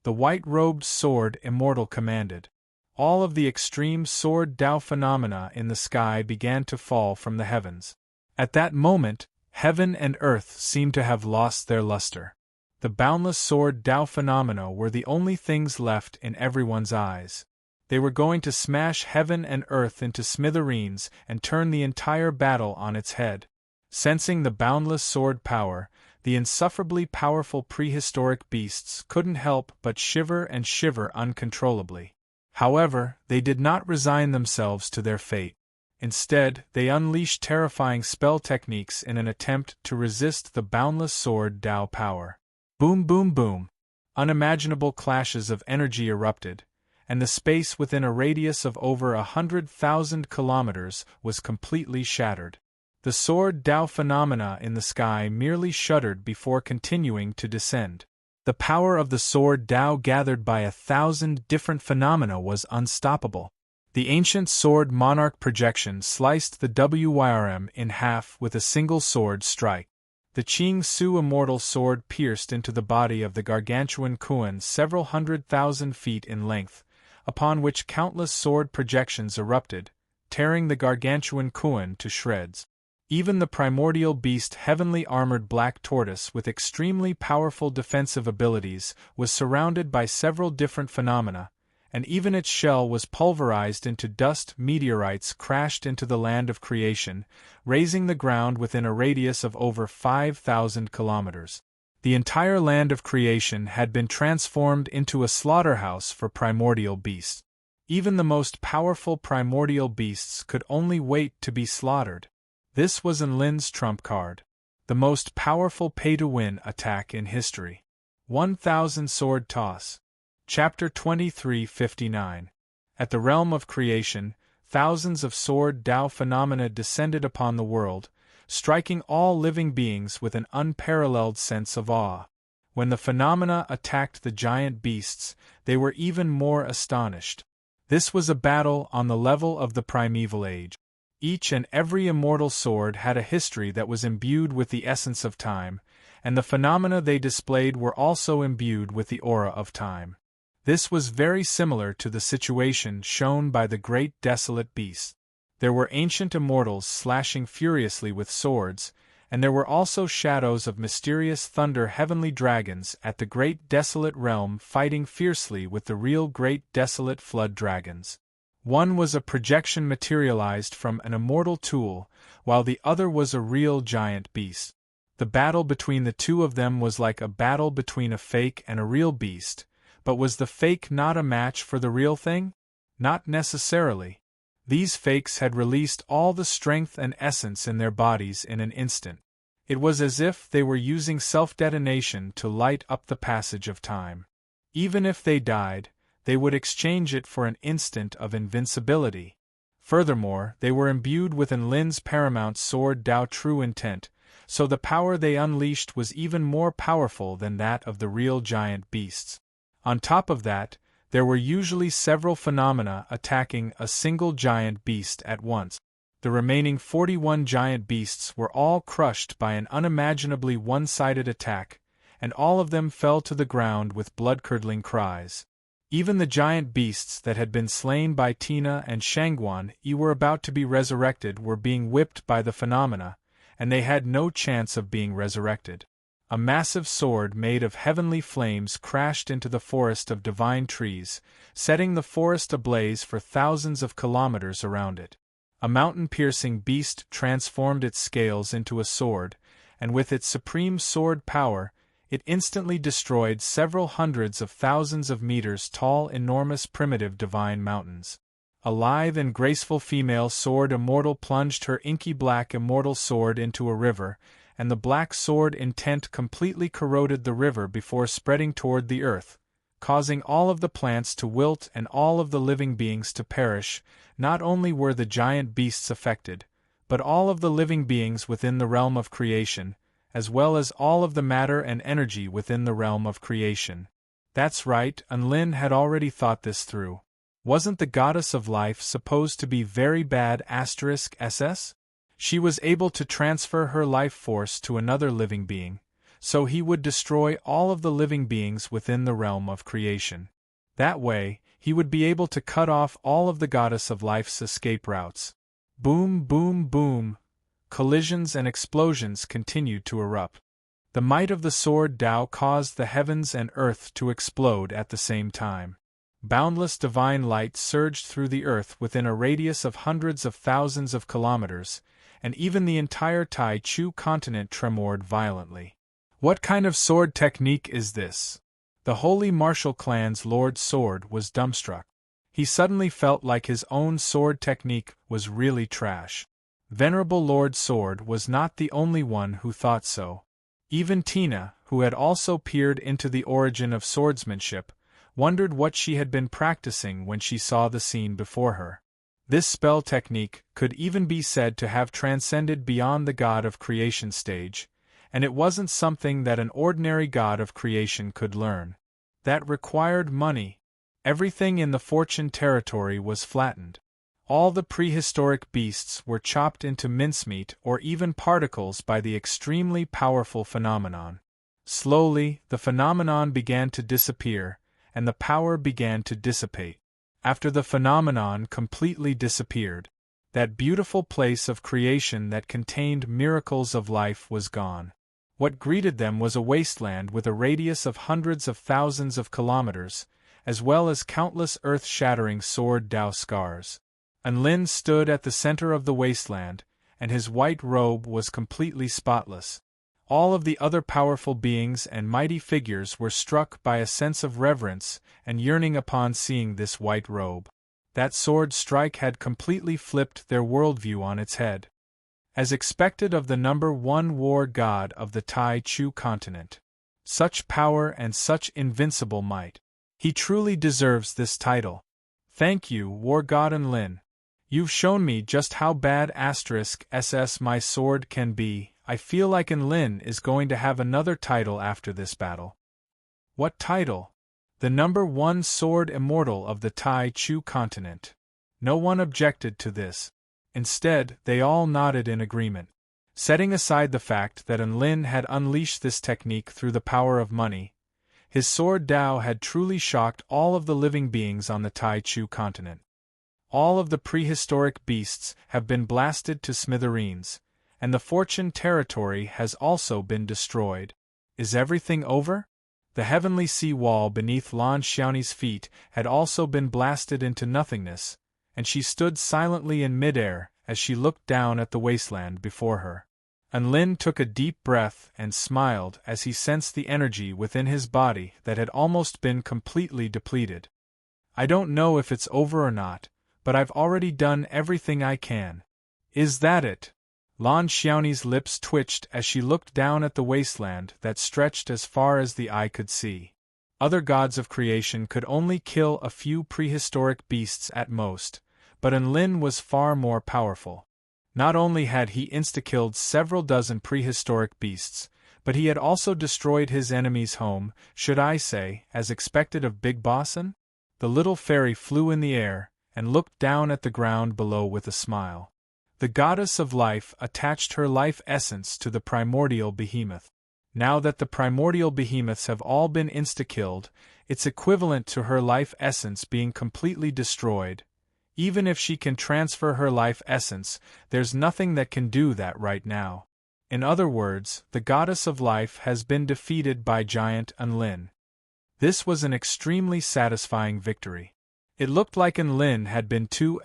The white-robed sword immortal commanded. All of the extreme sword Tao phenomena in the sky began to fall from the heavens. At that moment, heaven and earth seemed to have lost their luster. The boundless sword Tao phenomena were the only things left in everyone's eyes. They were going to smash heaven and earth into smithereens and turn the entire battle on its head. Sensing the boundless sword power, the insufferably powerful prehistoric beasts couldn't help but shiver and shiver uncontrollably. However, they did not resign themselves to their fate. Instead, they unleashed terrifying spell techniques in an attempt to resist the boundless sword Tao power. Boom boom boom! Unimaginable clashes of energy erupted, and the space within a radius of over 100,000 kilometers was completely shattered. The sword Tao phenomena in the sky merely shuddered before continuing to descend. The power of the sword Tao gathered by 1,000 different phenomena was unstoppable. The ancient sword monarch projection sliced the WYRM in half with a single sword strike. The Qing Su immortal sword pierced into the body of the gargantuan Kuan several 100,000 feet in length, upon which countless sword projections erupted, tearing the gargantuan Kuan to shreds. Even the primordial beast heavenly armored black tortoise with extremely powerful defensive abilities was surrounded by several different phenomena, and even its shell was pulverized into dust. Meteorites crashed into the land of creation, razing the ground within a radius of over 5,000 kilometers. The entire land of creation had been transformed into a slaughterhouse for primordial beasts. Even the most powerful primordial beasts could only wait to be slaughtered. This was Enlin's trump card. The most powerful pay-to-win attack in history. 1,000 Sword Toss. Chapter 2359. At the realm of creation, thousands of sword Tao phenomena descended upon the world, striking all living beings with an unparalleled sense of awe. When the phenomena attacked the giant beasts, they were even more astonished. This was a battle on the level of the primeval age. Each and every immortal sword had a history that was imbued with the essence of time, and the phenomena they displayed were also imbued with the aura of time. This was very similar to the situation shown by the great desolate beast. There were ancient immortals slashing furiously with swords, and there were also shadows of mysterious thunder heavenly dragons at the great desolate realm fighting fiercely with the real great desolate flood dragons. One was a projection materialized from an immortal tool, while the other was a real giant beast. The battle between the two of them was like a battle between a fake and a real beast, but was the fake not a match for the real thing? Not necessarily. These fakes had released all the strength and essence in their bodies in an instant. It was as if they were using self-detonation to light up the passage of time. Even if they died, they would exchange it for an instant of invincibility. Furthermore, they were imbued with Lin's paramount sword Dao true intent, so the power they unleashed was even more powerful than that of the real giant beasts. On top of that, there were usually several phenomena attacking a single giant beast at once. The remaining 41 giant beasts were all crushed by an unimaginably one-sided attack, and all of them fell to the ground with blood-curdling cries. Even the giant beasts that had been slain by Tina and Shangguan were about to be resurrected were being whipped by the phenomena, and they had no chance of being resurrected. A massive sword made of heavenly flames crashed into the forest of divine trees, setting the forest ablaze for thousands of kilometers around it. A mountain-piercing beast transformed its scales into a sword, and with its supreme sword power, it instantly destroyed several hundreds of thousands of meters tall enormous primitive divine mountains. A lithe and graceful female sword immortal plunged her inky black immortal sword into a river, and the black sword intent completely corroded the river before spreading toward the earth, causing all of the plants to wilt and all of the living beings to perish. Not only were the giant beasts affected, but all of the living beings within the realm of creation, as well as all of the matter and energy within the realm of creation. That's right, Lin had already thought this through. Wasn't the goddess of life supposed to be very bad *SS? She was able to transfer her life force to another living being, so he would destroy all of the living beings within the realm of creation. That way, he would be able to cut off all of the goddess of life's escape routes. Boom, boom, boom. Collisions and explosions continued to erupt. The might of the sword Dao caused the heavens and earth to explode at the same time. Boundless divine light surged through the earth within a radius of hundreds of thousands of kilometers, and even the entire Tai Chu continent tremored violently. What kind of sword technique is this? The holy martial clan's Lord Sword was dumbstruck. He suddenly felt like his own sword technique was really trash. Venerable Lord Sword was not the only one who thought so. Even Tina, who had also peered into the origin of swordsmanship, wondered what she had been practicing when she saw the scene before her. This spell technique could even be said to have transcended beyond the god of creation stage, and it wasn't something that an ordinary god of creation could learn. That required money. Everything in the Fortune territory was flattened. All the prehistoric beasts were chopped into mincemeat or even particles by the extremely powerful phenomenon. Slowly, the phenomenon began to disappear, and the power began to dissipate. After the phenomenon completely disappeared, that beautiful place of creation that contained miracles of life was gone. What greeted them was a wasteland with a radius of hundreds of thousands of kilometers, as well as countless earth-shattering sword Dao scars. Lin stood at the center of the wasteland, and his white robe was completely spotless. All of the other powerful beings and mighty figures were struck by a sense of reverence and yearning upon seeing this white robe. That sword strike had completely flipped their worldview on its head. As expected of the #1 war god of the Tai Chu continent. Such power and such invincible might. He truly deserves this title. Thank you, War God Lin. You've shown me just how bad *SS my sword can be. I feel like Lin is going to have another title after this battle. What title? The #1 sword immortal of the Tai Chu continent. No one objected to this. Instead, they all nodded in agreement. Setting aside the fact that Enlin had unleashed this technique through the power of money, his sword Dao had truly shocked all of the living beings on the Tai Chu continent. All of the prehistoric beasts have been blasted to smithereens, and the Fortune territory has also been destroyed. Is everything over? The heavenly sea wall beneath Lan Xiaoni's feet had also been blasted into nothingness, and she stood silently in midair as she looked down at the wasteland before her. Enlin took a deep breath and smiled as he sensed the energy within his body that had almost been completely depleted. I don't know if it's over or not, but I've already done everything I can. Is that it? Lan Xiaoni's lips twitched as she looked down at the wasteland that stretched as far as the eye could see. Other gods of creation could only kill a few prehistoric beasts at most, but Enlin was far more powerful. Not only had he insta-killed several dozen prehistoric beasts, but he had also destroyed his enemy's home, should I say, as expected of Big Bossin? The little fairy flew in the air, and looked down at the ground below with a smile. The goddess of life attached her life essence to the primordial behemoth. Now that the primordial behemoths have all been insta-killed, it's equivalent to her life essence being completely destroyed. Even if she can transfer her life essence, there's nothing that can do that right now. In other words, the goddess of life has been defeated by giant Enlin. This was an extremely satisfying victory. It looked like Enlin had been too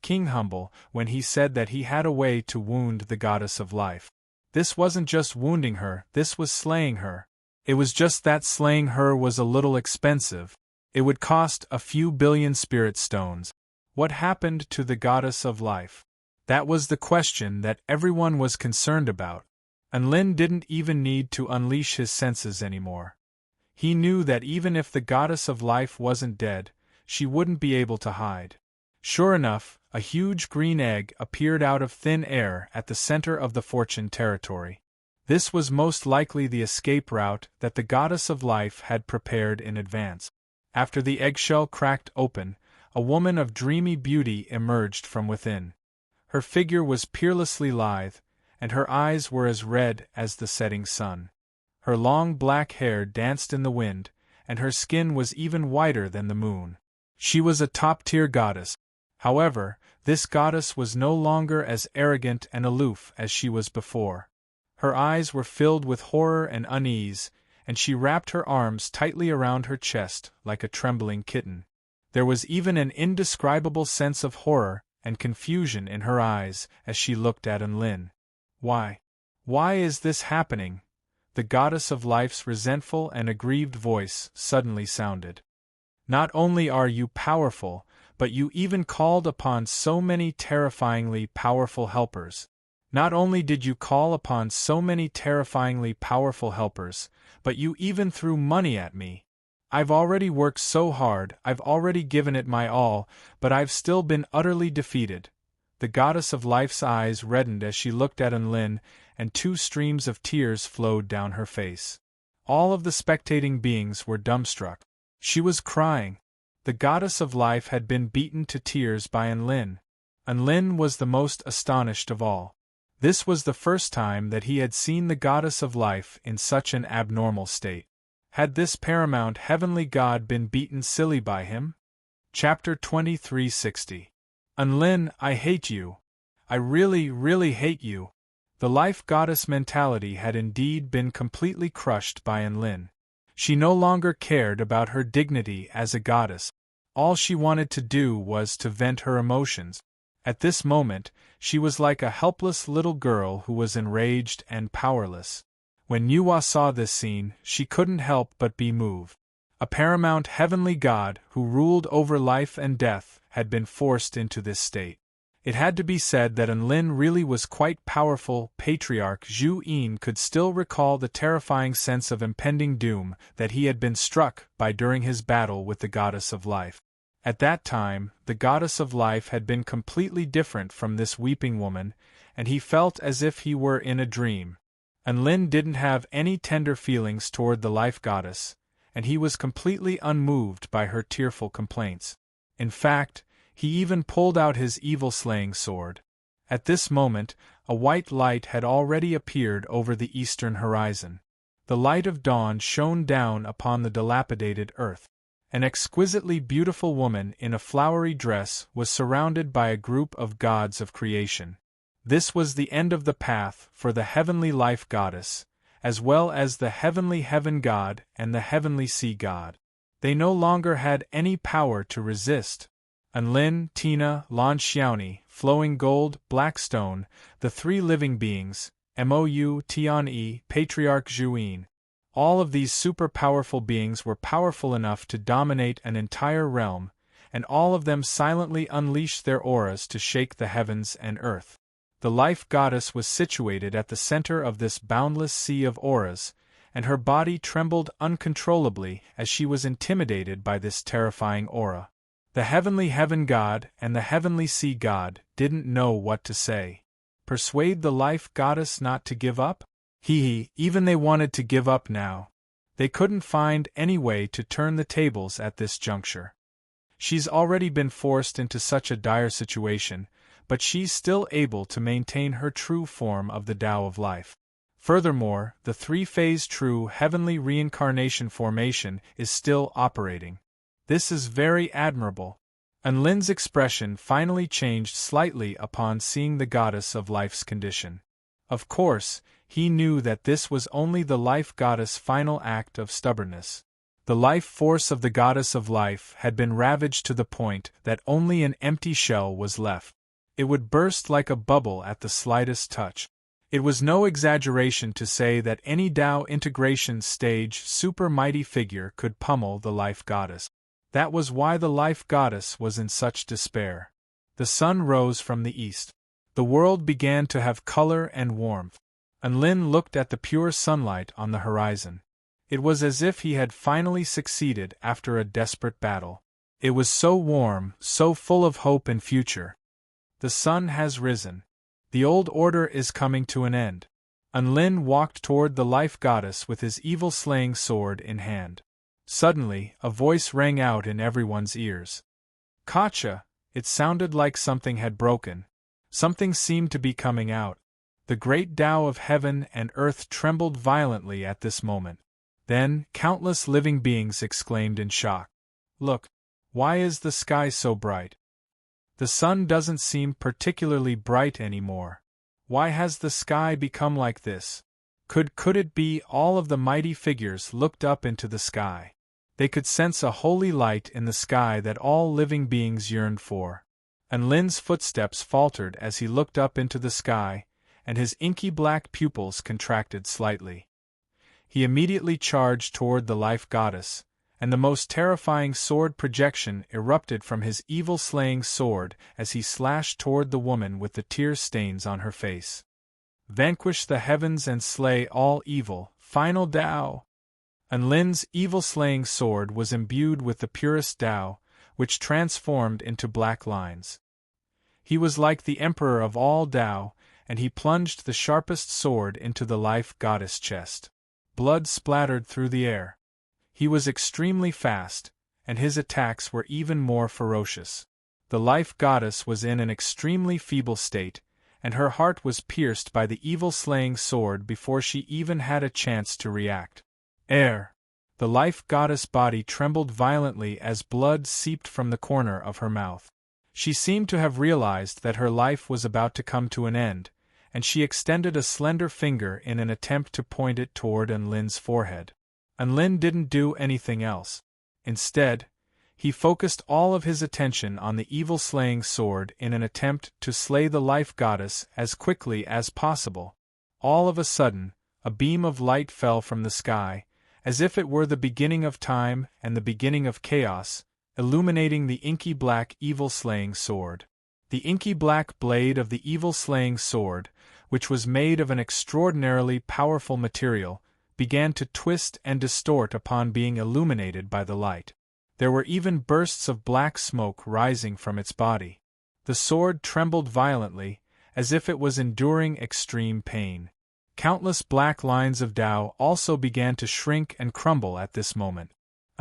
king humble when he said that he had a way to wound the goddess of life. This wasn't just wounding her, this was slaying her. It was just that slaying her was a little expensive. It would cost a few billion spirit stones. What happened to the goddess of life? That was the question that everyone was concerned about. Enlin didn't even need to unleash his senses anymore. He knew that even if the goddess of life wasn't dead, she wouldn't be able to hide. Sure enough, a huge green egg appeared out of thin air at the center of the Fortune territory. This was most likely the escape route that the goddess of life had prepared in advance. After the eggshell cracked open, a woman of dreamy beauty emerged from within. Her figure was peerlessly lithe, and her eyes were as red as the setting sun. Her long black hair danced in the wind, and her skin was even whiter than the moon. She was a top-tier goddess. However, this goddess was no longer as arrogant and aloof as she was before. Her eyes were filled with horror and unease, and she wrapped her arms tightly around her chest like a trembling kitten. There was even an indescribable sense of horror and confusion in her eyes as she looked at Enlin. Why? Why is this happening? The goddess of life's resentful and aggrieved voice suddenly sounded. Not only are you powerful, but you even called upon so many terrifyingly powerful helpers. Not only did you call upon so many terrifyingly powerful helpers, but you even threw money at me. I've already worked so hard, I've already given it my all, but I've still been utterly defeated. The goddess of life's eyes reddened as she looked at Enlin, and 2 streams of tears flowed down her face. All of the spectating beings were dumbstruck. She was crying. The goddess of life had been beaten to tears by Enlin. Enlin was the most astonished of all. This was the first time that he had seen the goddess of life in such an abnormal state. Had this paramount heavenly god been beaten silly by him? Chapter 2360. Enlin, I hate you. I really, really hate you. The life goddess mentality had indeed been completely crushed by Enlin. She no longer cared about her dignity as a goddess. All she wanted to do was to vent her emotions. At this moment, she was like a helpless little girl who was enraged and powerless. When Nuwa saw this scene, she couldn't help but be moved. A paramount heavenly god who ruled over life and death had been forced into this state. It had to be said that Enlin really was quite powerful. Patriarch Zhu Yin could still recall the terrifying sense of impending doom that he had been struck by during his battle with the goddess of life. At that time, the goddess of life had been completely different from this weeping woman, and he felt as if he were in a dream. Enlin didn't have any tender feelings toward the life goddess, and he was completely unmoved by her tearful complaints. In fact, He even pulled out his evil-slaying sword. At this moment, a white light had already appeared over the eastern horizon. The light of dawn shone down upon the dilapidated earth. An exquisitely beautiful woman in a flowery dress was surrounded by a group of gods of creation. This was the end of the path for the heavenly life goddess, as well as the heavenly heaven god and the heavenly sea god. They no longer had any power to resist. Unlin, Tina, Lan Xiaoni, Flowing Gold, Blackstone, the three living beings, Mou Tian-E, Patriarch Zhuyin. All of these super-powerful beings were powerful enough to dominate an entire realm, and all of them silently unleashed their auras to shake the heavens and earth. The life goddess was situated at the center of this boundless sea of auras, and her body trembled uncontrollably as she was intimidated by this terrifying aura. The heavenly heaven god and the heavenly sea god didn't know what to say. Persuade the life goddess not to give up? Even they wanted to give up now. They couldn't find any way to turn the tables at this juncture. She's already been forced into such a dire situation, but she's still able to maintain her true form of the Tao of life. Furthermore, the three-phase true heavenly reincarnation formation is still operating. This is very admirable. Unlin's expression finally changed slightly upon seeing the goddess of life's condition. Of course, he knew that this was only the life goddess' final act of stubbornness. The life force of the goddess of life had been ravaged to the point that only an empty shell was left. It would burst like a bubble at the slightest touch. It was no exaggeration to say that any Tao integration stage super mighty figure could pummel the life goddess. That was why the life goddess was in such despair. The sun rose from the east. The world began to have color and warmth. Unlin looked at the pure sunlight on the horizon. It was as if he had finally succeeded after a desperate battle. It was so warm, so full of hope and future. The sun has risen. The old order is coming to an end. Unlin walked toward the life goddess with his evil-slaying sword in hand. Suddenly, a voice rang out in everyone's ears. Kacha! It sounded like something had broken. Something seemed to be coming out. The great Tao of heaven and earth trembled violently at this moment. Then, countless living beings exclaimed in shock. Look! Why is the sky so bright? The sun doesn't seem particularly bright anymore. Why has the sky become like this? Could it be all of the mighty figures looked up into the sky? They could sense a holy light in the sky that all living beings yearned for. Unlin's footsteps faltered as he looked up into the sky, and his inky black pupils contracted slightly. He immediately charged toward the life goddess, and the most terrifying sword projection erupted from his evil-slaying sword as he slashed toward the woman with the tear stains on her face. Vanquish the heavens and slay all evil, final Tao! Unlin's evil-slaying sword was imbued with the purest Tao, which transformed into black lines. He was like the emperor of all Tao, and he plunged the sharpest sword into the life goddess' chest. Blood splattered through the air. He was extremely fast, and his attacks were even more ferocious. The life goddess was in an extremely feeble state, and her heart was pierced by the evil-slaying sword before she even had a chance to react. The life goddess' body trembled violently as blood seeped from the corner of her mouth. She seemed to have realized that her life was about to come to an end, and she extended a slender finger in an attempt to point it toward Unlin's forehead. Unlin didn't do anything else. Instead, he focused all of his attention on the evil-slaying sword in an attempt to slay the life goddess as quickly as possible. All of a sudden, a beam of light fell from the sky, as if it were the beginning of time and the beginning of chaos, illuminating the inky black evil-slaying sword. The inky black blade of the evil-slaying sword, which was made of an extraordinarily powerful material, began to twist and distort upon being illuminated by the light. There were even bursts of black smoke rising from its body. The sword trembled violently, as if it was enduring extreme pain. Countless black lines of Tao also began to shrink and crumble at this moment.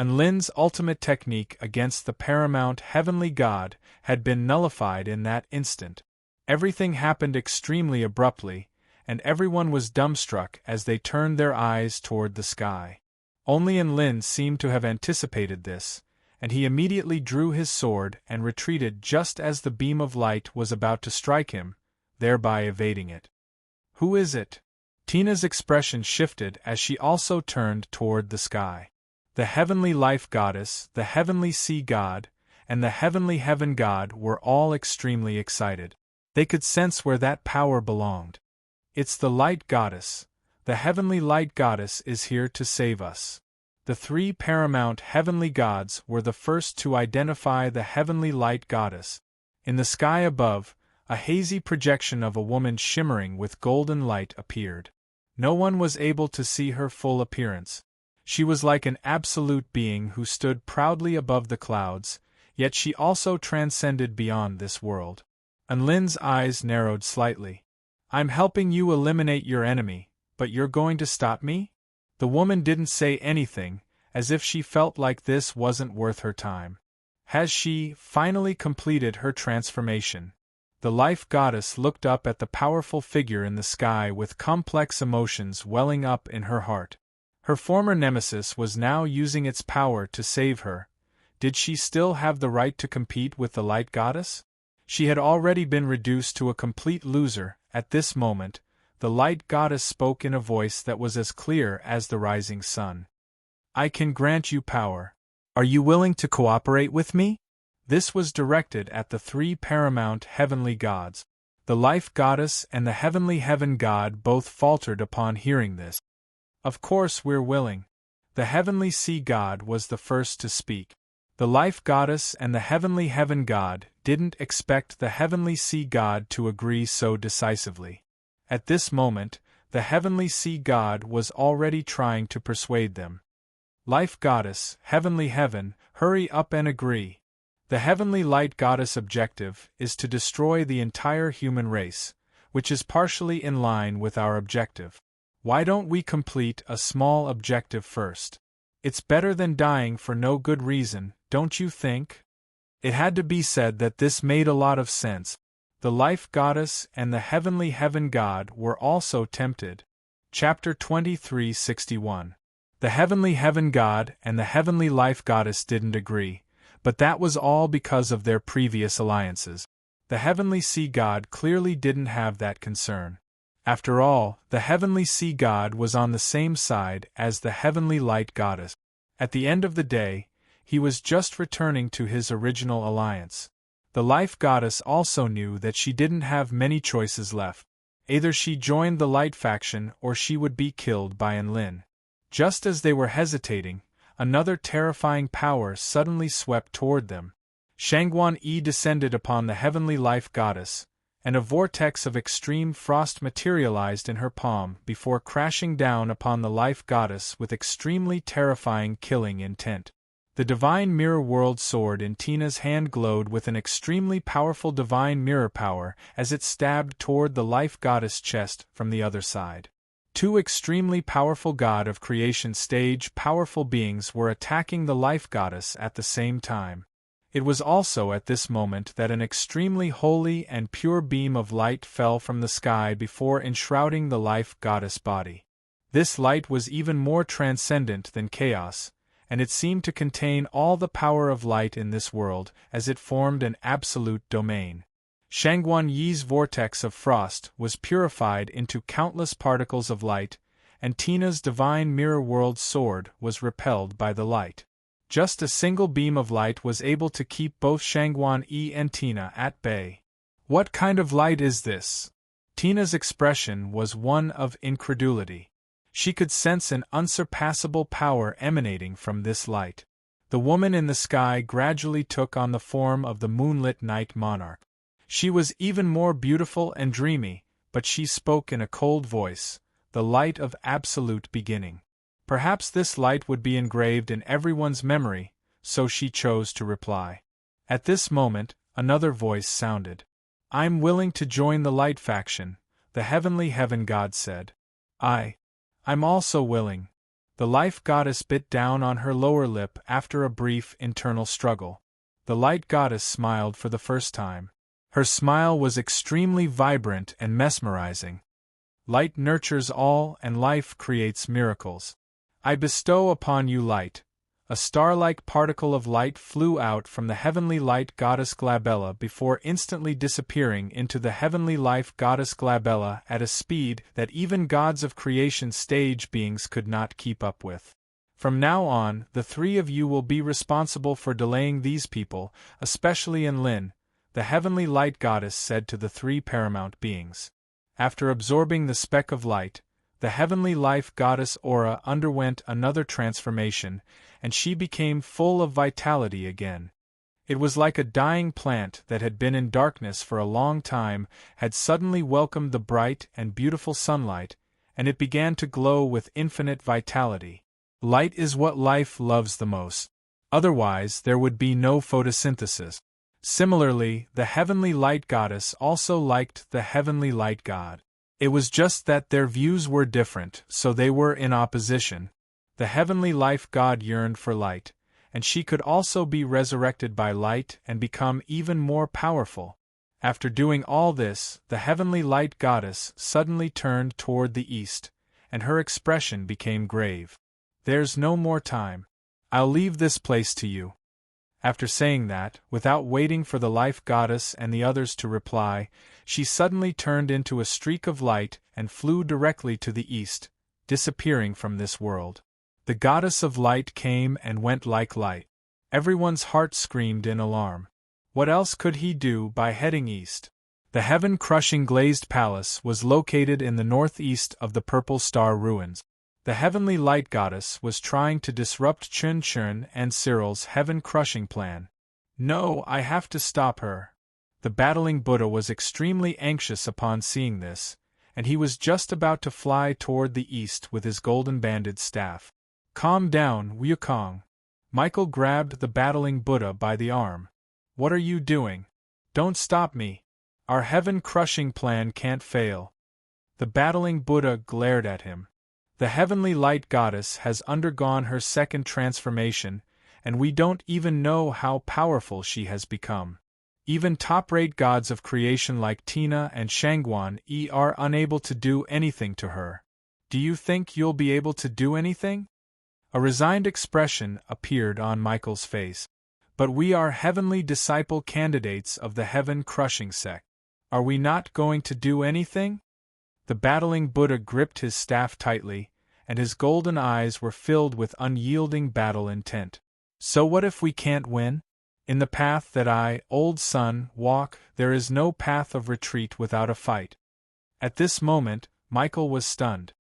Lin's ultimate technique against the paramount heavenly god had been nullified in that instant. Everything happened extremely abruptly, and everyone was dumbstruck as they turned their eyes toward the sky. Only Lin seemed to have anticipated this, and he immediately drew his sword and retreated just as the beam of light was about to strike him, thereby evading it. "Who is it?" Tina's expression shifted as she also turned toward the sky. The heavenly life goddess, the heavenly sea god, and the heavenly heaven god were all extremely excited. They could sense where that power belonged. "It's the light goddess. The heavenly light goddess is here to save us." The three paramount heavenly gods were the first to identify the heavenly light goddess. In the sky above, a hazy projection of a woman shimmering with golden light appeared. No one was able to see her full appearance. She was like an absolute being who stood proudly above the clouds, yet she also transcended beyond this world. Lin's eyes narrowed slightly. "I'm helping you eliminate your enemy, but you're going to stop me?" The woman didn't say anything, as if she felt like this wasn't worth her time. Has she finally completed her transformation? The life goddess looked up at the powerful figure in the sky with complex emotions welling up in her heart. Her former nemesis was now using its power to save her. Did she still have the right to compete with the light goddess? She had already been reduced to a complete loser. At this moment, the light goddess spoke in a voice that was as clear as the rising sun. "I can grant you power. Are you willing to cooperate with me?" This was directed at the three paramount heavenly gods. The life goddess and the heavenly heaven god both faltered upon hearing this. "Of course we're willing." The heavenly sea god was the first to speak. The life goddess and the heavenly heaven god didn't expect the heavenly sea god to agree so decisively. At this moment, the heavenly sea god was already trying to persuade them. "Life goddess, heavenly heaven, hurry up and agree. The heavenly light goddess' objective is to destroy the entire human race, which is partially in line with our objective. Why don't we complete a small objective first? It's better than dying for no good reason, don't you think?" It had to be said that this made a lot of sense. The life goddess and the heavenly heaven god were also tempted. Chapter 23:61. The heavenly heaven god and the heavenly life goddess didn't agree, but that was all because of their previous alliances. The heavenly sea god clearly didn't have that concern. After all, the heavenly sea god was on the same side as the heavenly light goddess. At the end of the day, he was just returning to his original alliance. The life goddess also knew that she didn't have many choices left. Either she joined the light faction or she would be killed by Lin. Just as they were hesitating, another terrifying power suddenly swept toward them. Shangguan Yi descended upon the heavenly life goddess, and a vortex of extreme frost materialized in her palm before crashing down upon the life goddess with extremely terrifying killing intent. The divine mirror world sword in Tina's hand glowed with an extremely powerful divine mirror power as it stabbed toward the life goddess' chest from the other side. Two extremely powerful god of creation stage powerful beings were attacking the life goddess at the same time. It was also at this moment that an extremely holy and pure beam of light fell from the sky before enshrouding the life goddess body. This light was even more transcendent than chaos, and it seemed to contain all the power of light in this world, as it formed an absolute domain. Shangguan Yi's vortex of frost was purified into countless particles of light, and Tina's divine mirror world sword was repelled by the light. Just a single beam of light was able to keep both Shangguan Yi and Tina at bay. "What kind of light is this?" Tina's expression was one of incredulity. She could sense an unsurpassable power emanating from this light. The woman in the sky gradually took on the form of the moonlit night monarch. She was even more beautiful and dreamy, but she spoke in a cold voice, the light of absolute beginning. Perhaps this light would be engraved in everyone's memory, so she chose to reply. At this moment, another voice sounded. "I'm willing to join the light faction," the heavenly heaven god said. I'm also willing." The life goddess bit down on her lower lip after a brief internal struggle. The light goddess smiled for the first time. Her smile was extremely vibrant and mesmerizing. Light nurtures all, and life creates miracles. I bestow upon you light. A star-like particle of light flew out from the heavenly light goddess Glabella before instantly disappearing into the heavenly life goddess Glabella at a speed that even gods of creation stage beings could not keep up with. From now on, the three of you will be responsible for delaying these people, especially Enlin, the heavenly light goddess said to the three paramount beings. After absorbing the speck of light, the heavenly life goddess Aura underwent another transformation, and she became full of vitality again. It was like a dying plant that had been in darkness for a long time had suddenly welcomed the bright and beautiful sunlight, and it began to glow with infinite vitality. Light is what life loves the most. Otherwise, there would be no photosynthesis. Similarly, the heavenly light goddess also liked the heavenly light god. It was just that their views were different, so they were in opposition. The heavenly life god yearned for light, and she could also be resurrected by light and become even more powerful. After doing all this, the heavenly light goddess suddenly turned toward the east, and her expression became grave. There's no more time. I'll leave this place to you. After saying that, without waiting for the life goddess and the others to reply, she suddenly turned into a streak of light and flew directly to the east, disappearing from this world. The goddess of light came and went like light. Everyone's heart screamed in alarm. What else could he do by heading east? The heaven-crushing glazed palace was located in the northeast of the Purple Star ruins. The heavenly light goddess was trying to disrupt Chun Chun and Cyril's heaven-crushing plan. No, I have to stop her. The battling Buddha was extremely anxious upon seeing this, and he was just about to fly toward the east with his golden-banded staff. Calm down, Wukong. Michael grabbed the battling Buddha by the arm. What are you doing? Don't stop me. Our heaven-crushing plan can't fail. The battling Buddha glared at him. The heavenly light goddess has undergone her second transformation, and we don't even know how powerful she has become. Even top-rate gods of creation like Tina and Shangguan are unable to do anything to her. Do you think you'll be able to do anything? A resigned expression appeared on Michael's face. But we are heavenly disciple candidates of the heaven-crushing sect. Are we not going to do anything? The battling Buddha gripped his staff tightly, and his golden eyes were filled with unyielding battle intent. So what if we can't win? In the path that I, old son, walk, there is no path of retreat without a fight. At this moment, Michael was stunned.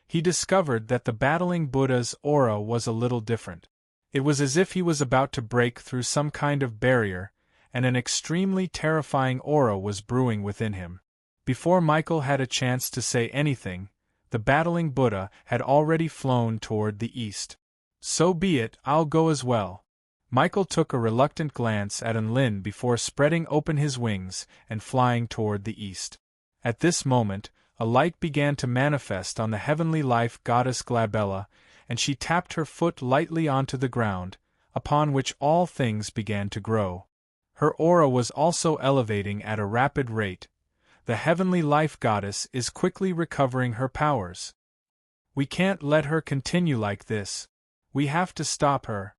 He discovered that the battling Buddha's aura was a little different. It was as if he was about to break through some kind of barrier, and an extremely terrifying aura was brewing within him. Before Michael had a chance to say anything, the battling Buddha had already flown toward the east. So be it, I'll go as well. Michael took a reluctant glance at Enlin before spreading open his wings and flying toward the east. At this moment, a light began to manifest on the heavenly life goddess Glabella, and she tapped her foot lightly onto the ground, upon which all things began to grow. Her aura was also elevating at a rapid rate. The heavenly life goddess is quickly recovering her powers. We can't let her continue like this. We have to stop her.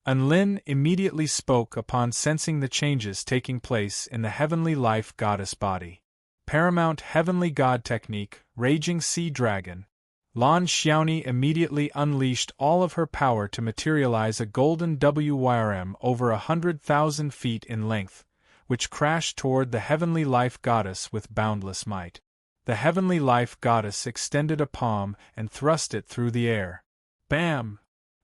Enlin immediately spoke upon sensing the changes taking place in the heavenly life goddess body. Paramount heavenly god technique, Raging Sea Dragon. Lan Xiaoni immediately unleashed all of her power to materialize a golden WYRM over 100,000 feet in length, which crashed toward the heavenly life goddess with boundless might. The heavenly life goddess extended a palm and thrust it through the air. Bam!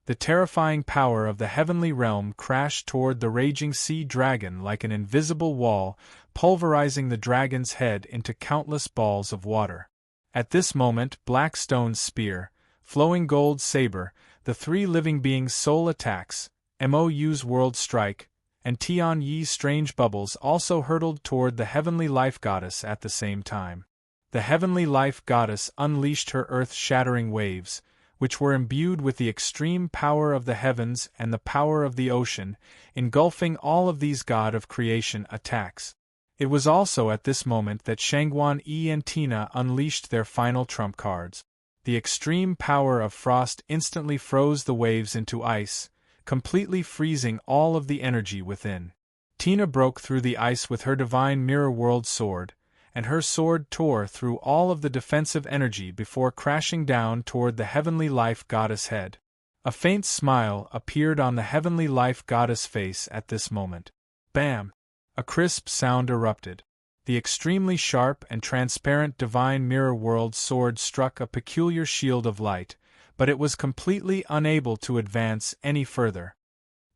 The terrifying power of the heavenly realm crashed toward the raging sea dragon like an invisible wall, pulverizing the dragon's head into countless balls of water. At this moment, Blackstone's spear, Flowing Gold saber, the three living beings' soul attacks, Mou's world strike, and Tian Yi's strange bubbles also hurtled toward the heavenly life goddess at the same time. The heavenly life goddess unleashed her earth-shattering waves, which were imbued with the extreme power of the heavens and the power of the ocean, engulfing all of these god of creation attacks. It was also at this moment that Shangguan Yi and Tina unleashed their final trump cards. The extreme power of frost instantly froze the waves into ice, completely freezing all of the energy within. Tina broke through the ice with her divine mirror world sword, and her sword tore through all of the defensive energy before crashing down toward the heavenly life goddess head. A faint smile appeared on the heavenly life goddess face at this moment. Bam! A crisp sound erupted. The extremely sharp and transparent divine mirror world sword struck a peculiar shield of light, but it was completely unable to advance any further.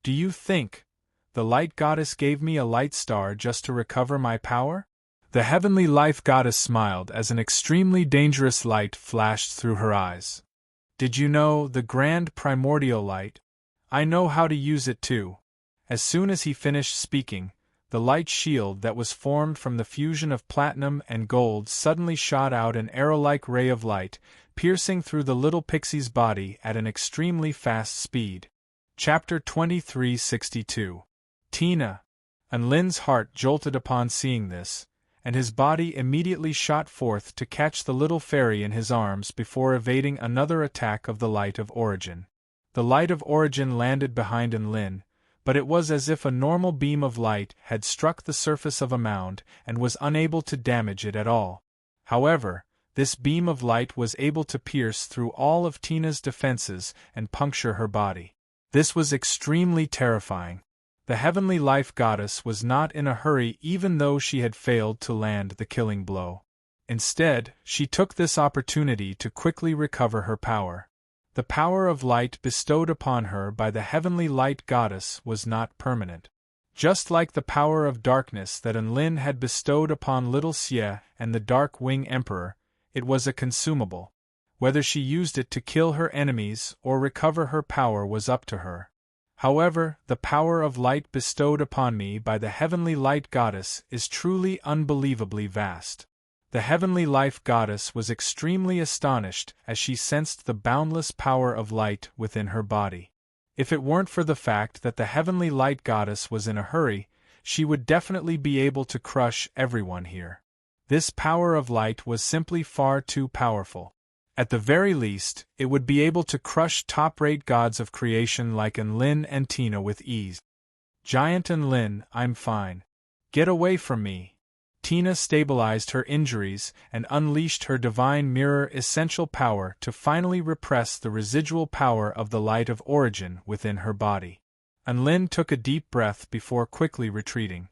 Do you think the light goddess gave me a light star just to recover my power? The heavenly life goddess smiled as an extremely dangerous light flashed through her eyes. Did you know the grand primordial light? I know how to use it too. As soon as he finished speaking, the light shield that was formed from the fusion of platinum and gold suddenly shot out an arrow-like ray of light, piercing through the little pixie's body at an extremely fast speed. Chapter 2362. Tina. Lin's heart jolted upon seeing this, and his body immediately shot forth to catch the little fairy in his arms before evading another attack of the Light of Origin. The Light of Origin landed behind Lin, but it was as if a normal beam of light had struck the surface of a mound and was unable to damage it at all. However, this beam of light was able to pierce through all of Tina's defenses and puncture her body. This was extremely terrifying. The heavenly life goddess was not in a hurry even though she had failed to land the killing blow. Instead, she took this opportunity to quickly recover her power. The power of light bestowed upon her by the heavenly light goddess was not permanent. Just like the power of darkness that Lin had bestowed upon Little Xie and the Dark Wing Emperor, it was a consumable. Whether she used it to kill her enemies or recover her power was up to her. However, the power of light bestowed upon me by the heavenly light goddess is truly unbelievably vast. The heavenly life goddess was extremely astonished as she sensed the boundless power of light within her body. If it weren't for the fact that the heavenly light goddess was in a hurry, she would definitely be able to crush everyone here. This power of light was simply far too powerful. At the very least, it would be able to crush top-rate gods of creation like Lin and Tina with ease. Giant Lin, I'm fine. Get away from me. Tina stabilized her injuries and unleashed her divine mirror essential power to finally repress the residual power of the Light of Origin within her body. Lin took a deep breath before quickly retreating.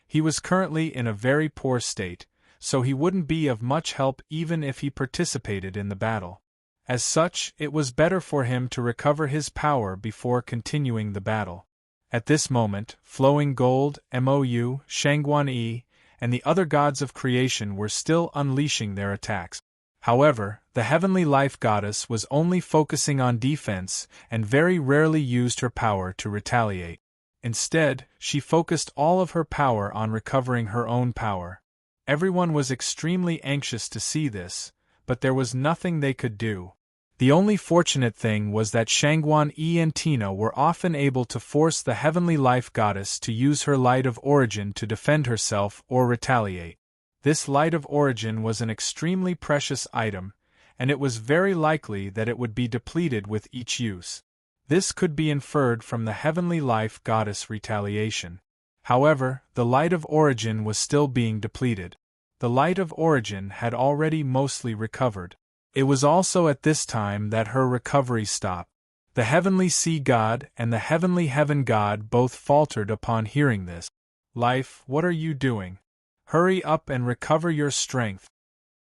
He was currently in a very poor state, so he wouldn't be of much help even if he participated in the battle. As such, it was better for him to recover his power before continuing the battle. At this moment, Flowing Gold, Mou, Shangguan Yi, and the other gods of creation were still unleashing their attacks. However, the heavenly life goddess was only focusing on defense and very rarely used her power to retaliate. Instead, she focused all of her power on recovering her own power. Everyone was extremely anxious to see this, but there was nothing they could do. The only fortunate thing was that Shangguan Yi and Tina were often able to force the heavenly life goddess to use her Light of Origin to defend herself or retaliate. This Light of Origin was an extremely precious item, and it was very likely that it would be depleted with each use. This could be inferred from the heavenly life goddess retaliation. However, the Light of Origin was still being depleted. The Light of Origin had already mostly recovered. It was also at this time that her recovery stopped. The heavenly sea god and the heavenly heaven god both faltered upon hearing this. Life, what are you doing? Hurry up and recover your strength,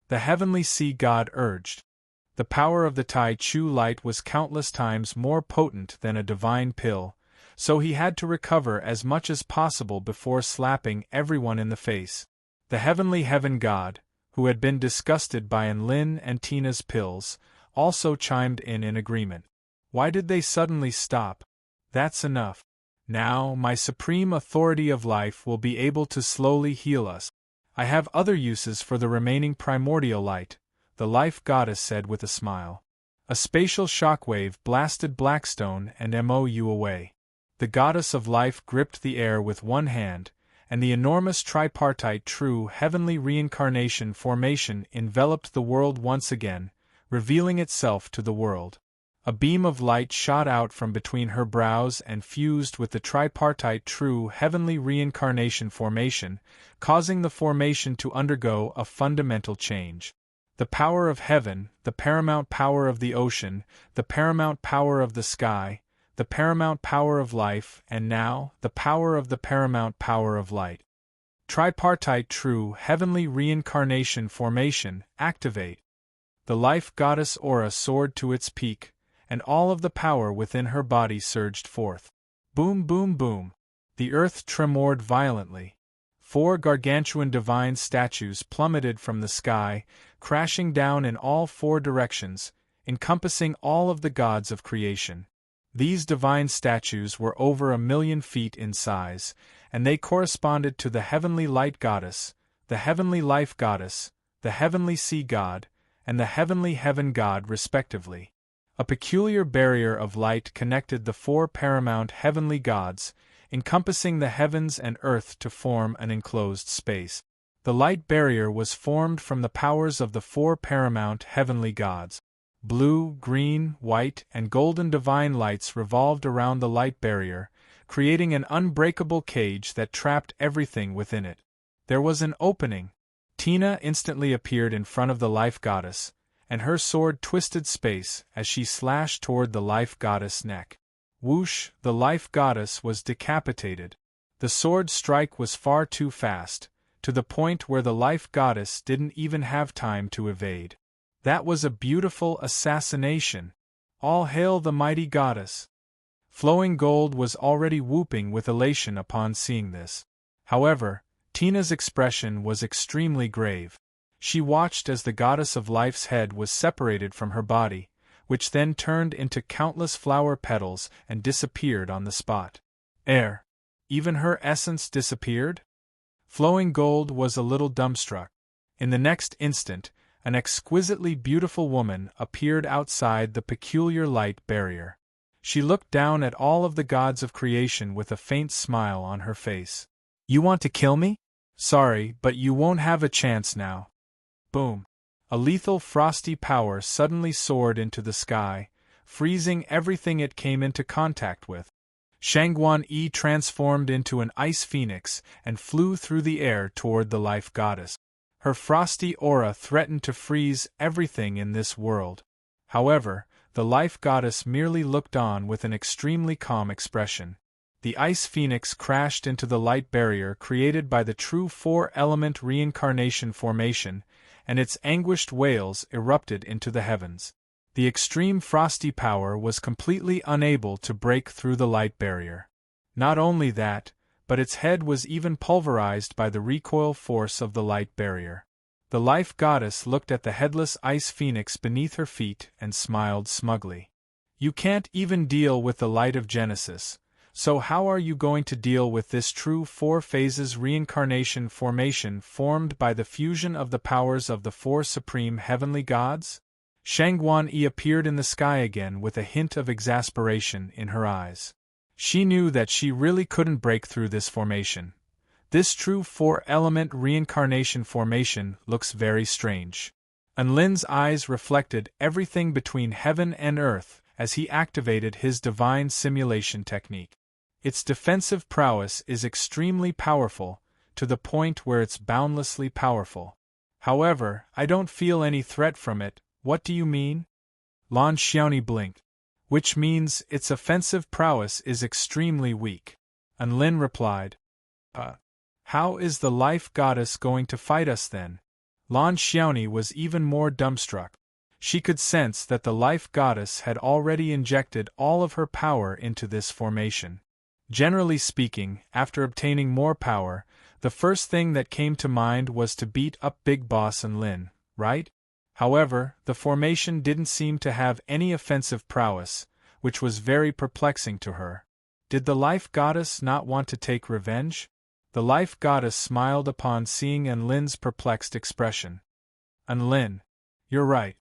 the heavenly sea god urged. The power of the Tai Chu light was countless times more potent than a divine pill, so he had to recover as much as possible before slapping everyone in the face. The heavenly heaven god, who had been disgusted by Lin and Tina's pills, also chimed in agreement. Why did they suddenly stop? That's enough. Now, my supreme authority of life will be able to slowly heal us. I have other uses for the remaining primordial light, the life goddess said with a smile. A spatial shockwave blasted Blackstone and MOU away. The goddess of life gripped the air with one hand, and the enormous tripartite true heavenly reincarnation formation enveloped the world once again, revealing itself to the world. A beam of light shot out from between her brows and fused with the tripartite true heavenly reincarnation formation, causing the formation to undergo a fundamental change. The power of heaven, the paramount power of the ocean, the paramount power of the sky, the paramount power of life, and now, the power of the paramount power of light. Tripartite true heavenly reincarnation formation, activate. The life goddess aura soared to its peak, and all of the power within her body surged forth. Boom, boom, boom. The earth tremored violently. 4 gargantuan divine statues plummeted from the sky, crashing down in all 4 directions, encompassing all of the gods of creation. These divine statues were over 1,000,000 feet in size, and they corresponded to the heavenly light goddess, the heavenly life goddess, the heavenly sea god, and the heavenly heaven god respectively. A peculiar barrier of light connected the 4 paramount heavenly gods, encompassing the heavens and earth to form an enclosed space. The light barrier was formed from the powers of the 4 paramount heavenly gods. Blue, green, white, and golden divine lights revolved around the light barrier, creating an unbreakable cage that trapped everything within it. There was an opening. Tina instantly appeared in front of the life goddess, and her sword twisted space as she slashed toward the life goddess' neck. Whoosh, the life goddess was decapitated. The sword strike was far too fast, to the point where the life goddess didn't even have time to evade. That was a beautiful assassination. All hail the mighty goddess. Flowing Gold was already whooping with elation upon seeing this. However, Tina's expression was extremely grave. She watched as the goddess of life's head was separated from her body, which then turned into countless flower petals and disappeared on the spot. Even her essence disappeared? Flowing Gold was a little dumbstruck. In the next instant, an exquisitely beautiful woman appeared outside the peculiar light barrier. She looked down at all of the gods of creation with a faint smile on her face. "You want to kill me? Sorry, but you won't have a chance now." Boom. A lethal frosty power suddenly soared into the sky, freezing everything it came into contact with. Shangguan-Yi transformed into an ice phoenix and flew through the air toward the life goddess. Her frosty aura threatened to freeze everything in this world. However, the life goddess merely looked on with an extremely calm expression. The ice phoenix crashed into the light barrier created by the true 4-element reincarnation formation, and its anguished wails erupted into the heavens. The extreme frosty power was completely unable to break through the light barrier. Not only that, but its head was even pulverized by the recoil force of the light barrier. The life goddess looked at the headless ice phoenix beneath her feet and smiled smugly. "You can't even deal with the light of Genesis, so how are you going to deal with this true 4-phases reincarnation formation formed by the fusion of the powers of the 4 supreme heavenly gods?" Shangguan-Yi appeared in the sky again with a hint of exasperation in her eyes. She knew that she really couldn't break through this formation. This true 4-element reincarnation formation looks very strange. Enlin's eyes reflected everything between heaven and earth as he activated his divine simulation technique. Its defensive prowess is extremely powerful, to the point where it's boundlessly powerful. However, I don't feel any threat from it. What do you mean? Lan Xiaoni blinked. Which means its offensive prowess is extremely weak. Enlin replied. How is the life goddess going to fight us then? Lan Xiaoni was even more dumbstruck. She could sense that the life goddess had already injected all of her power into this formation. Generally speaking, after obtaining more power, the first thing that came to mind was to beat up Big Boss Enlin, right? However, the formation didn't seem to have any offensive prowess, which was very perplexing to her. Did the life goddess not want to take revenge? The life goddess smiled upon seeing Enlin's perplexed expression. Enlin, you're right.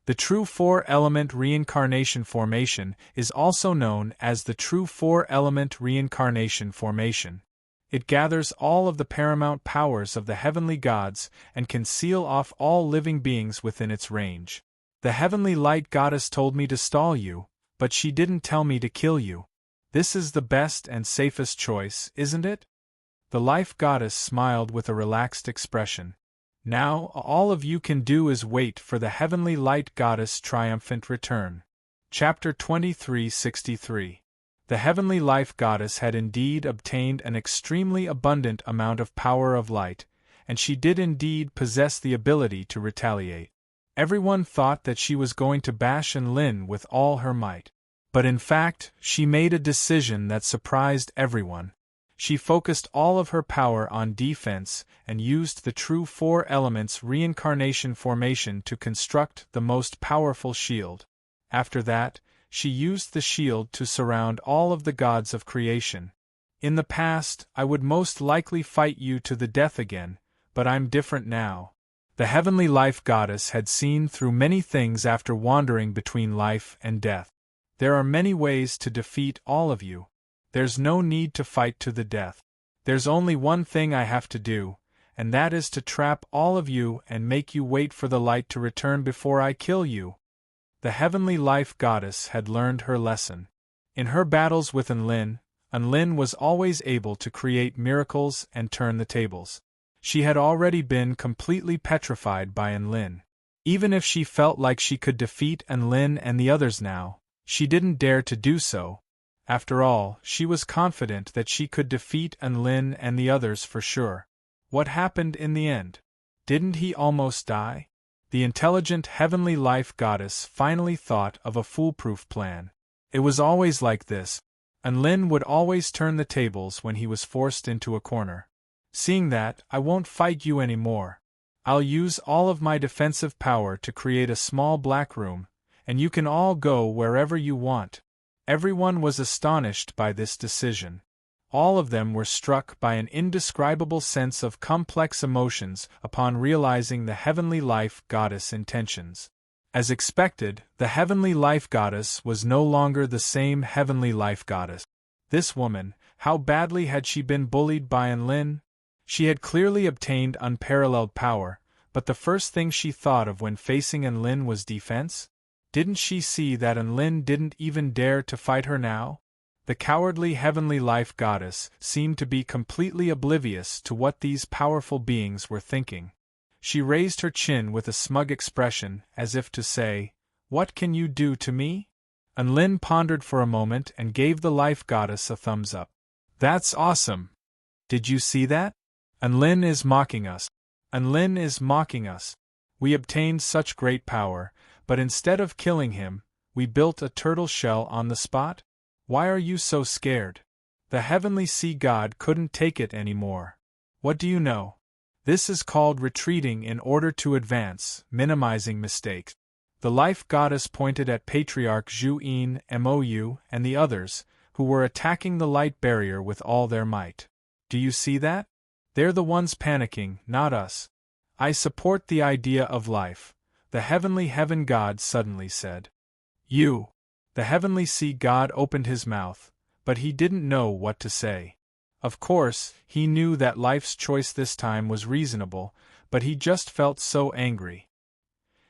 The true four-element reincarnation formation is also known as the true four-element reincarnation formation. It gathers all of the paramount powers of the heavenly gods and can seal off all living beings within its range. The heavenly light goddess told me to stall you, but she didn't tell me to kill you. This is the best and safest choice, isn't it? The life goddess smiled with a relaxed expression. Now, all of you can do is wait for the heavenly light goddess' triumphant return. Chapter 2363. The heavenly life goddess had indeed obtained an extremely abundant amount of power of light, and she did indeed possess the ability to retaliate. Everyone thought that she was going to bash Enlin with all her might. But in fact, she made a decision that surprised everyone. She focused all of her power on defense and used the true four elements reincarnation formation to construct the most powerful shield. After that, she used the shield to surround all of the gods of creation. In the past, I would most likely fight you to the death again, but I'm different now. The heavenly life goddess had seen through many things after wandering between life and death. There are many ways to defeat all of you. There's no need to fight to the death. There's only one thing I have to do, and that is to trap all of you and make you wait for the light to return before I kill you. The heavenly life goddess had learned her lesson. In her battles with Enlin was always able to create miracles and turn the tables. She had already been completely petrified by Enlin. Even if she felt like she could defeat Enlin and the others now, she didn't dare to do so. After all, she was confident that she could defeat Enlin and the others for sure. What happened in the end? Didn't he almost die? The intelligent heavenly life goddess finally thought of a foolproof plan. It was always like this. Enlin would always turn the tables when he was forced into a corner. Seeing that, I won't fight you anymore. I'll use all of my defensive power to create a small black room, and you can all go wherever you want. Everyone was astonished by this decision. All of them were struck by an indescribable sense of complex emotions upon realizing the heavenly life goddess' intentions. As expected, the heavenly life goddess was no longer the same heavenly life goddess. This woman, how badly had she been bullied by Enlin? She had clearly obtained unparalleled power, but the first thing she thought of when facing Enlin was defense? Didn't she see that Enlin didn't even dare to fight her now? The cowardly heavenly life goddess seemed to be completely oblivious to what these powerful beings were thinking. She raised her chin with a smug expression, as if to say, "What can you do to me?" Enlin pondered for a moment and gave the life goddess a thumbs up. "That's awesome! Did you see that? Enlin is mocking us. Enlin is mocking us. We obtained such great power, but instead of killing him, we built a turtle shell on the spot? Why are you so scared? The heavenly sea god couldn't take it anymore. What do you know? This is called retreating in order to advance, minimizing mistakes." The life goddess pointed at Patriarch Zhu-Yin, Mou, and the others, who were attacking the light barrier with all their might. "Do you see that? They're the ones panicking, not us. I support the idea of life," the heavenly heaven god suddenly said. "You." The heavenly sea god opened his mouth, but he didn't know what to say. Of course, he knew that life's choice this time was reasonable, but he just felt so angry.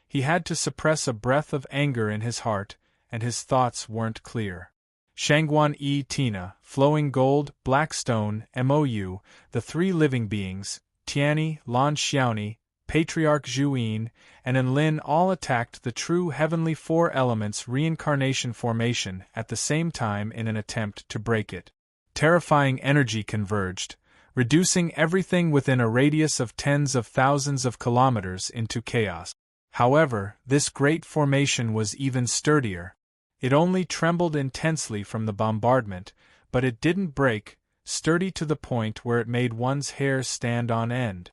He had to suppress a breath of anger in his heart, and his thoughts weren't clear. Shangguan Tina, Flowing Gold, Blackstone, Mou, the three living beings, Tianyi, Lan Xiaoni, Patriarch Zhu-Yin, and Enlin all attacked the true heavenly four elements reincarnation formation at the same time in an attempt to break it. Terrifying energy converged, reducing everything within a radius of tens of thousands of kilometers into chaos. However, this great formation was even sturdier. It only trembled intensely from the bombardment, but it didn't break, sturdy to the point where it made one's hair stand on end.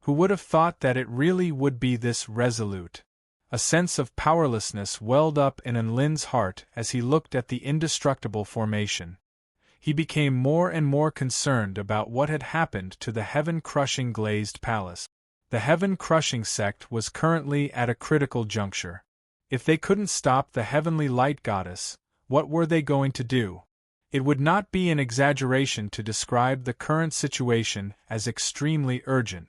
Who would have thought that it really would be this resolute? A sense of powerlessness welled up in Enlin's heart as he looked at the indestructible formation. He became more and more concerned about what had happened to the heaven-crushing glazed palace. The heaven-crushing sect was currently at a critical juncture. If they couldn't stop the heavenly light goddess, what were they going to do? It would not be an exaggeration to describe the current situation as extremely urgent.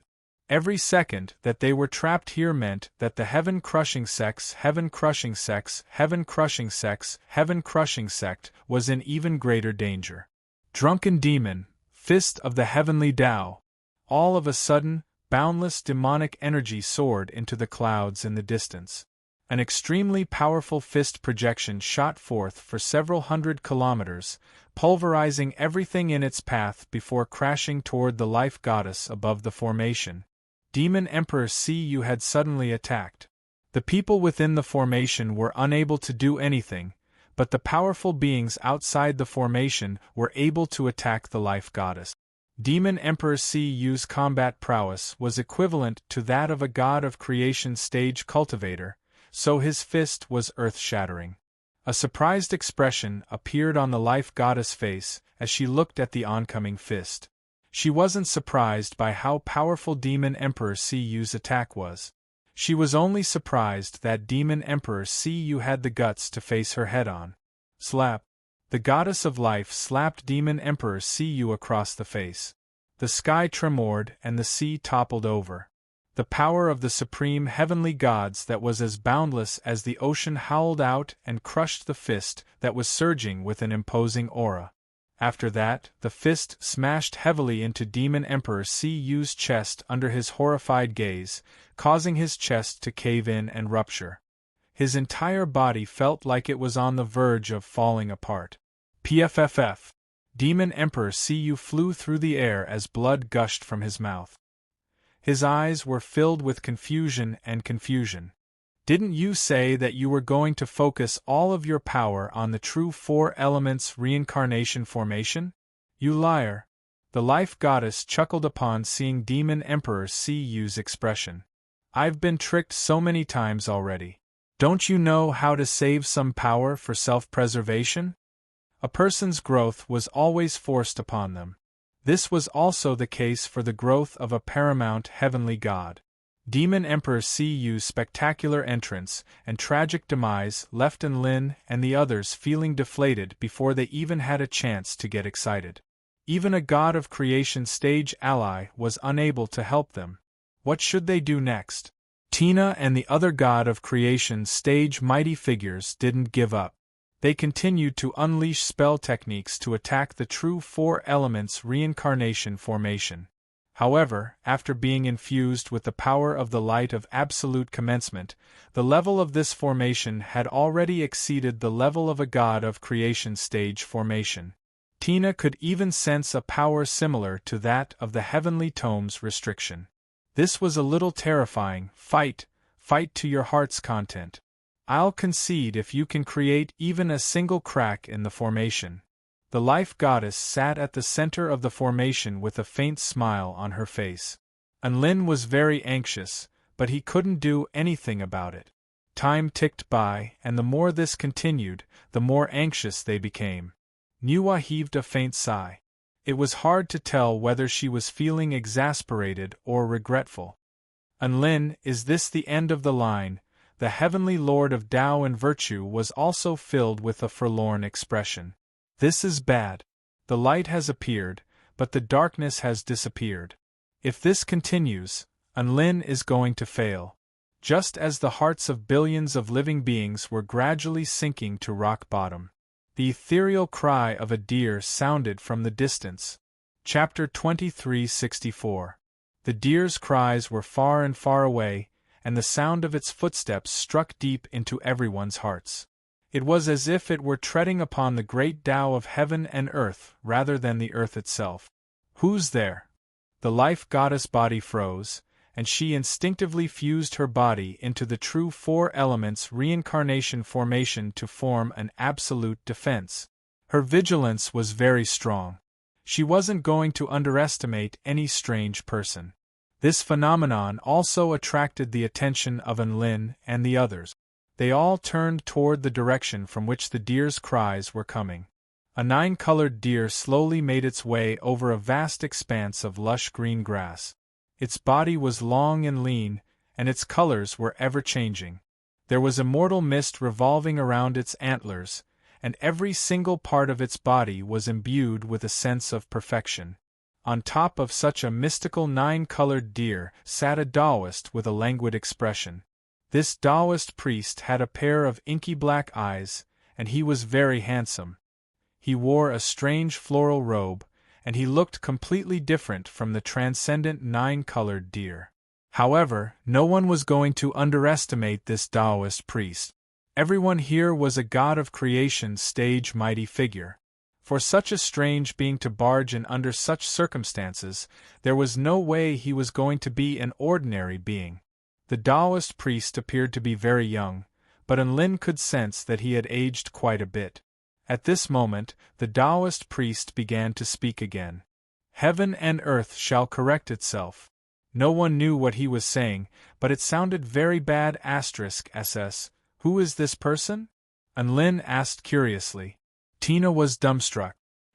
Every second that they were trapped here meant that the heaven-crushing sex, heaven-crushing sex, heaven-crushing sex, heaven-crushing sect was in even greater danger. Drunken demon, fist of the heavenly Tao. All of a sudden, boundless demonic energy soared into the clouds in the distance. An extremely powerful fist projection shot forth for several hundred kilometers, pulverizing everything in its path before crashing toward the life goddess above the formation. Demon Emperor Cu had suddenly attacked. The people within the formation were unable to do anything, but the powerful beings outside the formation were able to attack the life goddess. Demon Emperor Cu's combat prowess was equivalent to that of a god of creation stage cultivator, so his fist was earth-shattering. A surprised expression appeared on the life goddess' face as she looked at the oncoming fist. She wasn't surprised by how powerful Demon Emperor Cu's attack was. She was only surprised that Demon Emperor Cu had the guts to face her head-on. Slap! The goddess of life slapped Demon Emperor Cu across the face. The sky tremored and the sea toppled over. The power of the supreme heavenly gods that was as boundless as the ocean howled out and crushed the fist that was surging with an imposing aura. After that, the fist smashed heavily into Demon Emperor Cu's chest under his horrified gaze, causing his chest to cave in and rupture. His entire body felt like it was on the verge of falling apart. PFFF. Demon Emperor Cu flew through the air as blood gushed from his mouth. His eyes were filled with confusion and confusion. Didn't you say that you were going to focus all of your power on the true four elements reincarnation formation? You liar! The life goddess chuckled upon seeing Demon Emperor Cu's expression. I've been tricked so many times already. Don't you know how to save some power for self-preservation? A person's growth was always forced upon them. This was also the case for the growth of a paramount heavenly god. Demon Emperor Cu's spectacular entrance and tragic demise left Lin and the others feeling deflated before they even had a chance to get excited. Even a god of creation stage ally was unable to help them. What should they do next? Tina and the other god of creation stage mighty figures didn't give up. They continued to unleash spell techniques to attack the true four elements reincarnation formation. However, after being infused with the power of the light of absolute commencement, the level of this formation had already exceeded the level of a god of creation stage formation. Tina could even sense a power similar to that of the heavenly tomes restriction. This was a little terrifying. Fight to your heart's content. I'll concede if you can create even a single crack in the formation. The life goddess sat at the center of the formation with a faint smile on her face. Lin was very anxious, but he couldn't do anything about it. Time ticked by, and the more this continued, the more anxious they became. Nuwa heaved a faint sigh. It was hard to tell whether she was feeling exasperated or regretful. Lin, is this the end of the line? The heavenly lord of Tao and virtue was also filled with a forlorn expression. This is bad. The light has appeared, but the darkness has disappeared. If this continues, Lin is going to fail. Just as the hearts of billions of living beings were gradually sinking to rock bottom. The ethereal cry of a deer sounded from the distance. Chapter 2364. The deer's cries were far and far away, and the sound of its footsteps struck deep into everyone's hearts. It was as if it were treading upon the great Tao of heaven and earth rather than the earth itself. Who's there? The life goddess body froze, and she instinctively fused her body into the true four elements reincarnation formation to form an absolute defense. Her vigilance was very strong. She wasn't going to underestimate any strange person. This phenomenon also attracted the attention of Lin and the others. They all turned toward the direction from which the deer's cries were coming. A nine-colored deer slowly made its way over a vast expanse of lush green grass. Its body was long and lean, and its colors were ever-changing. There was immortal mist revolving around its antlers, and every single part of its body was imbued with a sense of perfection. On top of such a mystical nine-colored deer sat a Taoist with a languid expression. This Taoist priest had a pair of inky black eyes, and he was very handsome. He wore a strange floral robe, and he looked completely different from the transcendent nine-colored deer. However, no one was going to underestimate this Taoist priest. Everyone here was a god of creation's stage mighty figure. For such a strange being to barge in under such circumstances, there was no way he was going to be an ordinary being. The Taoist priest appeared to be very young, but Enlin could sense that he had aged quite a bit. At this moment, the Taoist priest began to speak again. Heaven and earth shall correct itself. No one knew what he was saying, but it sounded very bad. *SS. Who is this person? Enlin asked curiously. Tina was dumbstruck.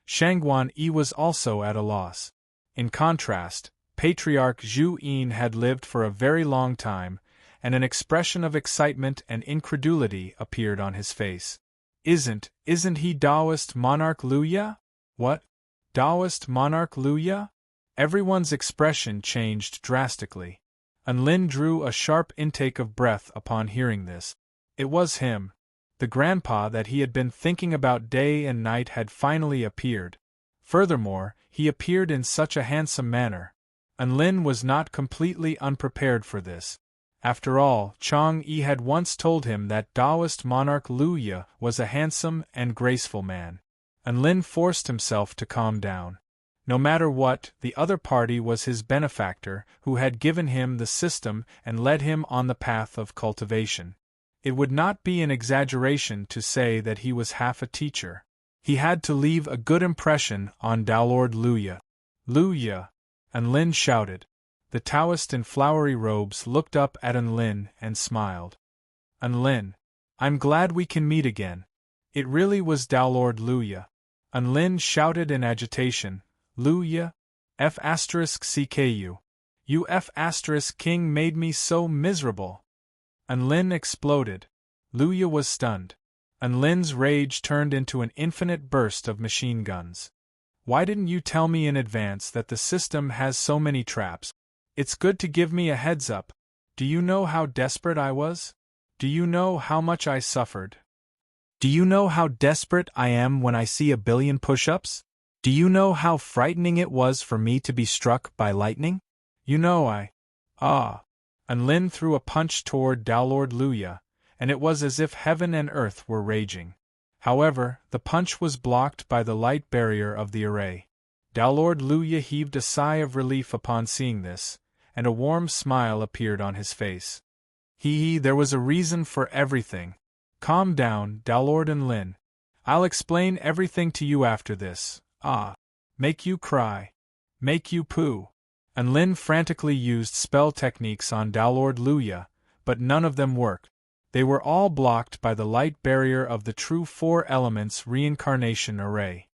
Shangguan Yi was also at a loss. In contrast, Patriarch Zhu Yin had lived for a very long time, and an expression of excitement and incredulity appeared on his face. Isn't he Taoist monarch Luya? What? Taoist monarch Luya? Everyone's expression changed drastically. Enlin drew a sharp intake of breath upon hearing this. It was him. The grandpa that he had been thinking about day and night had finally appeared. Furthermore, he appeared in such a handsome manner. Enlin was not completely unprepared for this. After all, Chang Yi had once told him that Taoist monarch Luya was a handsome and graceful man. Enlin forced himself to calm down. No matter what, the other party was his benefactor, who had given him the system and led him on the path of cultivation. It would not be an exaggeration to say that he was half a teacher. He had to leave a good impression on Lord Luya. Luya! Enlin shouted. The Taoist in flowery robes looked up at Enlin and smiled. Enlin, I'm glad we can meet again. It really was Lord Luya. Enlin shouted in agitation. Luya? F*CKU. You F*King made me so miserable. Enlin exploded. Luya was stunned. Enlin's rage turned into an infinite burst of machine guns. Why didn't you tell me in advance that the system has so many traps? It's good to give me a heads up. Do you know how desperate I was? Do you know how much I suffered? Do you know how desperate I am when I see 1 billion push-ups? Do you know how frightening it was for me to be struck by lightning? You know Enlin threw a punch toward Lord Luya, and it was as if heaven and earth were raging. However, the punch was blocked by the light barrier of the array. Lord Luya heaved a sigh of relief upon seeing this, and a warm smile appeared on his face. There was a reason for everything. Calm down, Lord Enlin. I'll explain everything to you after this. Make you cry. Make you poo. Enlin frantically used spell techniques on Lord Luya, but none of them worked. They were all blocked by the light barrier of the true 4 elements reincarnation array.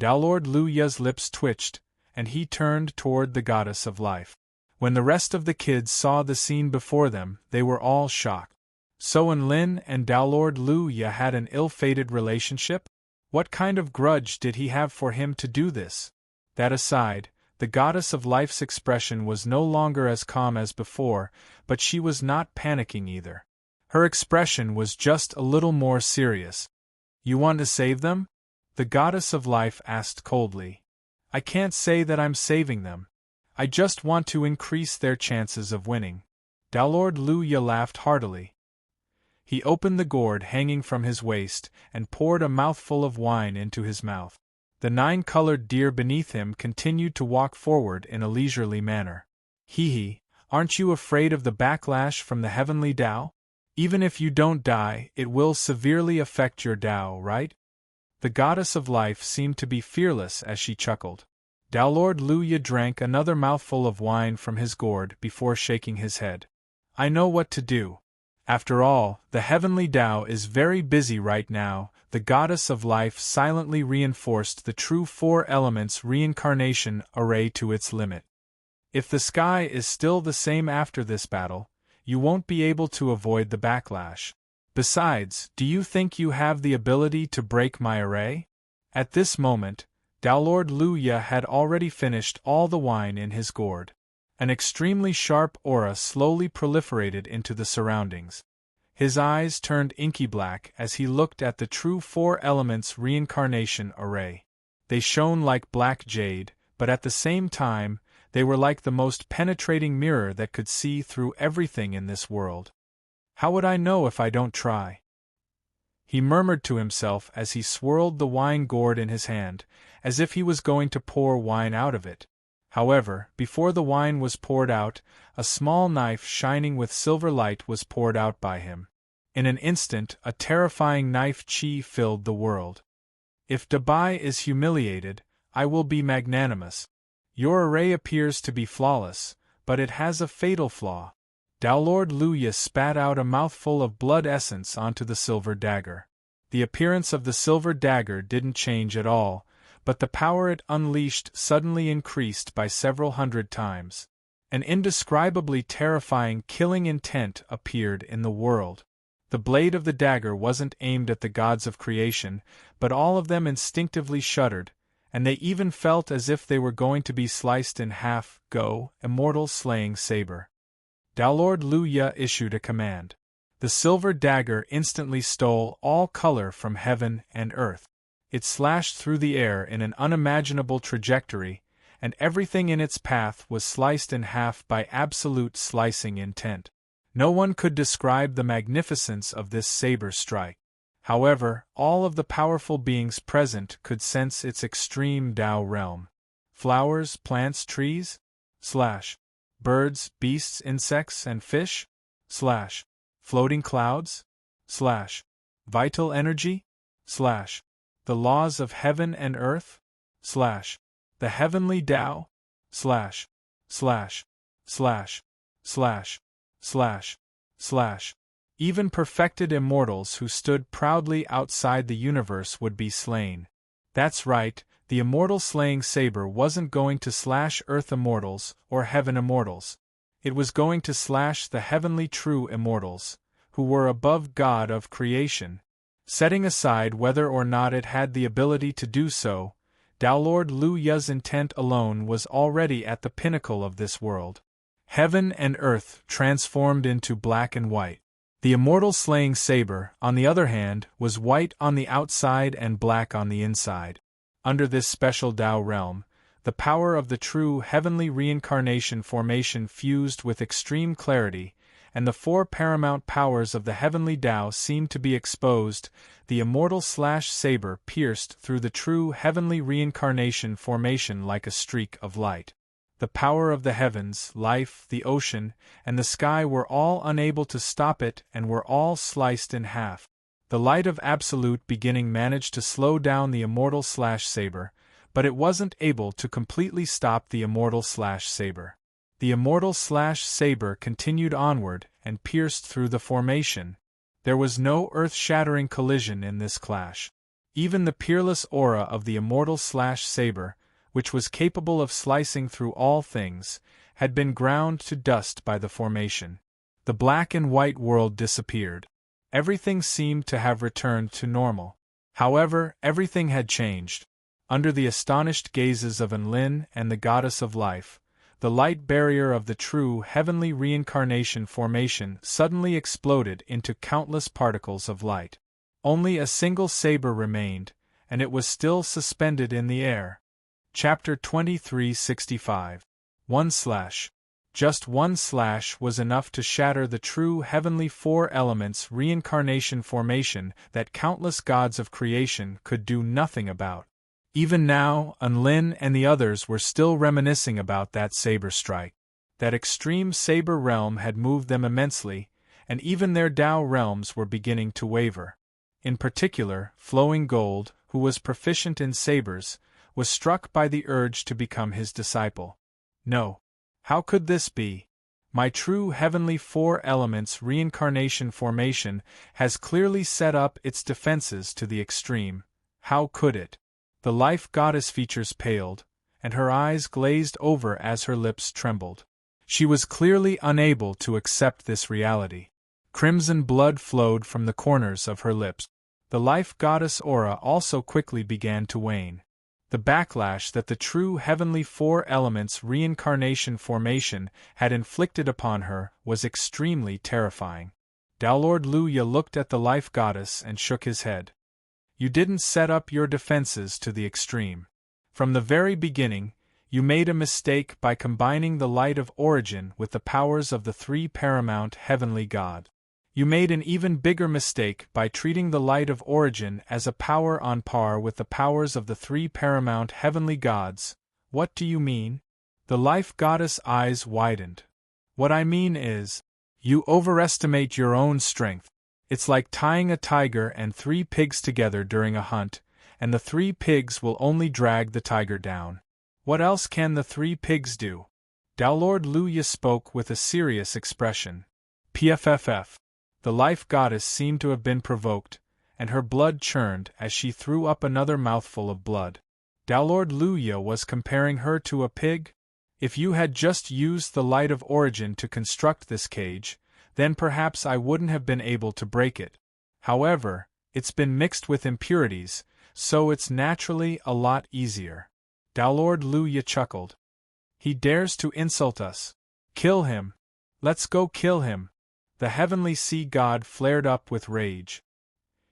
Lord Luya's lips twitched, and he turned toward the goddess of life. When the rest of the kids saw the scene before them, they were all shocked. So Enlin and Lord Luya had an ill-fated relationship? What kind of grudge did he have for him to do this? That aside, the goddess of life's expression was no longer as calm as before, but she was not panicking either. Her expression was just a little more serious. You want to save them? The goddess of life asked coldly. I can't say that I'm saving them. I just want to increase their chances of winning. Lord Luya laughed heartily. He opened the gourd hanging from his waist and poured a mouthful of wine into his mouth. The 9-colored deer beneath him continued to walk forward in a leisurely manner. Aren't you afraid of the backlash from the heavenly Tao? Even if you don't die, it will severely affect your Tao, right? The goddess of life seemed to be fearless as she chuckled. Lord Luya drank another mouthful of wine from his gourd before shaking his head. I know what to do. After all, the heavenly Tao is very busy right now. The goddess of life silently reinforced the true 4 elements reincarnation array to its limit. If the sky is still the same after this battle, you won't be able to avoid the backlash. Besides, do you think you have the ability to break my array? At this moment, Lord Luya had already finished all the wine in his gourd. An extremely sharp aura slowly proliferated into the surroundings. His eyes turned inky black as he looked at the true four elements reincarnation array. They shone like black jade, but at the same time, they were like the most penetrating mirror that could see through everything in this world. How would I know if I don't try? He murmured to himself as he swirled the wine gourd in his hand, as if he was going to pour wine out of it. However, before the wine was poured out, a small knife shining with silver light was poured out by him. In an instant, a terrifying knife chi filled the world. If Dabai is humiliated, I will be magnanimous. Your array appears to be flawless, but it has a fatal flaw. Lord Luya spat out a mouthful of blood essence onto the silver dagger. The appearance of the silver dagger didn't change at all, but the power it unleashed suddenly increased by several hundred times. An indescribably terrifying killing intent appeared in the world. The blade of the dagger wasn't aimed at the gods of creation, but all of them instinctively shuddered, and they even felt as if they were going to be sliced in half. Go, immortal slaying saber. Lord Luya issued a command. The silver dagger instantly stole all color from heaven and earth. It slashed through the air in an unimaginable trajectory, and everything in its path was sliced in half by absolute slicing intent. No one could describe the magnificence of this saber strike. However, all of the powerful beings present could sense its extreme Tao realm. Flowers, plants, trees? Birds, beasts, insects, and fish? Floating clouds? Vital energy? The laws of heaven and earth? The heavenly Tao? Even perfected immortals who stood proudly outside the universe would be slain. That's right, the immortal slaying saber wasn't going to slash earth immortals or heaven immortals. It was going to slash the heavenly true immortals, who were above God of creation. Setting aside whether or not it had the ability to do so, Lord Luya's intent alone was already at the pinnacle of this world. Heaven and earth transformed into black and white. The immortal slaying saber, on the other hand, was white on the outside and black on the inside. Under this special Tao realm, the power of the true heavenly reincarnation formation fused with extreme clarity, and the four paramount powers of the heavenly Tao seemed to be exposed. The immortal saber pierced through the true heavenly reincarnation formation like a streak of light. The power of the heavens, life, the ocean, and the sky were all unable to stop it and were all sliced in half. The light of absolute beginning managed to slow down the immortal saber, but it wasn't able to completely stop the immortal saber. The immortal saber continued onward and pierced through the formation. There was no earth-shattering collision in this clash. Even the peerless aura of the immortal saber, which was capable of slicing through all things, had been ground to dust by the formation. The black and white world disappeared. Everything seemed to have returned to normal. However, everything had changed. Under the astonished gazes of Enlil and the goddess of life, the light barrier of the true heavenly reincarnation formation suddenly exploded into countless particles of light. Only a single saber remained, and it was still suspended in the air. Chapter 2365. Just one slash was enough to shatter the true heavenly four elements reincarnation formation that countless gods of creation could do nothing about. Even now, Enlil and the others were still reminiscing about that saber strike. That extreme saber realm had moved them immensely, and even their Tao realms were beginning to waver. In particular, Flowing Gold, who was proficient in sabers, was struck by the urge to become his disciple. No. How could this be? My true heavenly four elements reincarnation formation has clearly set up its defenses to the extreme. How could it? The life goddess features paled, and her eyes glazed over as her lips trembled. She was clearly unable to accept this reality. Crimson blood flowed from the corners of her lips. The life goddess aura also quickly began to wane. The backlash that the true heavenly four elements reincarnation formation had inflicted upon her was extremely terrifying. Downlord Luya looked at the life goddess and shook his head. You didn't set up your defenses to the extreme. From the very beginning, you made a mistake by combining the light of origin with the powers of the three paramount heavenly god. You made an even bigger mistake by treating the light of origin as a power on par with the powers of the three paramount heavenly gods. What do you mean? The life goddess' eyes widened. What I mean is, you overestimate your own strength. It's like tying a tiger and 3 pigs together during a hunt, and the 3 pigs will only drag the tiger down. What else can the 3 pigs do? Downlord Luya spoke with a serious expression. Pfff. The life goddess seemed to have been provoked, and her blood churned as she threw up another mouthful of blood. Downlord Luya was comparing her to a pig? If you had just used the light of origin to construct this cage, then perhaps I wouldn't have been able to break it. However, it's been mixed with impurities, so it's naturally a lot easier. Downlord Luya chuckled. He dares to insult us. Kill him. Let's go kill him. The heavenly sea god flared up with rage.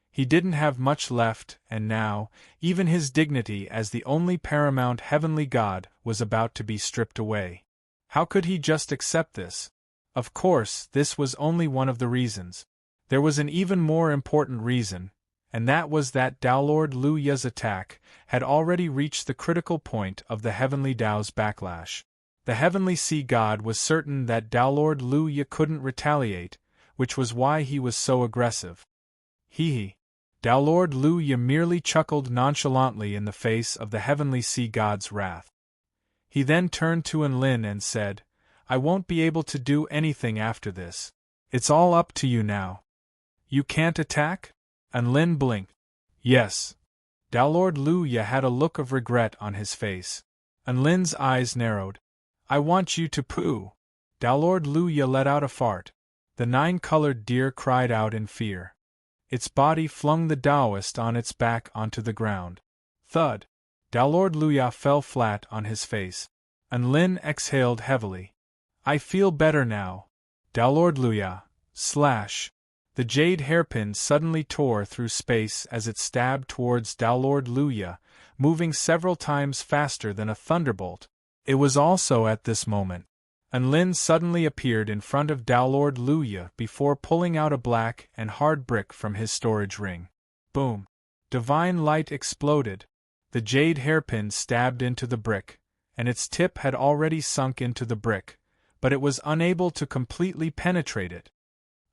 He didn't have much left, and now, even his dignity as the only paramount heavenly god was about to be stripped away. How could he just accept this? Of course, this was only one of the reasons. There was an even more important reason, and that was that Downlord Luya's attack had already reached the critical point of the heavenly Tao's backlash. The heavenly sea god was certain that Downlord Luya couldn't retaliate, which was why he was so aggressive. Hee. Downlord Luya merely chuckled nonchalantly in the face of the heavenly sea god's wrath. He then turned to Enlin and said, I won't be able to do anything after this. It's all up to you now. You can't attack? Enlin blinked. Yes. Downlord Luya had a look of regret on his face. Enlin's eyes narrowed. I want you to poo. Downlord Luya let out a fart. The 9-colored deer cried out in fear. Its body flung the Taoist on its back onto the ground. Thud. Downlord Luya fell flat on his face. Enlin exhaled heavily. I feel better now. Downlord Luya. Slash. The jade hairpin suddenly tore through space as it stabbed towards Downlord Luya, moving several times faster than a thunderbolt. It was also at this moment. Enlin suddenly appeared in front of Downlord Luya before pulling out a black and hard brick from his storage ring. Boom. Divine light exploded. The jade hairpin stabbed into the brick, and its tip had already sunk into the brick, but it was unable to completely penetrate it.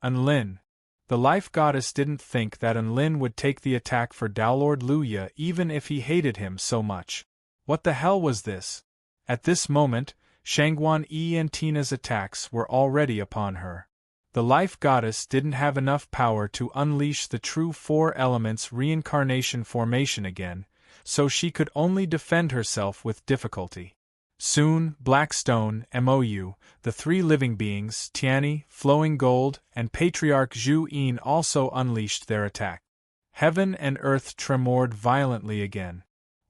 Enlin. The life goddess didn't think that Enlin would take the attack for Downlord Luya even if he hated him so much. What the hell was this? At this moment, Shangguan Yi and Tina's attacks were already upon her. The life goddess didn't have enough power to unleash the true 4 elements reincarnation formation again, so she could only defend herself with difficulty. Soon, Blackstone, Mou, the 3 living beings, Tiani, Flowing Gold, and Patriarch Zhu Yin also unleashed their attack. Heaven and earth tremored violently again.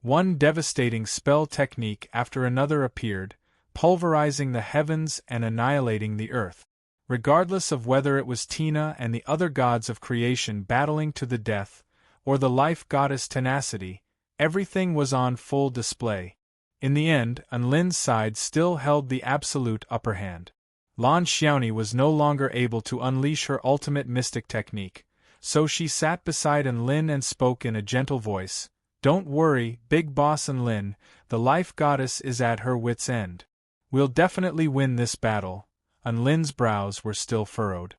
One devastating spell technique after another appeared, pulverizing the heavens and annihilating the earth. Regardless of whether it was Tina and the other gods of creation battling to the death, or the life goddess Tenacity, everything was on full display. In the end, Enlin's side still held the absolute upper hand. Lan Xiaoni was no longer able to unleash her ultimate mystic technique, so she sat beside Enlin and spoke in a gentle voice. Don't worry, Big Boss Enlin, the life goddess is at her wit's end. We'll definitely win this battle. Enlin's brows were still furrowed.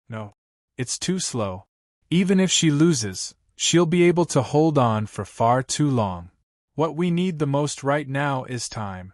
No. It's too slow. Even if she loses, she'll be able to hold on for far too long. What we need the most right now is time.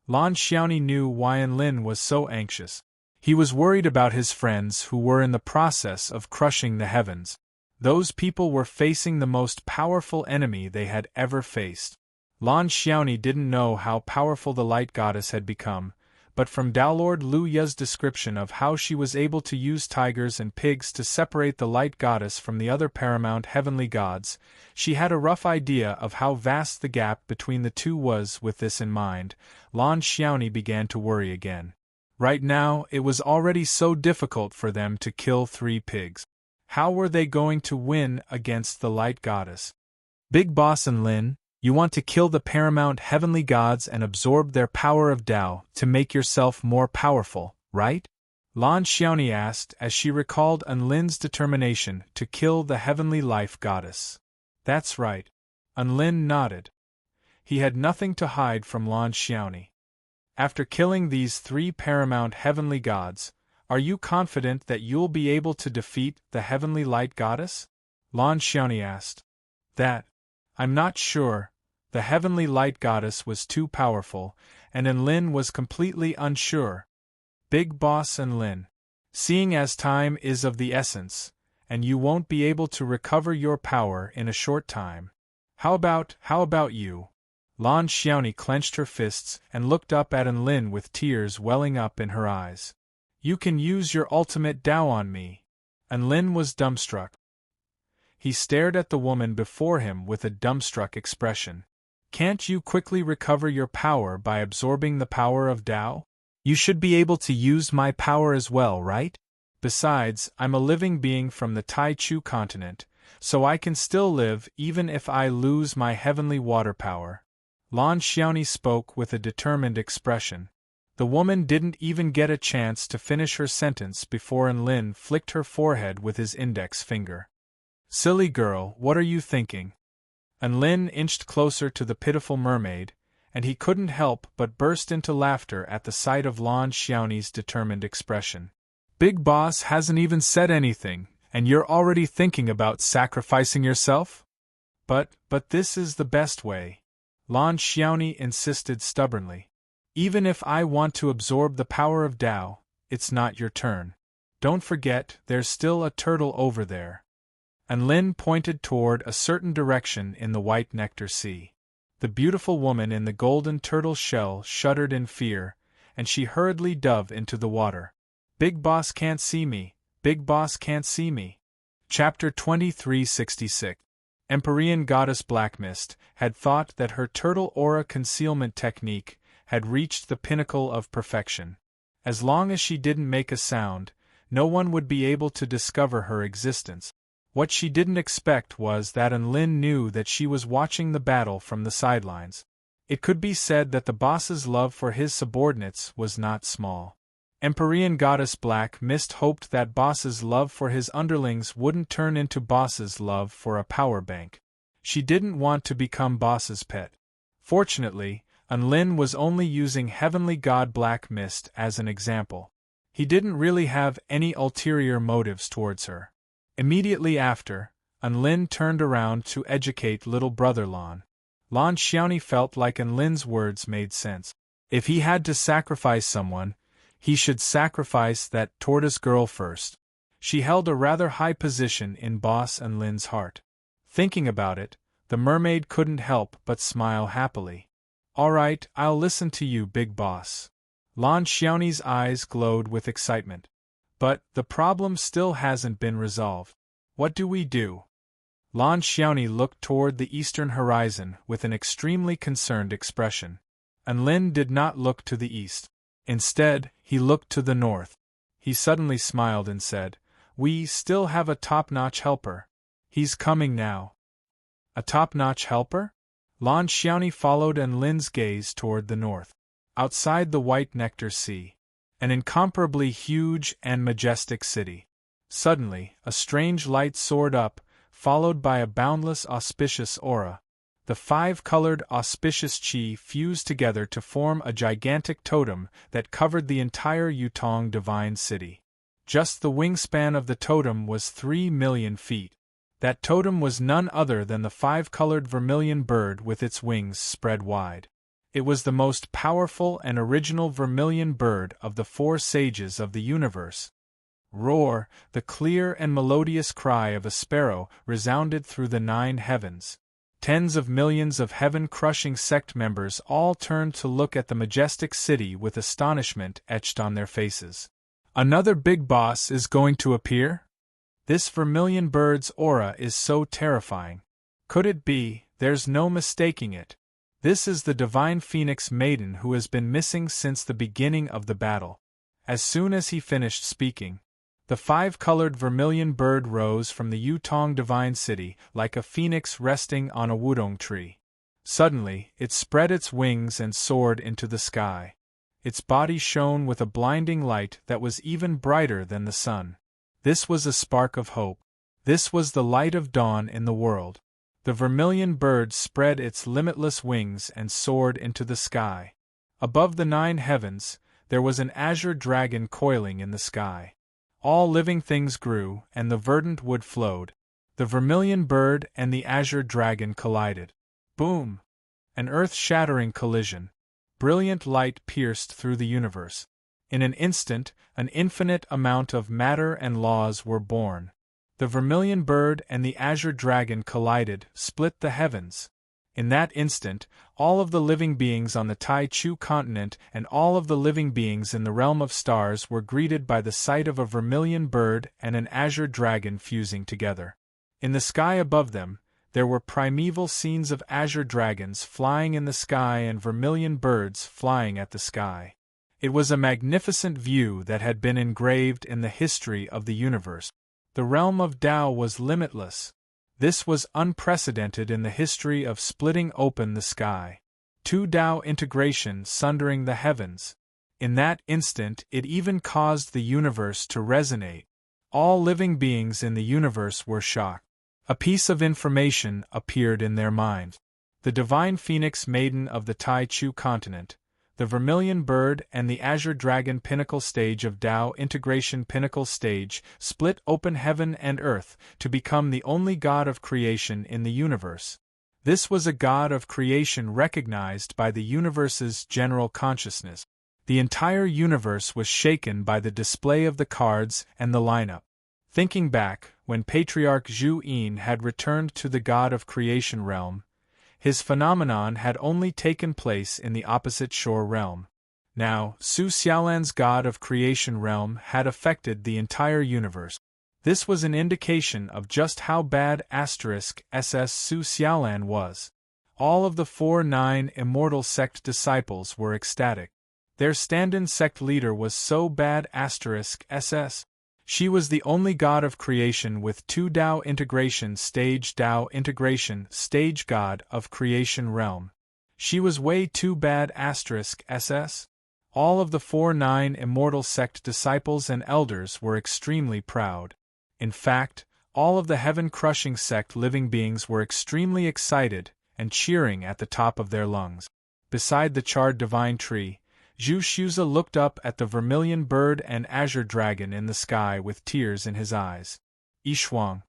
Lan Xiaoni knew why Enlin was so anxious. He was worried about his friends who were in the process of crushing the heavens. Those people were facing the most powerful enemy they had ever faced. Lan Xiaoni didn't know how powerful the light goddess had become, but from Downlord Luya's description of how she was able to use tigers and pigs to separate the light goddess from the other paramount heavenly gods, she had a rough idea of how vast the gap between the two was. With this in mind, Lan Xiaoni began to worry again. Right now, it was already so difficult for them to kill 3 pigs. How were they going to win against the light goddess? Big Boss and Lin, you want to kill the paramount heavenly gods and absorb their power of Tao to make yourself more powerful, right? Lan Xiaoni asked as she recalled Lin's determination to kill the heavenly life goddess. That's right. Lin nodded. He had nothing to hide from Lan Xiaoni. After killing these 3 paramount heavenly gods, are you confident that you'll be able to defeat the heavenly light goddess? Lan Xiaoni asked. I'm not sure. The heavenly light goddess was too powerful, and Lin was completely unsure. Big Boss and Lin, seeing as time is of the essence, and you won't be able to recover your power in a short time. How about you? Lan Xiaoni clenched her fists and looked up at Lin with tears welling up in her eyes. You can use your ultimate Tao on me. Lin was dumbstruck. He stared at the woman before him with a dumbstruck expression. Can't you quickly recover your power by absorbing the power of Tao? You should be able to use my power as well, right? Besides, I'm a living being from the Tai Chu continent, so I can still live even if I lose my heavenly water power. Lan Xiaoni spoke with a determined expression. The woman didn't even get a chance to finish her sentence before Lin flicked her forehead with his index finger. Silly girl, what are you thinking? Lin inched closer to the pitiful mermaid, and he couldn't help but burst into laughter at the sight of Lan Xiaoni's determined expression. Big Boss hasn't even said anything, and you're already thinking about sacrificing yourself? But this is the best way. Lan Xiaoni insisted stubbornly. Even if I want to absorb the power of Tao, it's not your turn. Don't forget, there's still a turtle over there. Lin pointed toward a certain direction in the white nectar sea. The beautiful woman in the golden turtle shell shuddered in fear, and she hurriedly dove into the water. Big Boss can't see me. Big Boss can't see me. Chapter 2366. Empyrean goddess Black Mist had thought that her turtle aura concealment technique had reached the pinnacle of perfection. As long as she didn't make a sound, no one would be able to discover her existence. What she didn't expect was that Lin knew that she was watching the battle from the sidelines. It could be said that the boss's love for his subordinates was not small. Empyrean goddess Black Mist hoped that boss's love for his underlings wouldn't turn into boss's love for a power bank. She didn't want to become boss's pet. Fortunately, Lin was only using heavenly god Black Mist as an example. He didn't really have any ulterior motives towards her. Immediately after, Lin turned around to educate little brother Lan. Lan Xiaoni felt like Lin's words made sense. If he had to sacrifice someone, he should sacrifice that tortoise girl first. She held a rather high position in Boss Lin's heart. Thinking about it, the mermaid couldn't help but smile happily. All right, I'll listen to you, Big Boss. Lan Xiaoni's eyes glowed with excitement. But the problem still hasn't been resolved. What do we do? Lan Xiaoni looked toward the eastern horizon with an extremely concerned expression. Lin did not look to the east. Instead, he looked to the north. He suddenly smiled and said, We still have a top-notch helper. He's coming now. A top-notch helper? Lan Xiaoni followed Lin's gaze toward the north. Outside the white nectar sea. An incomparably huge and majestic city. Suddenly, a strange light soared up, followed by a boundless auspicious aura. The 5-colored auspicious chi fused together to form a gigantic totem that covered the entire Yutong divine city. Just the wingspan of the totem was 3 million feet. That totem was none other than the 5-colored vermilion bird with its wings spread wide. It was the most powerful and original vermilion bird of the 4 sages of the universe. Roar, the clear and melodious cry of a sparrow resounded through the 9 heavens. Tens of millions of heaven-crushing sect members all turned to look at the majestic city with astonishment etched on their faces. Another big boss is going to appear? This vermilion bird's aura is so terrifying. Could it be? There's no mistaking it. This is the divine phoenix maiden who has been missing since the beginning of the battle. As soon as he finished speaking, the five-colored vermilion bird rose from the Yutong divine city like a phoenix resting on a wudong tree. Suddenly, it spread its wings and soared into the sky. Its body shone with a blinding light that was even brighter than the sun. This was a spark of hope. This was the light of dawn in the world. The vermilion bird spread its limitless wings and soared into the sky. Above the 9 heavens, there was an azure dragon coiling in the sky. All living things grew, and the verdant wood flowed. The vermilion bird and the azure dragon collided. Boom! An earth-shattering collision. Brilliant light pierced through the universe. In an instant, an infinite amount of matter and laws were born. The vermilion bird and the azure dragon collided, split the heavens. In that instant, all of the living beings on the Tai Chu continent and all of the living beings in the realm of stars were greeted by the sight of a vermilion bird and an azure dragon fusing together. In the sky above them, there were primeval scenes of azure dragons flying in the sky and vermilion birds flying at the sky. It was a magnificent view that had been engraved in the history of the universe. The realm of Tao was limitless. This was unprecedented in the history of splitting open the sky. 2 Tao integration sundering the heavens. In that instant, it even caused the universe to resonate. All living beings in the universe were shocked. A piece of information appeared in their minds. The divine phoenix maiden of the Tai Chu continent, the vermilion bird and the azure dragon pinnacle stage of Tao integration pinnacle stage split open heaven and earth to become the only god of creation in the universe. This was a god of creation recognized by the universe's general consciousness. The entire universe was shaken by the display of the cards and the lineup. Thinking back, when Patriarch Zhu Yin had returned to the god of creation realm, his phenomenon had only taken place in the opposite shore realm. Now, Su Xiaolan's god of creation realm had affected the entire universe. This was an indication of just how bad *SS Su Xiaolan was. All of the 4-9 immortal sect disciples were ecstatic. Their stand-in sect leader was so bad *SS. She was the only god of creation with 2 Tao integration stage god of creation realm. She was way too bad *SS. All of the 4-9 immortal sect disciples and elders were extremely proud. In fact, all of the heaven-crushing sect living beings were extremely excited and cheering at the top of their lungs. Beside the charred divine tree, Zhu Shuza looked up at the vermilion bird and azure dragon in the sky with tears in his eyes. Yishuang,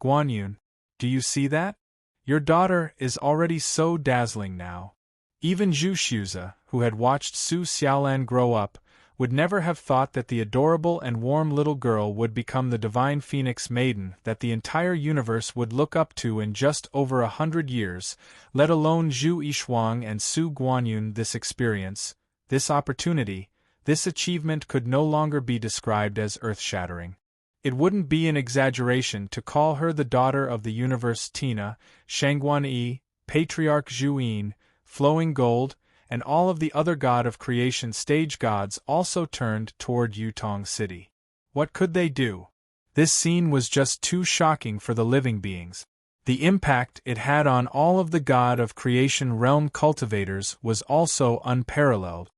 Guanyun, do you see that? Your daughter is already so dazzling now. Even Zhu Shuza, who had watched Su Xiaolan grow up, would never have thought that the adorable and warm little girl would become the divine phoenix maiden that the entire universe would look up to in just over 100 years, let alone Zhu Yishuang and Su Guanyun. This experience, this opportunity, this achievement could no longer be described as earth-shattering. It wouldn't be an exaggeration to call her the daughter of the universe. Tina, Shangguan Yi, Patriarch Zhu Yin, Flowing Gold, and all of the other god of creation stage gods also turned toward Yutong City. What could they do? This scene was just too shocking for the living beings. The impact it had on all of the god of creation realm cultivators was also unparalleled.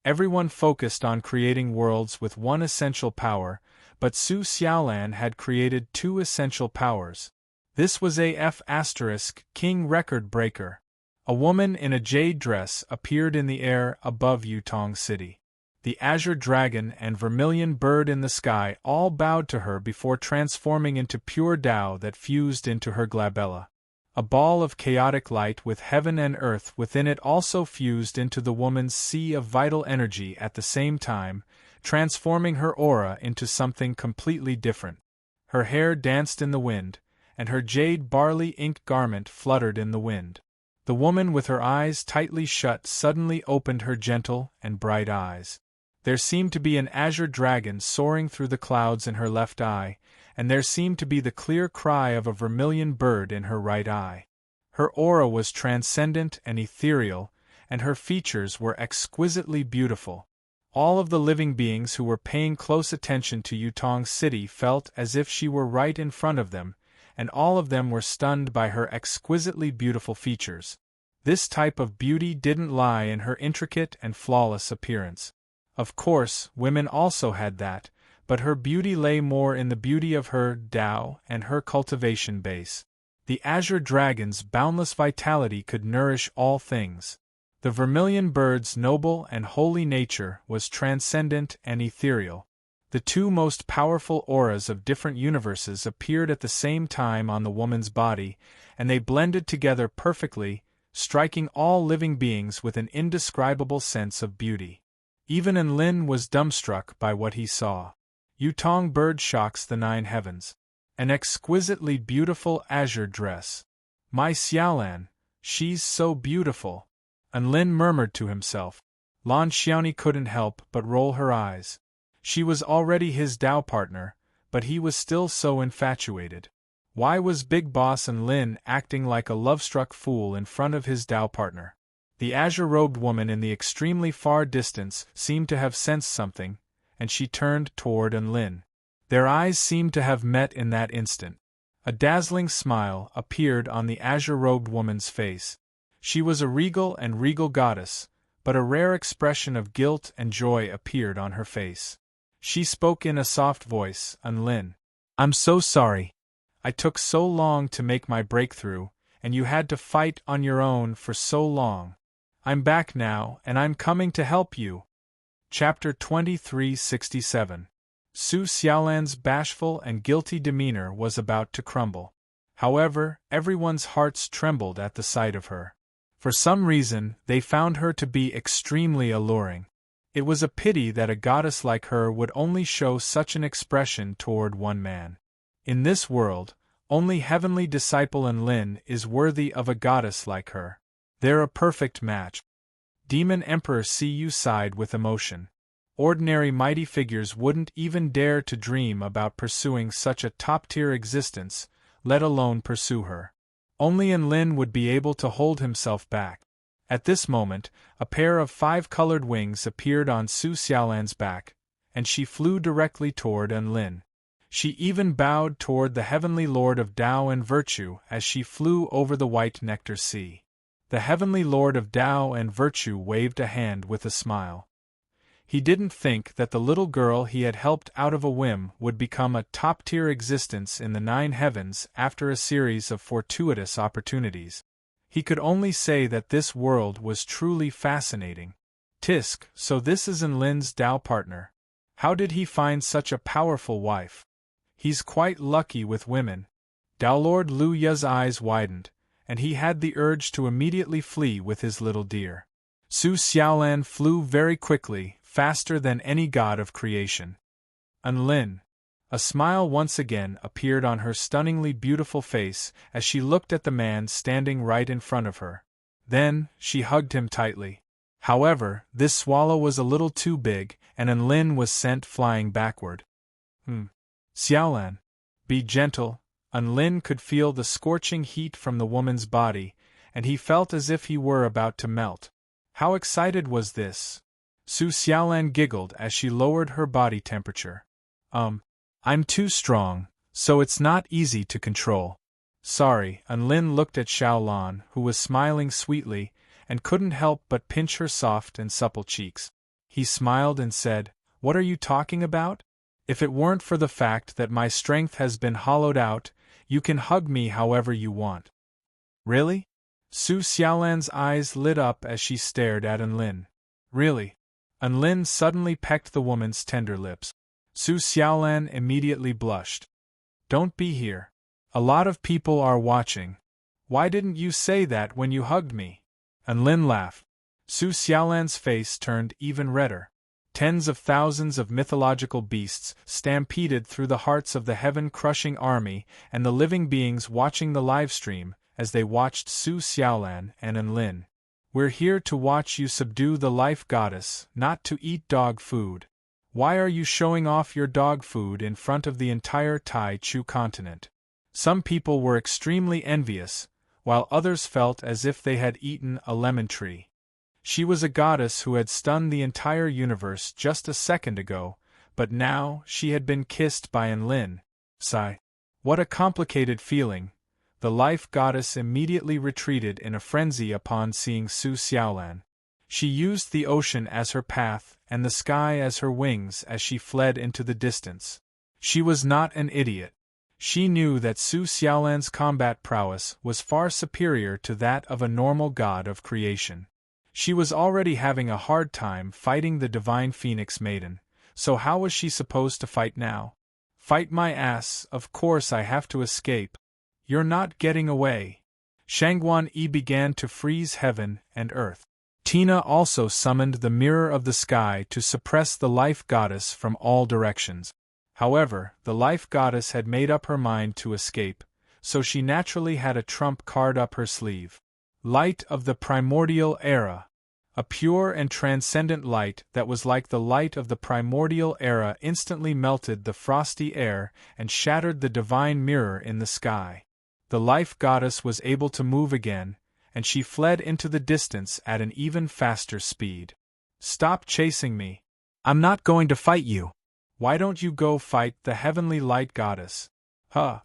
Everyone focused on creating worlds with one essential power, but Su Xiaolan had created 2 essential powers. This was AF** King Record Breaker. A woman in a jade dress appeared in the air above Yutong City. The azure dragon and vermilion bird in the sky all bowed to her before transforming into pure Tao that fused into her glabella. A ball of chaotic light with heaven and earth within it also fused into the woman's sea of vital energy at the same time, transforming her aura into something completely different. Her hair danced in the wind, and her jade barley-inked garment fluttered in the wind. The woman with her eyes tightly shut suddenly opened her gentle and bright eyes. There seemed to be an azure dragon soaring through the clouds in her left eye, and there seemed to be the clear cry of a vermilion bird in her right eye. Her aura was transcendent and ethereal, and her features were exquisitely beautiful. All of the living beings who were paying close attention to Yutong City felt as if she were right in front of them, and all of them were stunned by her exquisitely beautiful features. This type of beauty didn't lie in her intricate and flawless appearance. Of course, women also had that, but her beauty lay more in the beauty of her Tao and her cultivation base. The azure dragon's boundless vitality could nourish all things. The vermilion bird's noble and holy nature was transcendent and ethereal. The two most powerful auras of different universes appeared at the same time on the woman's body, and they blended together perfectly, striking all living beings with an indescribable sense of beauty. Even Enlin was dumbstruck by what he saw. Yutong bird shocks the 9 heavens. An exquisitely beautiful azure dress. My Xiaolan, she's so beautiful. Enlin murmured to himself. Lan Xiaoni couldn't help but roll her eyes. She was already his Tao partner, but he was still so infatuated. Why was Big Boss Enlin acting like a love-struck fool in front of his Tao partner? The azure-robed woman in the extremely far distance seemed to have sensed something, and she turned toward Enlin. Their eyes seemed to have met in that instant. A dazzling smile appeared on the azure-robed woman's face. She was a regal goddess, but a rare expression of guilt and joy appeared on her face. She spoke in a soft voice, Enlin. I'm so sorry. I took so long to make my breakthrough, and you had to fight on your own for so long. I'm back now, and I'm coming to help you. Chapter 2367. Su Xiaolan's bashful and guilty demeanor was about to crumble. However, everyone's hearts trembled at the sight of her. For some reason, they found her to be extremely alluring. It was a pity that a goddess like her would only show such an expression toward one man. In this world, only heavenly disciple Enlin is worthy of a goddess like her. They're a perfect match. Demon Emperor Cu sighed with emotion. Ordinary mighty figures wouldn't even dare to dream about pursuing such a top-tier existence, let alone pursue her. Only Enlin would be able to hold himself back. At this moment, a pair of 5-colored wings appeared on Su Xiaolan's back, and she flew directly toward Enlin. She even bowed toward the heavenly lord of Tao and virtue as she flew over the white nectar sea. The heavenly lord of Tao and virtue waved a hand with a smile. He didn't think that the little girl he had helped out of a whim would become a top-tier existence in the 9 heavens after a series of fortuitous opportunities. He could only say that this world was truly fascinating. Tisk, so this is Enlin's Tao partner. How did he find such a powerful wife? He's quite lucky with women. Tao Lord Lu Ye's eyes widened, and he had the urge to immediately flee with his little deer. Su Xiaolan flew very quickly, faster than any god of creation. Enlin. A smile once again appeared on her stunningly beautiful face as she looked at the man standing right in front of her. Then, she hugged him tightly. However, this swallow was a little too big, and Enlin was sent flying backward. Xiaolan. Be gentle. Enlin could feel the scorching heat from the woman's body, and he felt as if he were about to melt. How excited was this? Su Xiaolan giggled as she lowered her body temperature. I'm too strong, so it's not easy to control. Sorry. Enlin looked at Xiaolan, who was smiling sweetly, and couldn't help but pinch her soft and supple cheeks. He smiled and said, What are you talking about? If it weren't for the fact that my strength has been hollowed out, you can hug me however you want. Really? Su Xiaolan's eyes lit up as she stared at Enlin. Really? Enlin suddenly pecked the woman's tender lips. Su Xiaolan immediately blushed. Don't be here. A lot of people are watching. Why didn't you say that when you hugged me? Enlin laughed. Su Xiaolan's face turned even redder. Tens of thousands of mythological beasts stampeded through the hearts of the heaven-crushing army and the living beings watching the livestream as they watched Su Xiaolan and Enlin. "We're here to watch you subdue the life goddess, not to eat dog food. Why are you showing off your dog food in front of the entire Tai Chu continent?" Some people were extremely envious, while others felt as if they had eaten a lemon tree. She was a goddess who had stunned the entire universe just a second ago, but now she had been kissed by Enlin. Sigh. What a complicated feeling. The life goddess immediately retreated in a frenzy upon seeing Su Xiaolan. She used the ocean as her path and the sky as her wings as she fled into the distance. She was not an idiot. She knew that Su Xiaolan's combat prowess was far superior to that of a normal god of creation. She was already having a hard time fighting the divine Phoenix Maiden, so how was she supposed to fight now? "Fight my ass, of course I have to escape. You're not getting away." Shangguan Yi began to freeze heaven and earth. Tina also summoned the mirror of the sky to suppress the life goddess from all directions. However, the life goddess had made up her mind to escape, so she naturally had a trump card up her sleeve. Light of the primordial era. A pure and transcendent light that was like the light of the primordial era instantly melted the frosty air and shattered the divine mirror in the sky. The life goddess was able to move again, and she fled into the distance at an even faster speed. "Stop chasing me. I'm not going to fight you. Why don't you go fight the heavenly light goddess?" "Huh!"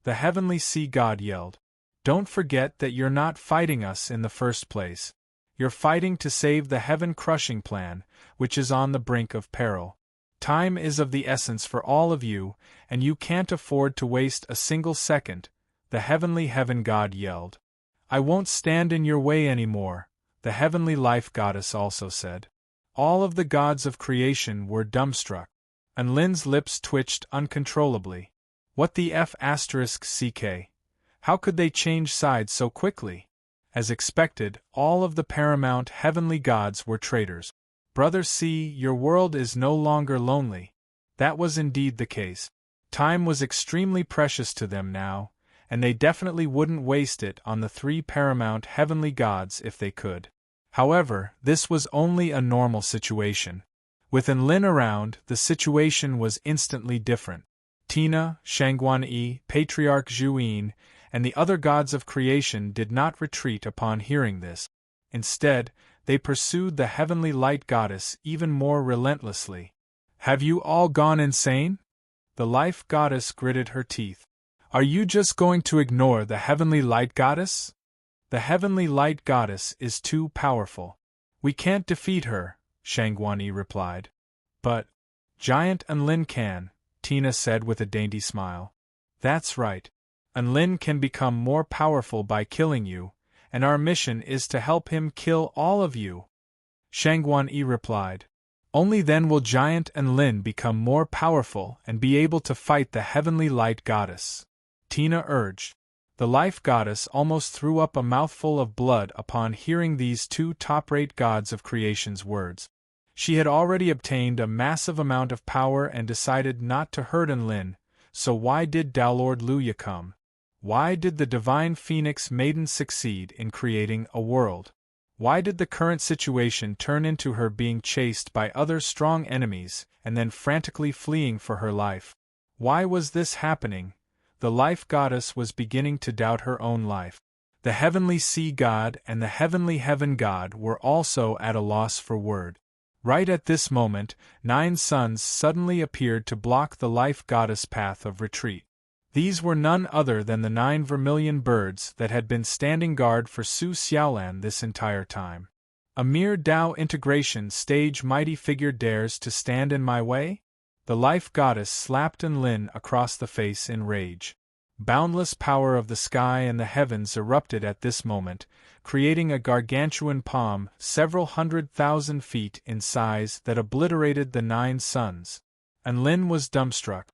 the heavenly sea god yelled. "Don't forget that you're not fighting us in the first place. You're fighting to save the heaven-crushing plan, which is on the brink of peril. Time is of the essence for all of you, and you can't afford to waste a single second," the heavenly heaven god yelled. "I won't stand in your way anymore," the heavenly life goddess also said. All of the gods of creation were dumbstruck. Enlin's lips twitched uncontrollably. What the F***ck? How could they change sides so quickly? As expected, all of the paramount heavenly gods were traitors. "Brother C, your world is no longer lonely." That was indeed the case. Time was extremely precious to them now, and they definitely wouldn't waste it on the three paramount heavenly gods if they could. However, this was only a normal situation. With Enlin around, the situation was instantly different. Tina, Shangguan Yi, Patriarch Zhuyin, and the other gods of creation did not retreat upon hearing this. Instead, they pursued the heavenly light goddess even more relentlessly. "Have you all gone insane?" The life goddess gritted her teeth. "Are you just going to ignore the heavenly light goddess? The heavenly light goddess is too powerful. We can't defeat her," Shangguan Yi replied. "But Giant Enlin can," Tina said with a dainty smile. "That's right. Enlin can become more powerful by killing you, and our mission is to help him kill all of you," Shangguan Yi replied. "Only then will Giant Enlin become more powerful and be able to fight the heavenly light goddess," Tina urged. The life goddess almost threw up a mouthful of blood upon hearing these two top-rate gods of creation's words. She had already obtained a massive amount of power and decided not to hurt Enlin, so why did Downlord Luya come? Why did the divine Phoenix Maiden succeed in creating a world? Why did the current situation turn into her being chased by other strong enemies and then frantically fleeing for her life? Why was this happening? The life goddess was beginning to doubt her own life. The heavenly sea god and the heavenly heaven god were also at a loss for word. Right at this moment, 9 suns suddenly appeared to block the life goddess' path of retreat. These were none other than the 9 vermilion birds that had been standing guard for Su Xiaolan this entire time. "A mere Dao integration stage mighty figure dares to stand in my way?" The life goddess slapped Enlin across the face in rage. Boundless power of the sky and the heavens erupted at this moment, creating a gargantuan palm several 100,000 feet in size that obliterated the 9 suns. Enlin was dumbstruck.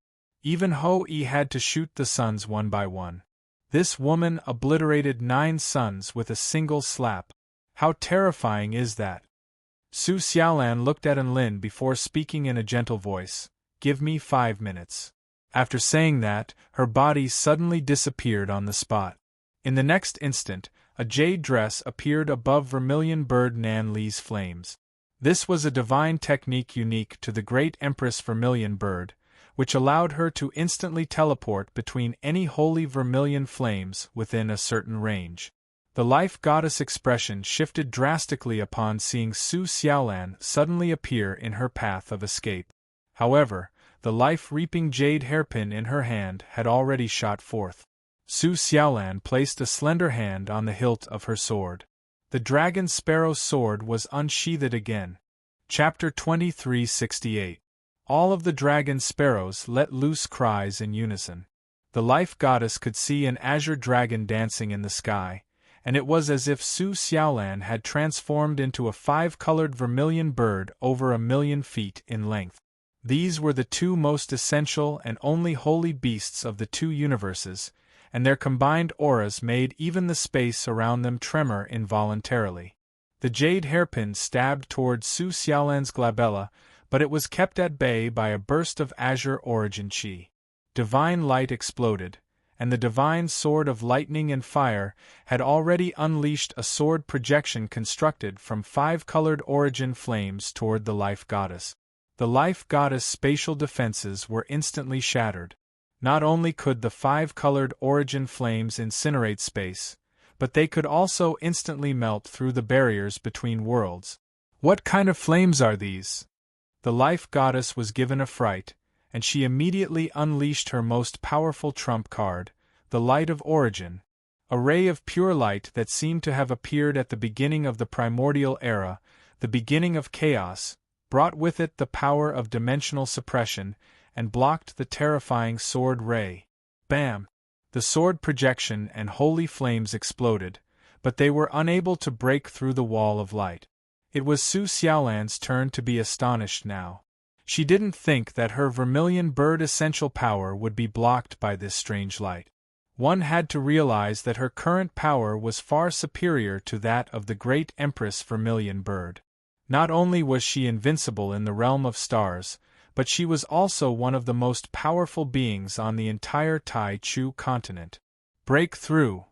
Even Ho-E had to shoot the suns one by one. This woman obliterated 9 suns with a single slap. How terrifying is that? Su Xiaolan looked at Enlin before speaking in a gentle voice. Give me 5 minutes. After saying that, her body suddenly disappeared on the spot. In the next instant, a jade dress appeared above Vermilion Bird Nan Li's flames. This was a divine technique unique to the great Empress Vermilion Bird, which allowed her to instantly teleport between any holy vermilion flames within a certain range. The life goddess expression shifted drastically upon seeing Su Xiaolan suddenly appear in her path of escape. However, the life-reaping jade hairpin in her hand had already shot forth. Su Xiaolan placed a slender hand on the hilt of her sword. The dragon sparrow sword was unsheathed again. Chapter 2368. All of the dragon sparrows let loose cries in unison. The life goddess could see an azure dragon dancing in the sky, and it was as if Su Xiaolan had transformed into a 5-colored vermilion bird over 1,000,000 feet in length. These were the two most essential and only holy beasts of the two universes, and their combined auras made even the space around them tremor involuntarily. The jade hairpin stabbed toward Su Xiaolan's glabella, but it was kept at bay by a burst of azure origin chi. Divine light exploded, and the divine sword of lightning and fire had already unleashed a sword projection constructed from 5-colored origin flames toward the life goddess. The life goddess' spatial defenses were instantly shattered. Not only could the 5-colored origin flames incinerate space, but they could also instantly melt through the barriers between worlds. What kind of flames are these? The life goddess was given a fright, and she immediately unleashed her most powerful trump card, the Light of Origin, a ray of pure light that seemed to have appeared at the beginning of the primordial era, the beginning of chaos, brought with it the power of dimensional suppression, and blocked the terrifying sword ray. Bam! The sword projection and holy flames exploded, but they were unable to break through the wall of light. It was Su Xiaolan's turn to be astonished now. She didn't think that her vermilion bird essential power would be blocked by this strange light. One had to realize that her current power was far superior to that of the great Empress Vermilion Bird. Not only was she invincible in the realm of stars, but she was also one of the most powerful beings on the entire Tai Chu continent. Break through!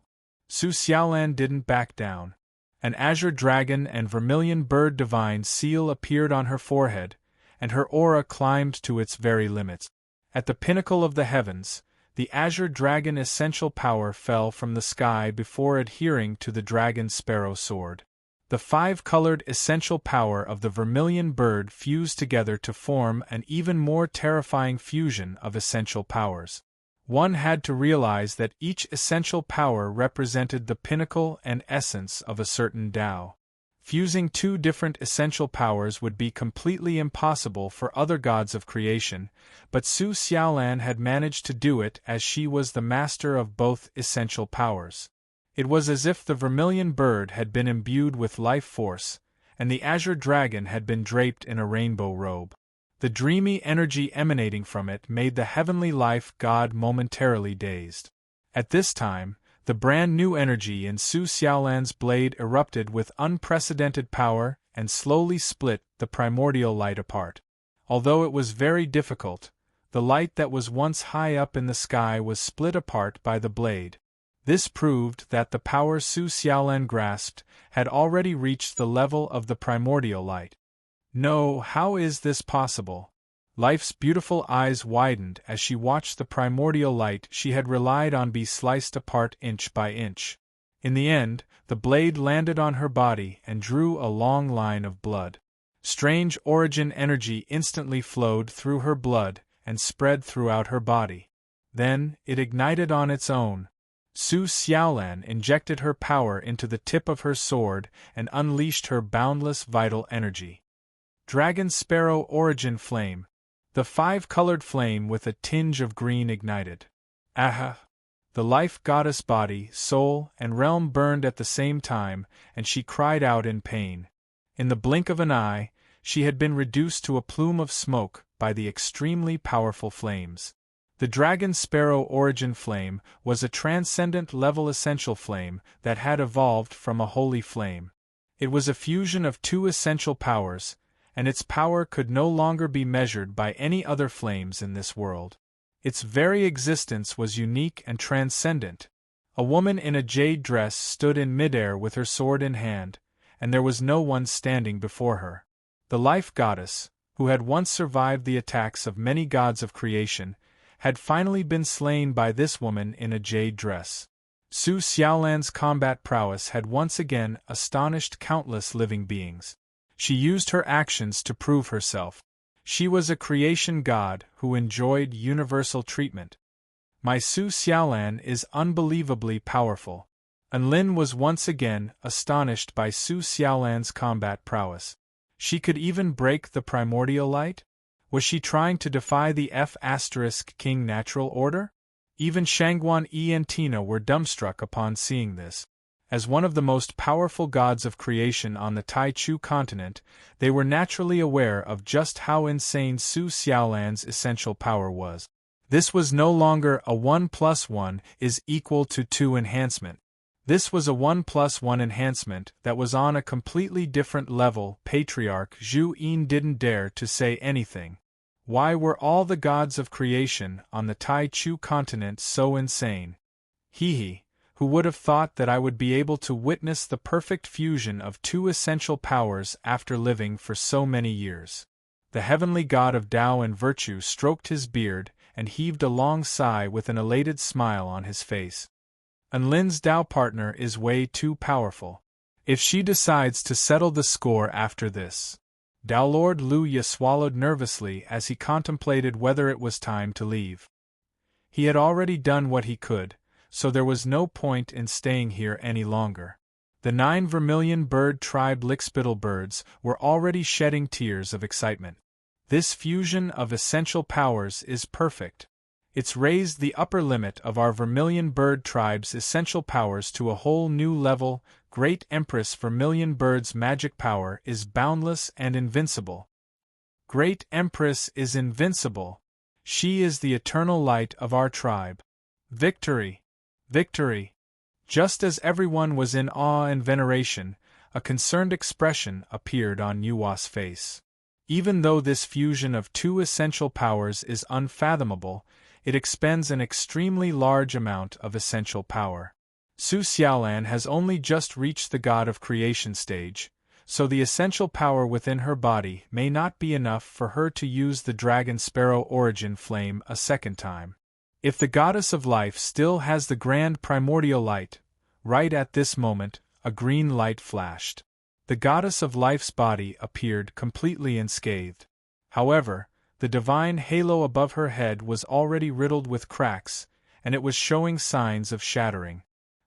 Su Xiaolan didn't back down. An azure dragon and vermilion bird divine seal appeared on her forehead, and her aura climbed to its very limits. At the pinnacle of the heavens, the azure dragon essential power fell from the sky before adhering to the dragon sparrow sword. The 5-colored essential power of the vermilion bird fused together to form an even more terrifying fusion of essential powers. One had to realize that each essential power represented the pinnacle and essence of a certain Tao. Fusing two different essential powers would be completely impossible for other gods of creation, but Su Xiaolan had managed to do it as she was the master of both essential powers. It was as if the vermilion bird had been imbued with life force, and the azure dragon had been draped in a rainbow robe. The dreamy energy emanating from it made the heavenly life god momentarily dazed. At this time, the brand new energy in Su Xiaolan's blade erupted with unprecedented power and slowly split the primordial light apart. Although it was very difficult, the light that was once high up in the sky was split apart by the blade. This proved that the power Su Xiaolan grasped had already reached the level of the primordial light. No, how is this possible? Life's beautiful eyes widened as she watched the primordial light she had relied on be sliced apart inch by inch. In the end, the blade landed on her body and drew a long line of blood. Strange origin energy instantly flowed through her blood and spread throughout her body. Then, it ignited on its own. Su Xiaolan injected her power into the tip of her sword and unleashed her boundless vital energy. Dragon Sparrow Origin Flame. The 5-colored flame with a tinge of green ignited. Aha! The life goddess body, soul, and realm burned at the same time, and she cried out in pain. In the blink of an eye, she had been reduced to a plume of smoke by the extremely powerful flames. The Dragon Sparrow Origin Flame was a transcendent level essential flame that had evolved from a holy flame. It was a fusion of two essential powers, and its power could no longer be measured by any other flames in this world. Its very existence was unique and transcendent. A woman in a jade dress stood in midair with her sword in hand, and there was no one standing before her. The life goddess, who had once survived the attacks of many gods of creation, had finally been slain by this woman in a jade dress. Su Xiaolan's combat prowess had once again astonished countless living beings. She used her actions to prove herself. She was a creation god who enjoyed universal treatment. My Su Xiaolan is unbelievably powerful. Anlin was once again astonished by Su Xiaolan's combat prowess. She could even break the primordial light? Was she trying to defy the F*King natural order? Even Shangguan Yi and Tina were dumbstruck upon seeing this. As one of the most powerful gods of creation on the Taichu continent, they were naturally aware of just how insane Su Xiaolan's essential power was. This was no longer a 1 + 1 is equal to 2 enhancement. This was a 1 + 1 enhancement that was on a completely different level. Patriarch Zhu Yin didn't dare to say anything. Why were all the gods of creation on the Taichu continent so insane? He. Who would have thought that I would be able to witness the perfect fusion of two essential powers after living for so many years? The heavenly god of Tao and virtue stroked his beard and heaved a long sigh with an elated smile on his face. Anlin's Tao partner is way too powerful. If she decides to settle the score after this. Tao Lord Lu Ye swallowed nervously as he contemplated whether it was time to leave. He had already done what he could, so there was no point in staying here any longer. The 9 vermilion bird tribe lickspittle birds were already shedding tears of excitement. This fusion of essential powers is perfect. It's raised the upper limit of our vermilion bird tribe's essential powers to a whole new level. Great Empress Vermilion Bird's magic power is boundless and invincible. Great Empress is invincible. She is the eternal light of our tribe. Victory! Victory! Just as everyone was in awe and veneration, a concerned expression appeared on Yua's face. Even though this fusion of two essential powers is unfathomable, it expends an extremely large amount of essential power. Su Xiaolan has only just reached the god of creation stage, so the essential power within her body may not be enough for her to use the dragon sparrow origin flame a second time. If the goddess of life still has the grand primordial light, right at this moment, a green light flashed. The goddess of life's body appeared completely unscathed. However, the divine halo above her head was already riddled with cracks, and it was showing signs of shattering.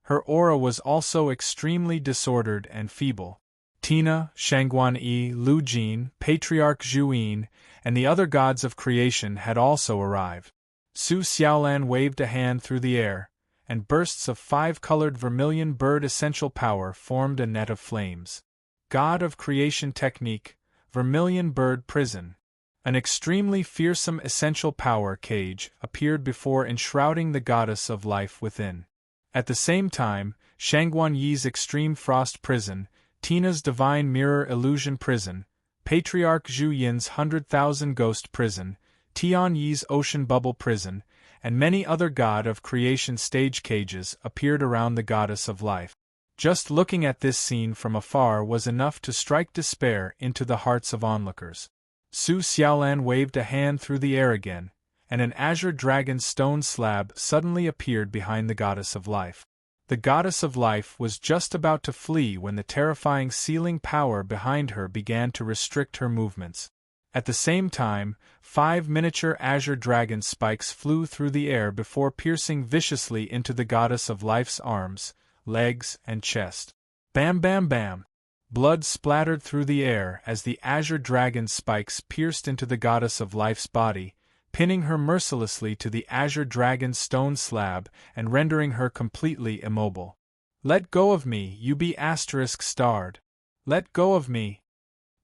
Her aura was also extremely disordered and feeble. Tina, Shangguan Yi, Lu Jin, Patriarch Zhu Yin, and the other gods of creation had also arrived. Su Xiaolan waved a hand through the air, and bursts of 5-colored vermilion bird essential power formed a net of flames. God of creation technique, vermilion bird prison. An extremely fearsome essential power cage appeared before enshrouding the goddess of life within. At the same time, Shangguan Yi's extreme frost prison, Tina's divine mirror illusion prison, Patriarch Zhu Yin's 100,000 ghost prison, Tian Yi's ocean bubble prison, and many other god of creation stage cages appeared around the goddess of life. Just looking at this scene from afar was enough to strike despair into the hearts of onlookers. Su Xiaolan waved a hand through the air again, and an azure dragon stone slab suddenly appeared behind the goddess of life. The goddess of life was just about to flee when the terrifying sealing power behind her began to restrict her movements. At the same time, 5 miniature azure dragon spikes flew through the air before piercing viciously into the goddess of life's arms, legs, and chest. Bam bam bam! Blood splattered through the air as the azure dragon spikes pierced into the goddess of life's body, pinning her mercilessly to the azure dragon stone slab and rendering her completely immobile. "Let go of me, you be *starred. Let go of me!"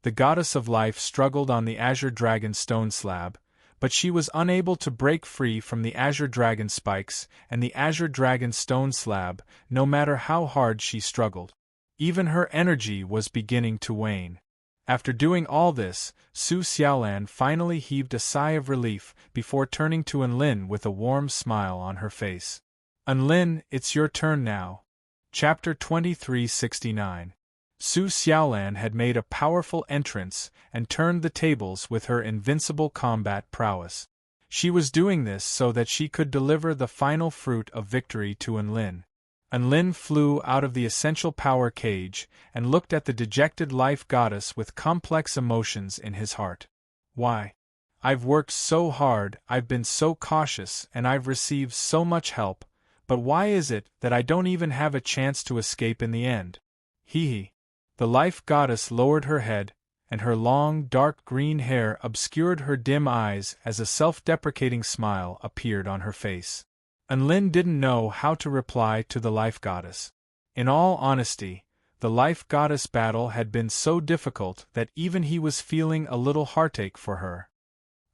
The goddess of life struggled on the azure dragon stone slab, but she was unable to break free from the azure dragon spikes and the azure dragon stone slab, no matter how hard she struggled. Even her energy was beginning to wane. After doing all this, Su Xiaolan finally heaved a sigh of relief before turning to Enlin with a warm smile on her face. Enlin, it's your turn now. Chapter 2369. Su Xiaolan had made a powerful entrance and turned the tables with her invincible combat prowess. She was doing this so that she could deliver the final fruit of victory to Enlin. Enlin flew out of the essential power cage and looked at the dejected life goddess with complex emotions in his heart. Why? I've worked so hard, I've been so cautious, and I've received so much help, but why is it that I don't even have a chance to escape in the end? Hee. The life goddess lowered her head, and her long, dark green hair obscured her dim eyes as a self-deprecating smile appeared on her face. Enlin didn't know how to reply to the life goddess. In all honesty, the life goddess battle had been so difficult that even he was feeling a little heartache for her.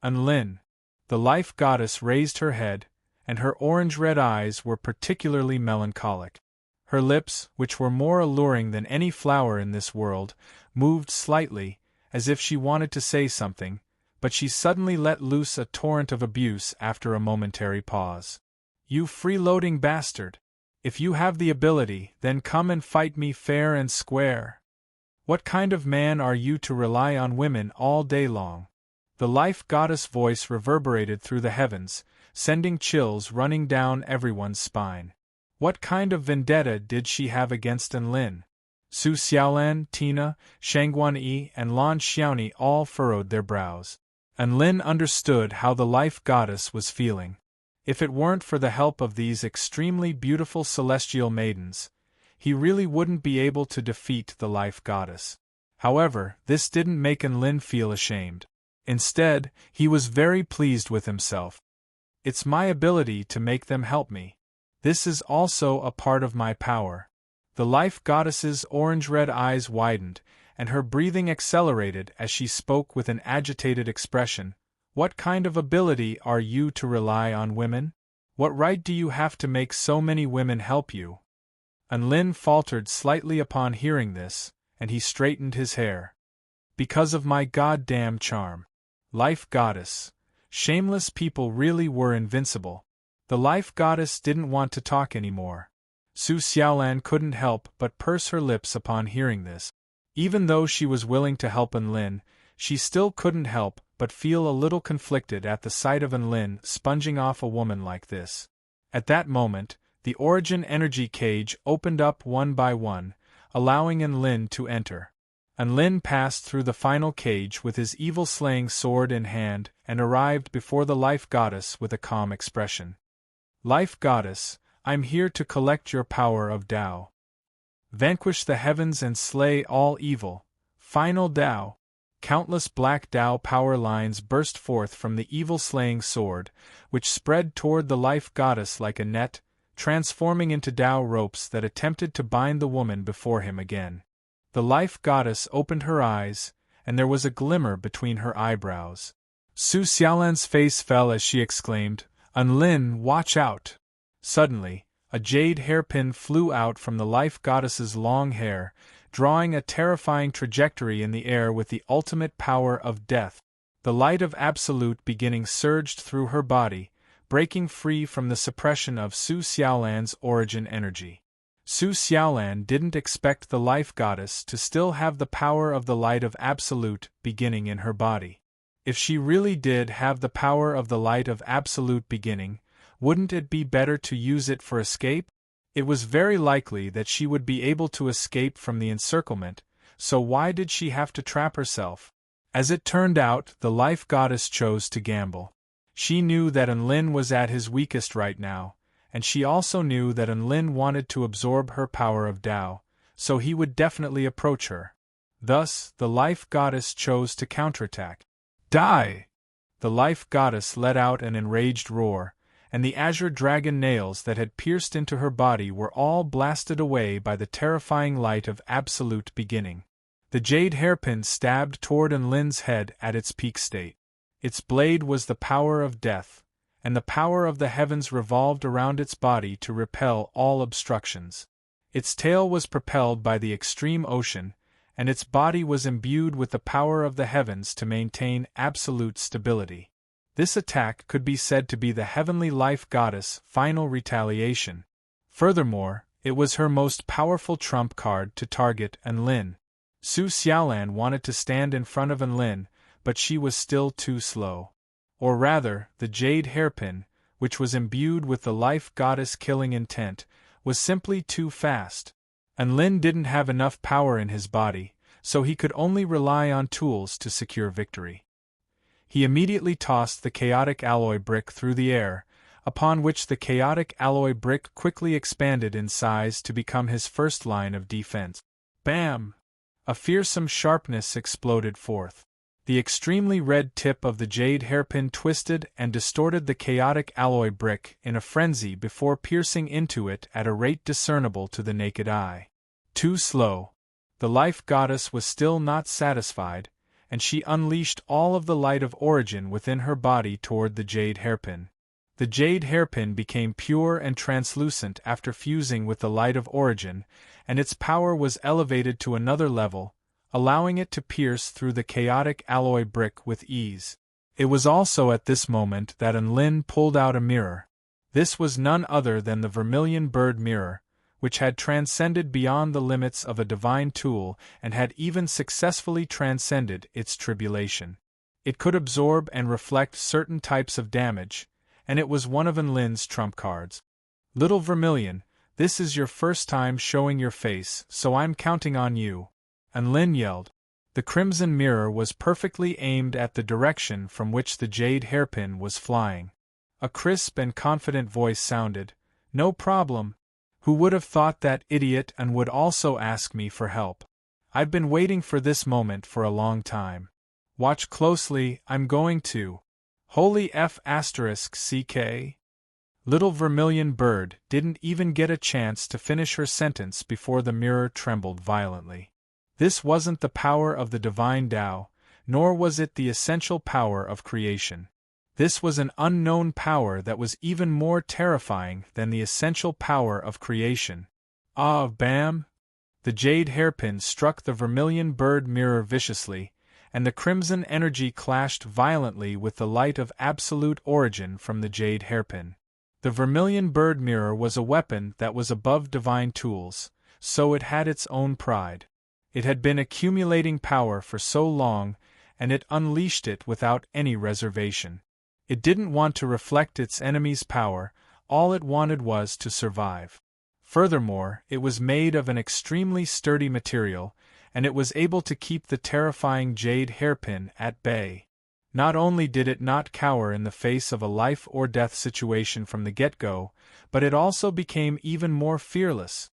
Enlin. The life goddess raised her head, and her orange-red eyes were particularly melancholic. Her lips, which were more alluring than any flower in this world, moved slightly, as if she wanted to say something, but she suddenly let loose a torrent of abuse after a momentary pause. You freeloading bastard! If you have the ability, then come and fight me fair and square. What kind of man are you to rely on women all day long? The life goddess voice reverberated through the heavens, sending chills running down everyone's spine. What kind of vendetta did she have against Enlin? Su Xiaolan, Tina, Shangguan Yi, and Lan Xiaoni all furrowed their brows. Enlin understood how the life goddess was feeling. If it weren't for the help of these extremely beautiful celestial maidens, he really wouldn't be able to defeat the life goddess. However, this didn't make Enlin feel ashamed. Instead, he was very pleased with himself. It's my ability to make them help me. This is also a part of my power. The life goddess's orange-red eyes widened, and her breathing accelerated as she spoke with an agitated expression. What kind of ability are you to rely on women? What right do you have to make so many women help you? Enlin faltered slightly upon hearing this, and he straightened his hair. Because of my goddamn charm. Life goddess. Shameless people really were invincible. The life goddess didn't want to talk anymore. Su Xiaolan couldn't help but purse her lips upon hearing this. Even though she was willing to help Enlin, she still couldn't help but feel a little conflicted at the sight of Enlin sponging off a woman like this. At that moment, the Origin energy cage opened up one by one, allowing Enlin to enter. Enlin passed through the final cage with his evil-slaying sword in hand and arrived before the life goddess with a calm expression. Life goddess, I'm here to collect your power of Tao. Vanquish the heavens and slay all evil. Final Tao. Countless black Tao power lines burst forth from the evil-slaying sword, which spread toward the life goddess like a net, transforming into Tao ropes that attempted to bind the woman before him again. The life goddess opened her eyes, and there was a glimmer between her eyebrows. Su Xiaolan's face fell as she exclaimed, Enlin, watch out! Suddenly, a jade hairpin flew out from the life goddess's long hair, drawing a terrifying trajectory in the air with the ultimate power of death. The light of Absolute beginning surged through her body, breaking free from the suppression of Su Xiaolan's origin energy. Su Xiaolan didn't expect the life goddess to still have the power of the light of Absolute beginning in her body. If she really did have the power of the light of Absolute beginning, wouldn't it be better to use it for escape? It was very likely that she would be able to escape from the encirclement, so why did she have to trap herself? As it turned out, the life goddess chose to gamble. She knew that Enlin was at his weakest right now, and she also knew that Enlin wanted to absorb her power of Tao, so he would definitely approach her. Thus, the life goddess chose to counterattack. Die! The life goddess let out an enraged roar, and the azure dragon nails that had pierced into her body were all blasted away by the terrifying light of Absolute beginning. The jade hairpin stabbed toward Enlin's head at its peak state. Its blade was the power of death, and the power of the heavens revolved around its body to repel all obstructions. Its tail was propelled by the extreme ocean, and its body was imbued with the power of the heavens to maintain absolute stability. This attack could be said to be the heavenly life goddess' final retaliation. Furthermore, it was her most powerful trump card to target Enlin. Su Xiaolan wanted to stand in front of Enlin, but she was still too slow. Or rather, the jade hairpin, which was imbued with the life goddess killing intent, was simply too fast. Enlin didn't have enough power in his body, so he could only rely on tools to secure victory. He immediately tossed the chaotic alloy brick through the air, upon which the chaotic alloy brick quickly expanded in size to become his first line of defense. Bam! A fearsome sharpness exploded forth. The extremely red tip of the jade hairpin twisted and distorted the chaotic alloy brick in a frenzy before piercing into it at a rate discernible to the naked eye. Too slow. The life goddess was still not satisfied, and she unleashed all of the light of origin within her body toward the jade hairpin. The jade hairpin became pure and translucent after fusing with the light of origin, and its power was elevated to another level, allowing it to pierce through the chaotic alloy brick with ease. It was also at this moment that Enlin pulled out a mirror. This was none other than the vermilion bird mirror, which had transcended beyond the limits of a divine tool and had even successfully transcended its tribulation. It could absorb and reflect certain types of damage, and it was one of Enlin's trump cards. Little Vermilion, this is your first time showing your face, so I'm counting on you. Enlin yelled. The crimson mirror was perfectly aimed at the direction from which the jade hairpin was flying. A crisp and confident voice sounded, "No problem. Who would have thought that idiot and would also ask me for help? I've been waiting for this moment for a long time. Watch closely, I'm going to. Holy F***CK. Little Vermilion Bird didn't even get a chance to finish her sentence before the mirror trembled violently. This wasn't the power of the divine Tao, nor was it the essential power of creation. This was an unknown power that was even more terrifying than the essential power of creation. Ah, bam! The jade hairpin struck the vermilion bird mirror viciously, and the crimson energy clashed violently with the light of absolute origin from the jade hairpin. The vermilion bird mirror was a weapon that was above divine tools, so it had its own pride. It had been accumulating power for so long, and it unleashed it without any reservation. It didn't want to reflect its enemy's power, all it wanted was to survive. Furthermore, it was made of an extremely sturdy material, and it was able to keep the terrifying jade hairpin at bay. Not only did it not cower in the face of a life-or-death situation from the get-go, but it also became even more fearless.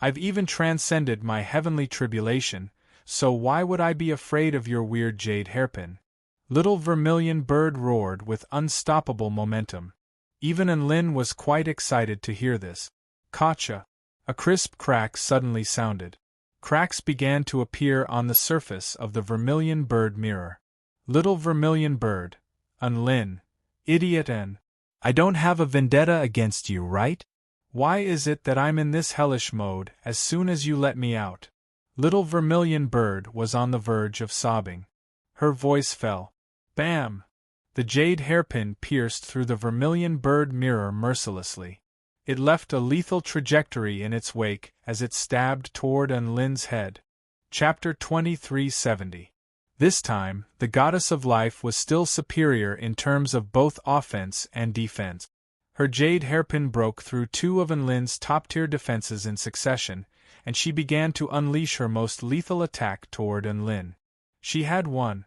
I've even transcended my heavenly tribulation, so why would I be afraid of your weird jade hairpin? Little Vermilion Bird roared with unstoppable momentum. Even Enlin was quite excited to hear this. Gotcha! A crisp crack suddenly sounded. Cracks began to appear on the surface of the Vermilion Bird mirror. Little Vermilion Bird, Enlin, idiot and... I don't have a vendetta against you, right? Why is it that I'm in this hellish mode as soon as you let me out? Little Vermilion Bird was on the verge of sobbing. Her voice fell. Bam! The jade hairpin pierced through the Vermilion Bird mirror mercilessly. It left a lethal trajectory in its wake as it stabbed toward Enlin's head. Chapter 2370. This time, the Goddess of Life was still superior in terms of both offense and defense. Her jade hairpin broke through two of Enlin's top-tier defenses in succession, and she began to unleash her most lethal attack toward Enlin. She had won.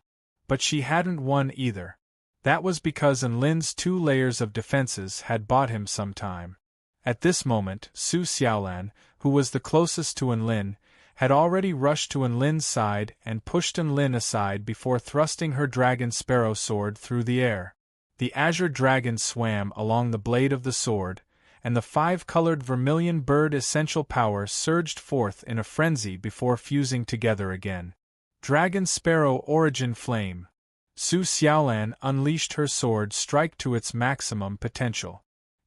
But she hadn't won either. That was because Enlin's 2 layers of defenses had bought him some time. At this moment, Su Xiaolan, who was the closest to Enlin, had already rushed to Enlin's side and pushed Enlin aside before thrusting her dragon sparrow sword through the air. The azure dragon swam along the blade of the sword, and the 5-colored vermilion bird essential power surged forth in a frenzy before fusing together again. Dragon Sparrow Origin Flame. Su Xiaolan unleashed her sword strike to its maximum potential.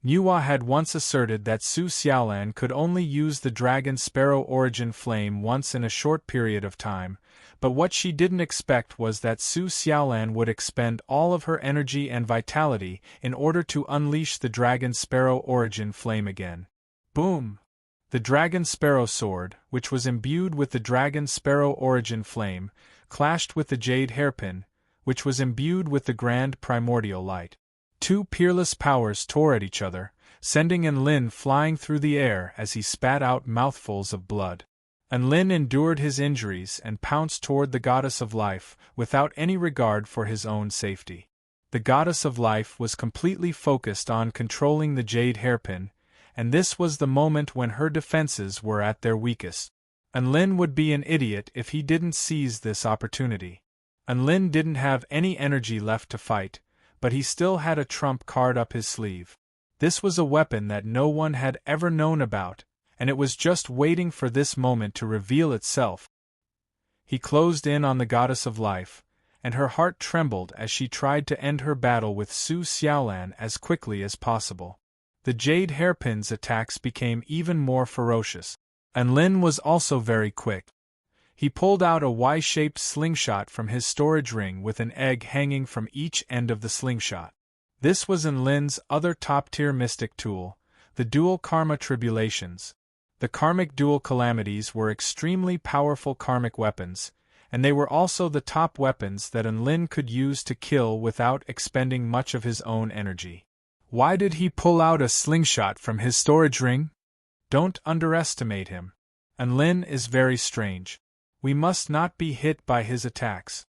Nuwa had once asserted that Su Xiaolan could only use the Dragon Sparrow origin flame once in a short period of time, but what she didn't expect was that Su Xiaolan would expend all of her energy and vitality in order to unleash the Dragon Sparrow origin flame again. Boom! The Dragon Sparrow sword, which was imbued with the Dragon Sparrow origin flame, clashed with the Jade Hairpin, which was imbued with the Grand Primordial Light. Two peerless powers tore at each other, sending Enlin flying through the air as he spat out mouthfuls of blood. Enlin endured his injuries and pounced toward the Goddess of Life, without any regard for his own safety. The Goddess of Life was completely focused on controlling the Jade Hairpin, and this was the moment when her defenses were at their weakest. Enlin would be an idiot if he didn't seize this opportunity. Enlin didn't have any energy left to fight, but he still had a trump card up his sleeve. This was a weapon that no one had ever known about, and it was just waiting for this moment to reveal itself. He closed in on the Goddess of Life, and her heart trembled as she tried to end her battle with Su Xiaolan as quickly as possible. The Jade Hairpin's attacks became even more ferocious. Enlin was also very quick. He pulled out a Y-shaped slingshot from his storage ring with an egg hanging from each end of the slingshot. This was Enlin's other top-tier mystic tool, the Dual Karma Tribulations. The karmic dual calamities were extremely powerful karmic weapons, and they were also the top weapons that Enlin could use to kill without expending much of his own energy. Why did he pull out a slingshot from his storage ring? Don't underestimate him. Enlin is very strange. We must not be hit by his attacks.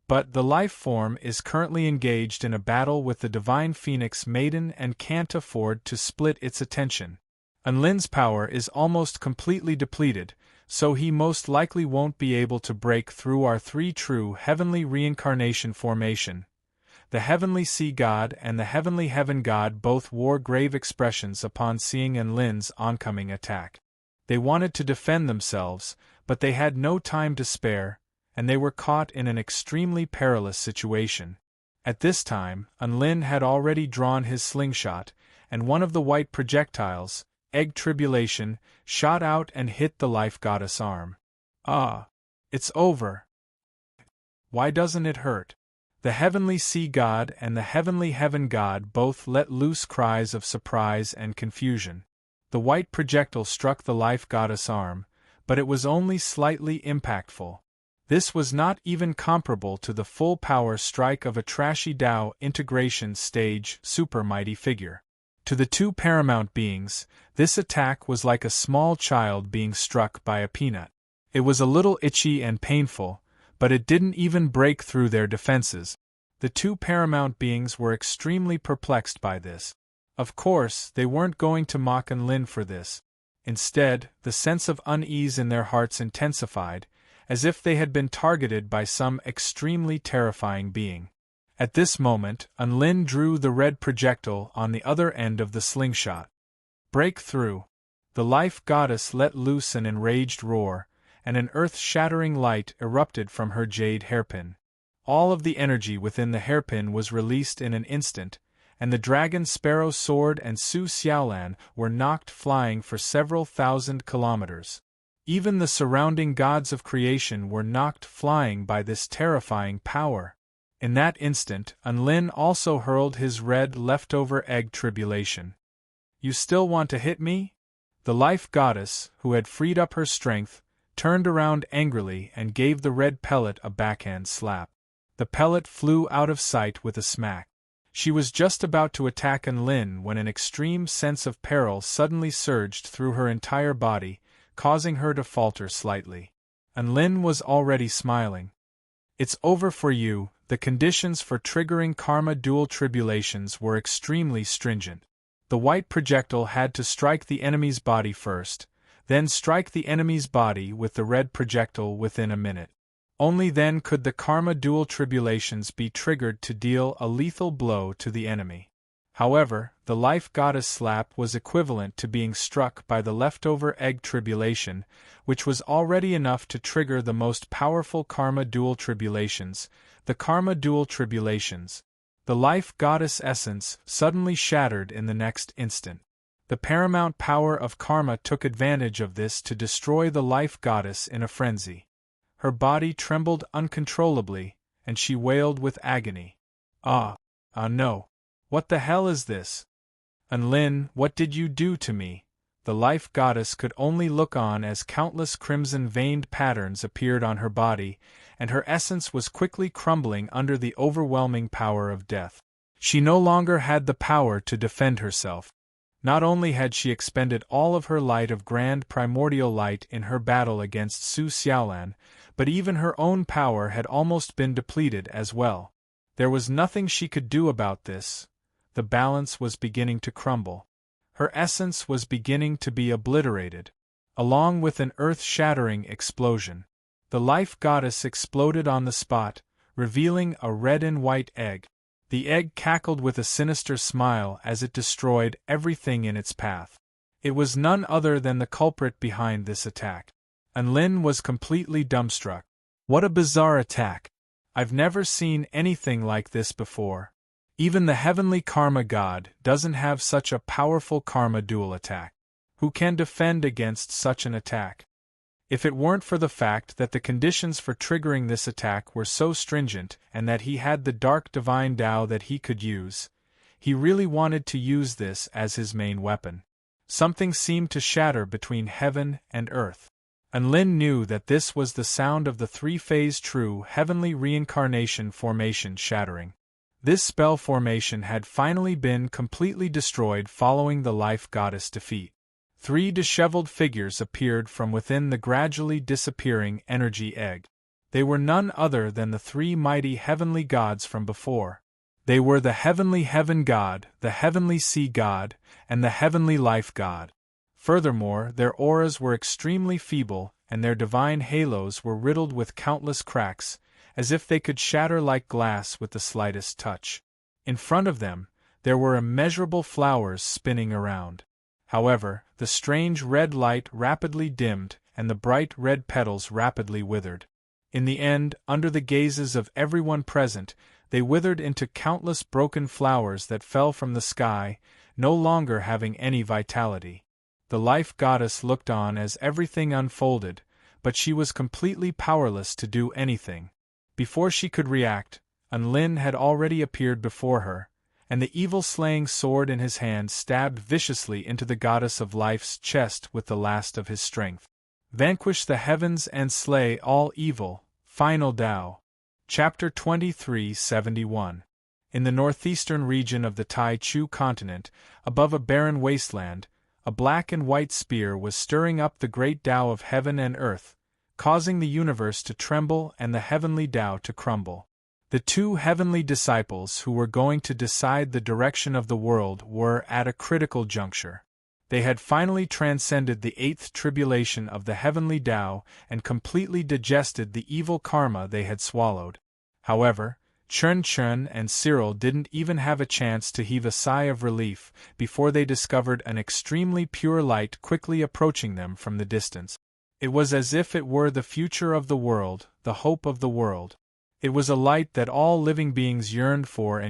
But the life form is currently engaged in a battle with the Divine Phoenix Maiden and can't afford to split its attention. Enlin's power is almost completely depleted, so he most likely won't be able to break through our three true heavenly reincarnation formation. The Heavenly Sea God and the Heavenly Heaven God both wore grave expressions upon seeing Enlin's oncoming attack. They wanted to defend themselves, but they had no time to spare, and they were caught in an extremely perilous situation. At this time, Enlin had already drawn his slingshot, and one of the white projectiles, Egg Tribulation, shot out and hit the Life Goddess' arm. Ah! It's over. Why doesn't it hurt? The Heavenly Sea God and the Heavenly Heaven God both let loose cries of surprise and confusion. The white projectile struck the Life Goddess' arm, but it was only slightly impactful. This was not even comparable to the full power strike of a trashy Tao integration stage super mighty figure. To the two paramount beings, this attack was like a small child being struck by a peanut. It was a little itchy and painful, but it didn't even break through their defenses. The two paramount beings were extremely perplexed by this. Of course, they weren't going to mock Enlin for this. Instead, the sense of unease in their hearts intensified, as if they had been targeted by some extremely terrifying being. At this moment, Enlin drew the red projectile on the other end of the slingshot. Break through. The Life Goddess let loose an enraged roar, and an earth-shattering light erupted from her jade hairpin. All of the energy within the hairpin was released in an instant, and the Dragon Sparrow sword and Su Xiaolan were knocked flying for several thousand kilometers. Even the surrounding gods of creation were knocked flying by this terrifying power. In that instant, Enlin also hurled his red leftover egg tribulation. You still want to hit me? The Life Goddess, who had freed up her strength, turned around angrily and gave the red pellet a backhand slap. The pellet flew out of sight with a smack. She was just about to attack Enlin when an extreme sense of peril suddenly surged through her entire body, causing her to falter slightly. Enlin was already smiling. It's over for you. The conditions for triggering Karma Dual Tribulations were extremely stringent. The white projectile had to strike the enemy's body first, then strike the enemy's body with the red projectile within a minute. Only then could the Karma Dual Tribulations be triggered to deal a lethal blow to the enemy. However, the Life Goddess slap was equivalent to being struck by the leftover egg tribulation, which was already enough to trigger the most powerful Karma Dual Tribulations, the Karma Dual Tribulations. The life goddess essence suddenly shattered in the next instant. The paramount power of karma took advantage of this to destroy the life goddess in a frenzy. Her body trembled uncontrollably, and she wailed with agony. Ah no. What the hell is this? Unlin, what did you do to me? The life goddess could only look on as countless crimson-veined patterns appeared on her body, and her essence was quickly crumbling under the overwhelming power of death. She no longer had the power to defend herself. Not only had she expended all of her light of grand primordial light in her battle against Su Xiaolan, but even her own power had almost been depleted as well. There was nothing she could do about this. The balance was beginning to crumble. Her essence was beginning to be obliterated. Along with an earth-shattering explosion, the life goddess exploded on the spot, revealing a red and white egg. The egg cackled with a sinister smile as it destroyed everything in its path. It was none other than the culprit behind this attack. Unlin was completely dumbstruck. What a bizarre attack! I've never seen anything like this before. Even the heavenly karma god doesn't have such a powerful karma dual attack. Who can defend against such an attack? If it weren't for the fact that the conditions for triggering this attack were so stringent and that he had the dark divine Tao that he could use, he really wanted to use this as his main weapon. Something seemed to shatter between heaven and earth. Unlin knew that this was the sound of the three-phase true heavenly reincarnation formation shattering. This spell formation had finally been completely destroyed following the life goddess defeat. 3 disheveled figures appeared from within the gradually disappearing energy egg. They were none other than the 3 mighty heavenly gods from before. They were the heavenly heaven god, the heavenly sea god, and the heavenly life god. Furthermore, their auras were extremely feeble, and their divine halos were riddled with countless cracks, as if they could shatter like glass with the slightest touch. In front of them, there were immeasurable flowers spinning around. However, the strange red light rapidly dimmed, and the bright red petals rapidly withered. In the end, under the gazes of everyone present, they withered into countless broken flowers that fell from the sky, no longer having any vitality. The life goddess looked on as everything unfolded, but she was completely powerless to do anything. Before she could react, Unlin had already appeared before her, and the evil-slaying sword in his hand stabbed viciously into the goddess of life's chest with the last of his strength. Vanquish the heavens and slay all evil. Final Tao. Chapter 2371. In the northeastern region of the Tai Chu continent, above a barren wasteland, a black and white spear was stirring up the great Tao of heaven and earth, causing the universe to tremble and the heavenly Tao to crumble. The 2 heavenly disciples who were going to decide the direction of the world were at a critical juncture. They had finally transcended the 8th tribulation of the heavenly Tao and completely digested the evil karma they had swallowed. However, Chun and Cyril didn't even have a chance to heave a sigh of relief before they discovered an extremely pure light quickly approaching them from the distance. It was as if it were the future of the world, the hope of the world. It was a light that all living beings yearned for,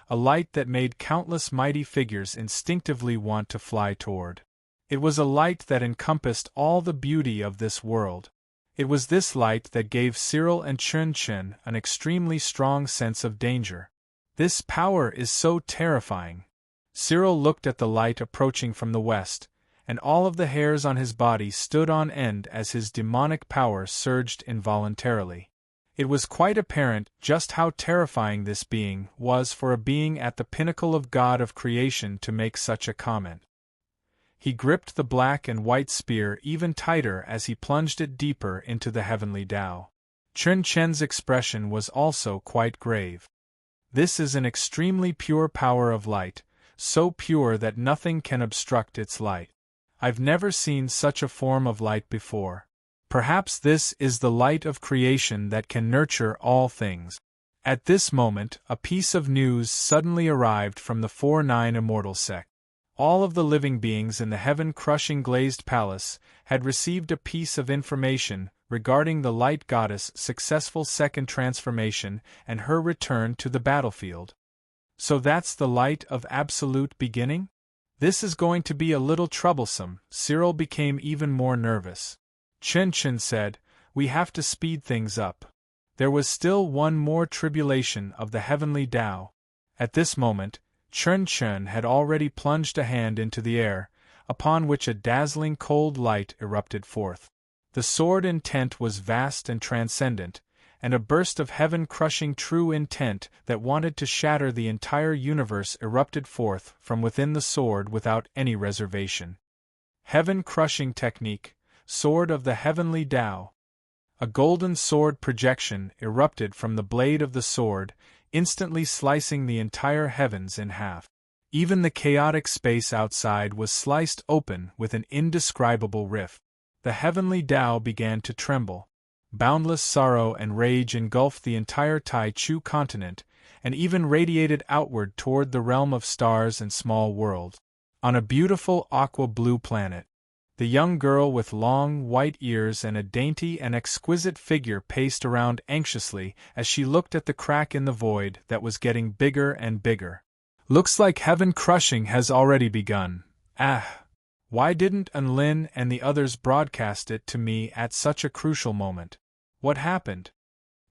a light that made countless mighty figures instinctively want to fly toward. It was a light that encompassed all the beauty of this world. It was this light that gave Cyril and Chun an extremely strong sense of danger. This power is so terrifying. Cyril looked at the light approaching from the west, and all of the hairs on his body stood on end as his demonic power surged involuntarily. It was quite apparent just how terrifying this being was for a being at the pinnacle of God of creation to make such a comment. He gripped the black and white spear even tighter as he plunged it deeper into the heavenly Tao. Chun's expression was also quite grave. This is an extremely pure power of light, so pure that nothing can obstruct its light. I've never seen such a form of light before. Perhaps this is the light of creation that can nurture all things. At this moment, a piece of news suddenly arrived from the 4-9 Immortal sect. All of the living beings in the heaven-crushing glazed palace had received a piece of information regarding the light goddess' successful second transformation and her return to the battlefield. So that's the light of absolute beginning? This is going to be a little troublesome. Cyril became even more nervous. Chen said, "We have to speed things up." There was still one more tribulation of the heavenly Tao. At this moment, Chen had already plunged a hand into the air, upon which a dazzling cold light erupted forth. The sword intent was vast and transcendent, and a burst of heaven-crushing true intent that wanted to shatter the entire universe erupted forth from within the sword without any reservation. Heaven-crushing technique, sword of the heavenly Tao. A golden sword projection erupted from the blade of the sword, instantly slicing the entire heavens in half. Even the chaotic space outside was sliced open with an indescribable rift. The heavenly Tao began to tremble. Boundless sorrow and rage engulfed the entire Tai Chu continent, and even radiated outward toward the realm of stars and small worlds. On a beautiful aqua-blue planet, the young girl with long, white ears and a dainty and exquisite figure paced around anxiously as she looked at the crack in the void that was getting bigger and bigger. "Looks like heaven crushing has already begun. Ah! Why didn't Enlin and the others broadcast it to me at such a crucial moment? What happened?"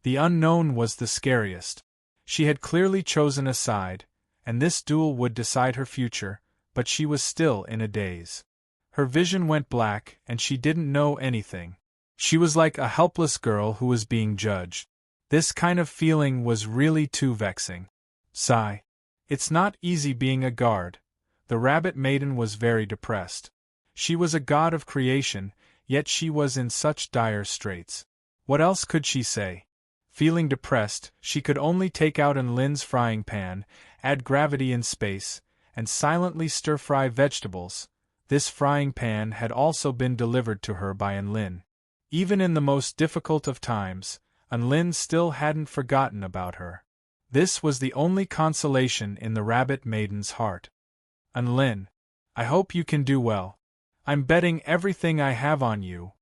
The unknown was the scariest. She had clearly chosen a side, and this duel would decide her future, but she was still in a daze. Her vision went black, and she didn't know anything. She was like a helpless girl who was being judged. This kind of feeling was really too vexing. Sigh. It's not easy being a guard. The rabbit maiden was very depressed. She was a god of creation, yet she was in such dire straits. What else could she say? Feeling depressed, she could only take out Enlin's frying pan, add gravity in space, and silently stir-fry vegetables. This frying pan had also been delivered to her by Enlin. Even in the most difficult of times, Enlin still hadn't forgotten about her. This was the only consolation in the rabbit maiden's heart. "Enlin, I hope you can do well. I'm betting everything I have on you."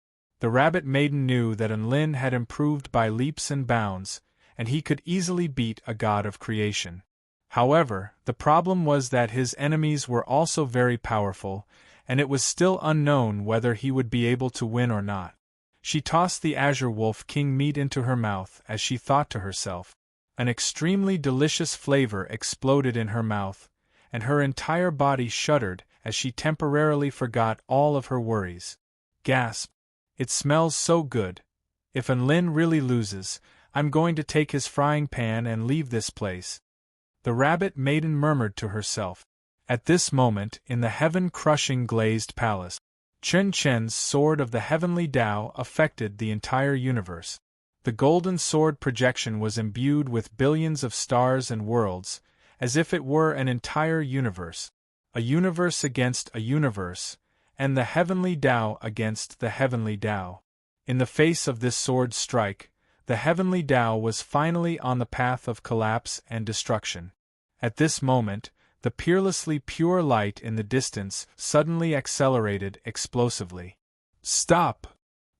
The rabbit maiden knew that Enlin had improved by leaps and bounds, and he could easily beat a god of creation. However, the problem was that his enemies were also very powerful, and it was still unknown whether he would be able to win or not. She tossed the Azure Wolf King meat into her mouth as she thought to herself. An extremely delicious flavor exploded in her mouth, and her entire body shuddered as she temporarily forgot all of her worries. Gasp! It smells so good. If Enlin really loses, I'm going to take his frying pan and leave this place. The rabbit maiden murmured to herself. At this moment, in the heaven-crushing glazed palace, Chen's sword of the heavenly Tao affected the entire universe. The golden sword projection was imbued with billions of stars and worlds, as if it were an entire universe. A universe against a universe, and the heavenly Tao against the heavenly Tao. In the face of this sword strike, the heavenly Tao was finally on the path of collapse and destruction. At this moment, the peerlessly pure light in the distance suddenly accelerated explosively. "Stop!"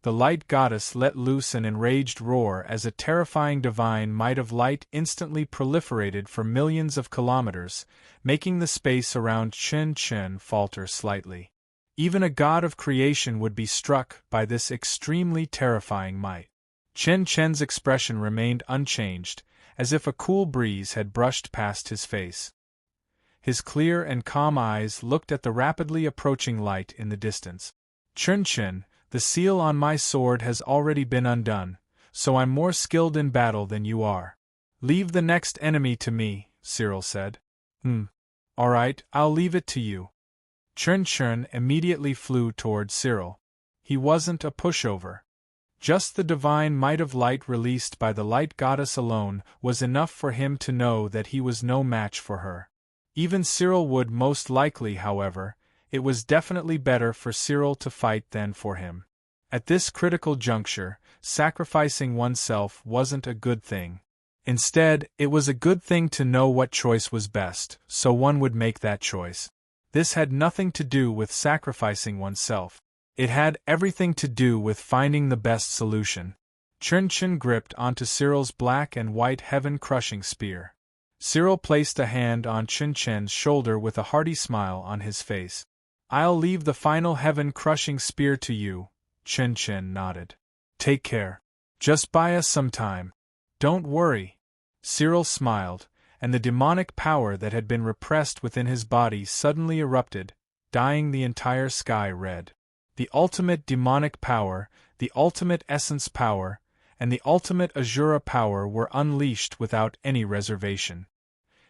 The light goddess let loose an enraged roar as a terrifying divine might of light instantly proliferated for millions of kilometers, making the space around Chen falter slightly. Even a god of creation would be struck by this extremely terrifying might. Chen's expression remained unchanged, as if a cool breeze had brushed past his face. His clear and calm eyes looked at the rapidly approaching light in the distance. "Chen, the seal on my sword has already been undone, so I'm more skilled in battle than you are. Leave the next enemy to me," Cyril said. All right, I'll leave it to you." Chen immediately flew toward Cyril. He wasn't a pushover. Just the divine might of light released by the light goddess alone was enough for him to know that he was no match for her. Even Cyril would most likely, however. It was definitely better for Cyril to fight than for him. At this critical juncture, sacrificing oneself wasn't a good thing. Instead, it was a good thing to know what choice was best, so one would make that choice. This had nothing to do with sacrificing oneself. It had everything to do with finding the best solution. Chen gripped onto Cyril's black and white heaven-crushing spear. Cyril placed a hand on Chen's shoulder with a hearty smile on his face. "I'll leave the final heaven-crushing spear to you," Chen nodded. "Take care. Just buy us some time." "Don't worry." Cyril smiled, and the demonic power that had been repressed within his body suddenly erupted, dyeing the entire sky red. The ultimate demonic power, the ultimate essence power, and the ultimate Azura power were unleashed without any reservation.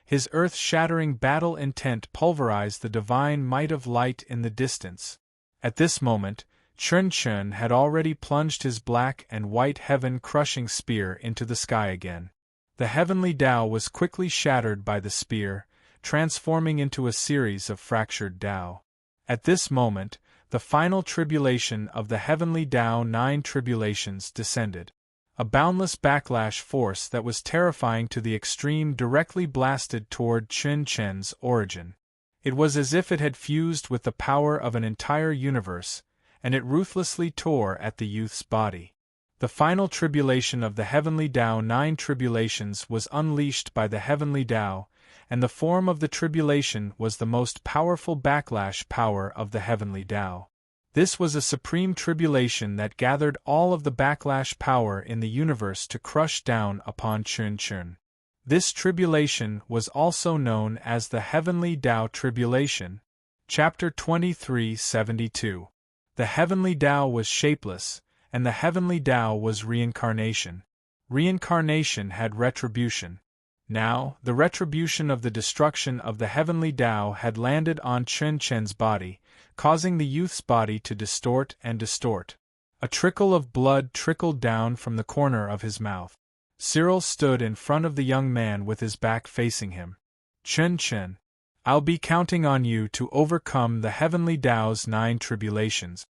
His earth-shattering battle intent pulverized the divine might of light in the distance. At this moment, Chen had already plunged his black and white heaven-crushing spear into the sky again. The heavenly Tao was quickly shattered by the spear, transforming into a series of fractured Tao. At this moment, the final tribulation of the heavenly Tao 9 tribulations descended. A boundless backlash force that was terrifying to the extreme directly blasted toward Chen's origin. It was as if it had fused with the power of an entire universe, and it ruthlessly tore at the youth's body. The final tribulation of the heavenly Tao 9 tribulations was unleashed by the heavenly Tao, and the form of the tribulation was the most powerful backlash power of the heavenly Tao. This was a supreme tribulation that gathered all of the backlash power in the universe to crush down upon Chen. This tribulation was also known as the Heavenly Tao Tribulation. Chapter 2372. The Heavenly Tao was shapeless, and the Heavenly Tao was reincarnation. Reincarnation had retribution. Now, the retribution of the destruction of the Heavenly Tao had landed on Chen's body, causing the youth's body to distort and distort. A trickle of blood trickled down from the corner of his mouth. Cyril stood in front of the young man with his back facing him. "Chen, I'll be counting on you to overcome the Heavenly Tao's 9 tribulations."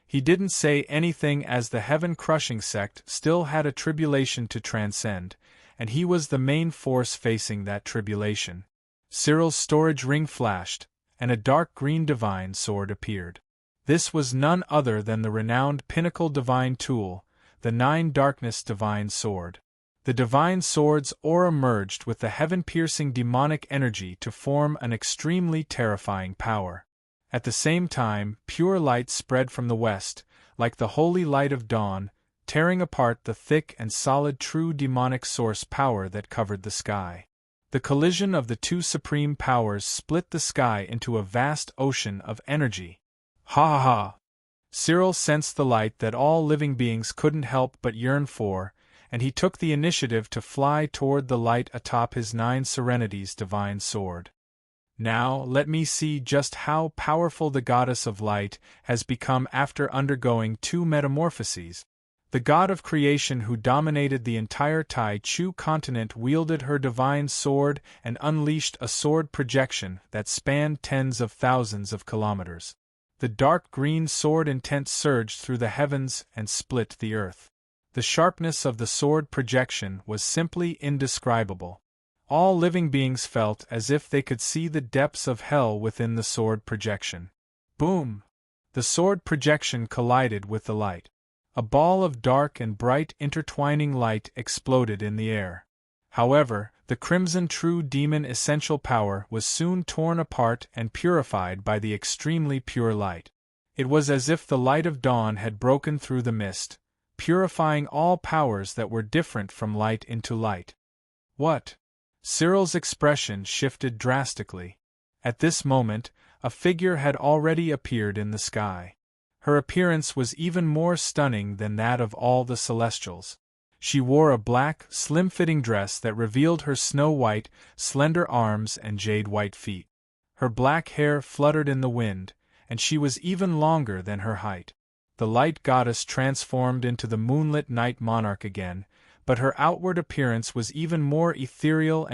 He didn't say anything as the heaven-crushing sect still had a tribulation to transcend, and he was the main force facing that tribulation. Cyril's storage ring flashed, and a dark green divine sword appeared. This was none other than the renowned pinnacle divine tool, the 9 darkness divine sword. The divine sword's aura merged with the heaven-piercing demonic energy to form an extremely terrifying power. At the same time, pure light spread from the west, like the holy light of dawn, tearing apart the thick and solid true demonic source power that covered the sky. The collision of the two supreme powers split the sky into a vast ocean of energy. Ha ha ha! Cyril sensed the light that all living beings couldn't help but yearn for, and he took the initiative to fly toward the light atop his 9 serenity's divine sword. Now, let me see just how powerful the goddess of light has become after undergoing 2 metamorphoses. The god of creation who dominated the entire Tai Chu continent wielded her divine sword and unleashed a sword projection that spanned tens of thousands of kilometers. The dark green sword intent surged through the heavens and split the earth. The sharpness of the sword projection was simply indescribable. All living beings felt as if they could see the depths of hell within the sword projection. Boom! The sword projection collided with the light. A ball of dark and bright intertwining light exploded in the air. However, the crimson true demon essential power was soon torn apart and purified by the extremely pure light. It was as if the light of dawn had broken through the mist, purifying all powers that were different from light into light. What? Cyril's expression shifted drastically. At this moment, a figure had already appeared in the sky. Her appearance was even more stunning than that of all the Celestials. She wore a black, slim-fitting dress that revealed her snow-white, slender arms and jade-white feet. Her black hair fluttered in the wind, and she was even longer than her height. The light goddess transformed into the moonlit night monarch again, but her outward appearance was even more ethereal,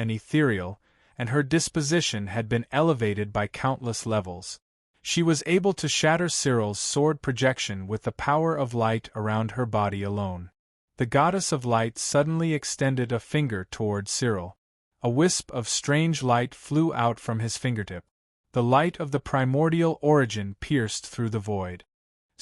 and her disposition had been elevated by countless levels. She was able to shatter Cyril's sword projection with the power of light around her body alone. The goddess of light suddenly extended a finger toward Cyril. A wisp of strange light flew out from his fingertip. The light of the primordial origin pierced through the void.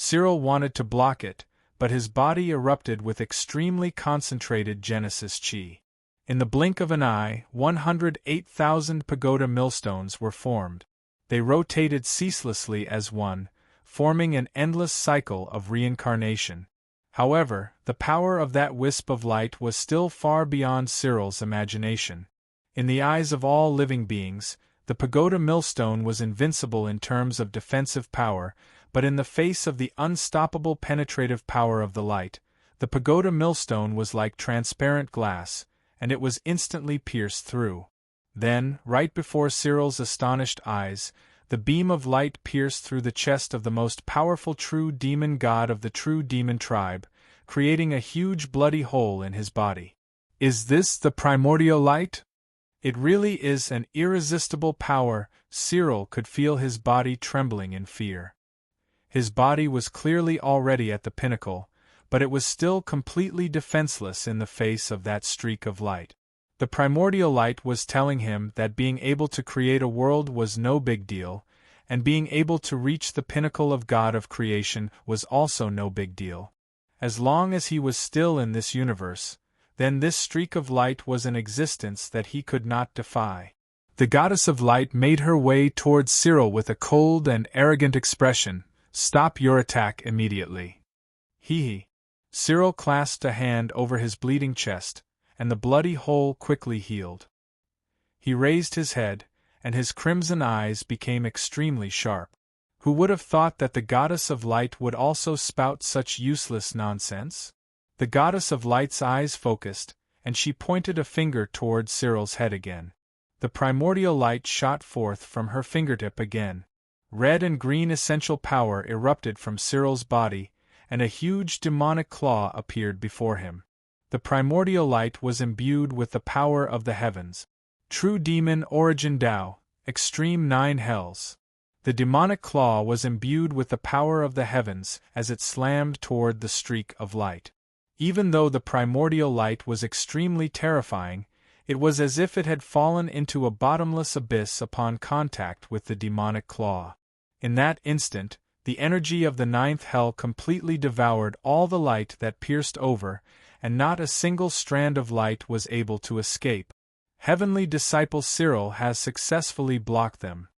Cyril wanted to block it, but his body erupted with extremely concentrated Genesis chi. In the blink of an eye, 108,000 pagoda millstones were formed. They rotated ceaselessly as one, forming an endless cycle of reincarnation. However, the power of that wisp of light was still far beyond Cyril's imagination. In the eyes of all living beings, the pagoda millstone was invincible in terms of defensive power, but in the face of the unstoppable penetrative power of the light, the pagoda millstone was like transparent glass, and it was instantly pierced through. Then, right before Cyril's astonished eyes, the beam of light pierced through the chest of the most powerful true demon god of the true demon tribe, creating a huge bloody hole in his body. Is this the primordial light? It really is an irresistible power. Cyril could feel his body trembling in fear. His body was clearly already at the pinnacle, but it was still completely defenseless in the face of that streak of light. The primordial light was telling him that being able to create a world was no big deal, and being able to reach the pinnacle of God of creation was also no big deal. As long as he was still in this universe, then this streak of light was an existence that he could not defy. The goddess of light made her way towards Cyril with a cold and arrogant expression. "Stop your attack immediately." Hee. Cyril clasped a hand over his bleeding chest, and the bloody hole quickly healed. He raised his head, and his crimson eyes became extremely sharp. Who would have thought that the goddess of light would also spout such useless nonsense? The goddess of light's eyes focused, and she pointed a finger toward Cyril's head again. The primordial light shot forth from her fingertip again. Red and green essential power erupted from Cyril's body, and a huge demonic claw appeared before him. The primordial light was imbued with the power of the heavens. True demon origin Tao, extreme 9 hells. The demonic claw was imbued with the power of the heavens as it slammed toward the streak of light. Even though the primordial light was extremely terrifying, it was as if it had fallen into a bottomless abyss upon contact with the demonic claw. In that instant, the energy of the 9th hell completely devoured all the light that pierced over, and not a single strand of light was able to escape. Heavenly disciple Cyril has successfully blocked them.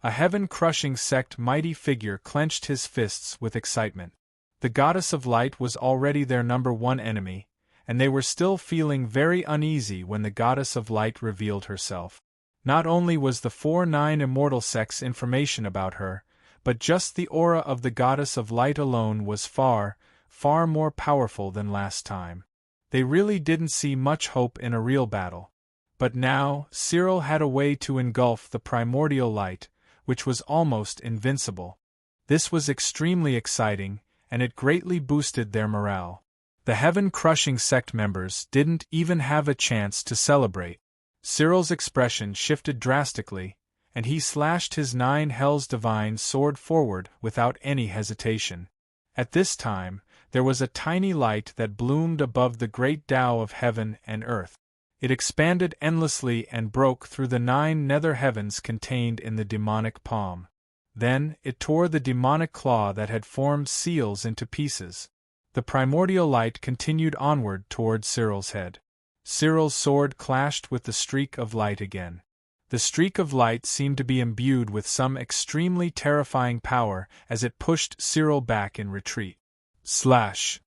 A heaven-crushing sect mighty figure clenched his fists with excitement. The goddess of light was already their #1 enemy, and they were still feeling very uneasy when the goddess of light revealed herself. Not only was the 4-9 immortal sect's information about her, but just the aura of the goddess of light alone was far, far more powerful than last time. They really didn't see much hope in a real battle. But now, Cyril had a way to engulf the primordial light, which was almost invincible. This was extremely exciting, and it greatly boosted their morale. The heaven-crushing sect members didn't even have a chance to celebrate. Cyril's expression shifted drastically, and he slashed his 9 hells divine sword forward without any hesitation. At this time, there was a tiny light that bloomed above the great Tao of heaven and earth. It expanded endlessly and broke through the 9 nether heavens contained in the demonic palm. Then, it tore the demonic claw that had formed seals into pieces. The primordial light continued onward toward Cyril's head. Cyril's sword clashed with the streak of light again. The streak of light seemed to be imbued with some extremely terrifying power as it pushed Cyril back in retreat. Slash!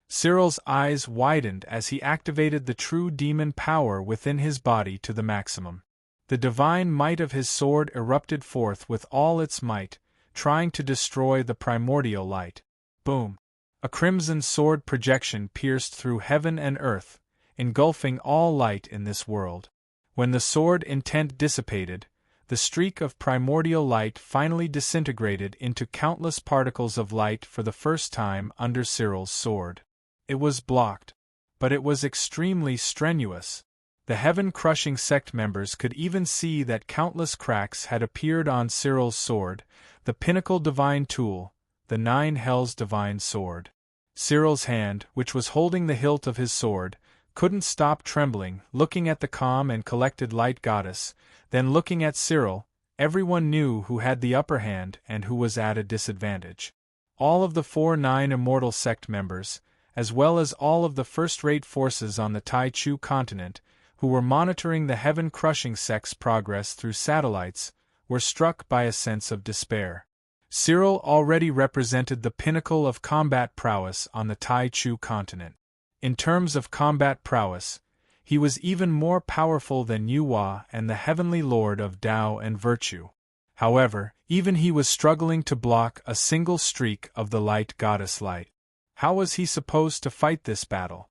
Cyril's eyes widened as he activated the true demon power within his body to the maximum. The divine might of his sword erupted forth with all its might, trying to destroy the primordial light. Boom! A crimson sword projection pierced through heaven and earth, engulfing all light in this world. When the sword intent dissipated, the streak of primordial light finally disintegrated into countless particles of light for the first time under Cyril's sword. It was blocked, but it was extremely strenuous. The heaven-crushing sect members could even see that countless cracks had appeared on Cyril's sword, the pinnacle divine tool, the 9 hells divine sword. Cyril's hand, which was holding the hilt of his sword, couldn't stop trembling, looking at the calm and collected light goddess, then looking at Cyril. Everyone knew who had the upper hand and who was at a disadvantage. all of the 4-9 Immortal Sect members, as well as all of the first-rate forces on the Tai Chu continent, who were monitoring the heaven-crushing sect's progress through satellites, were struck by a sense of despair. Cyril already represented the pinnacle of combat prowess on the Tai Chu continent. In terms of combat prowess, he was even more powerful than Yu Hua and the Heavenly Lord of Tao and Virtue. However, even he was struggling to block a single streak of the Light Goddess light. How was he supposed to fight this battle?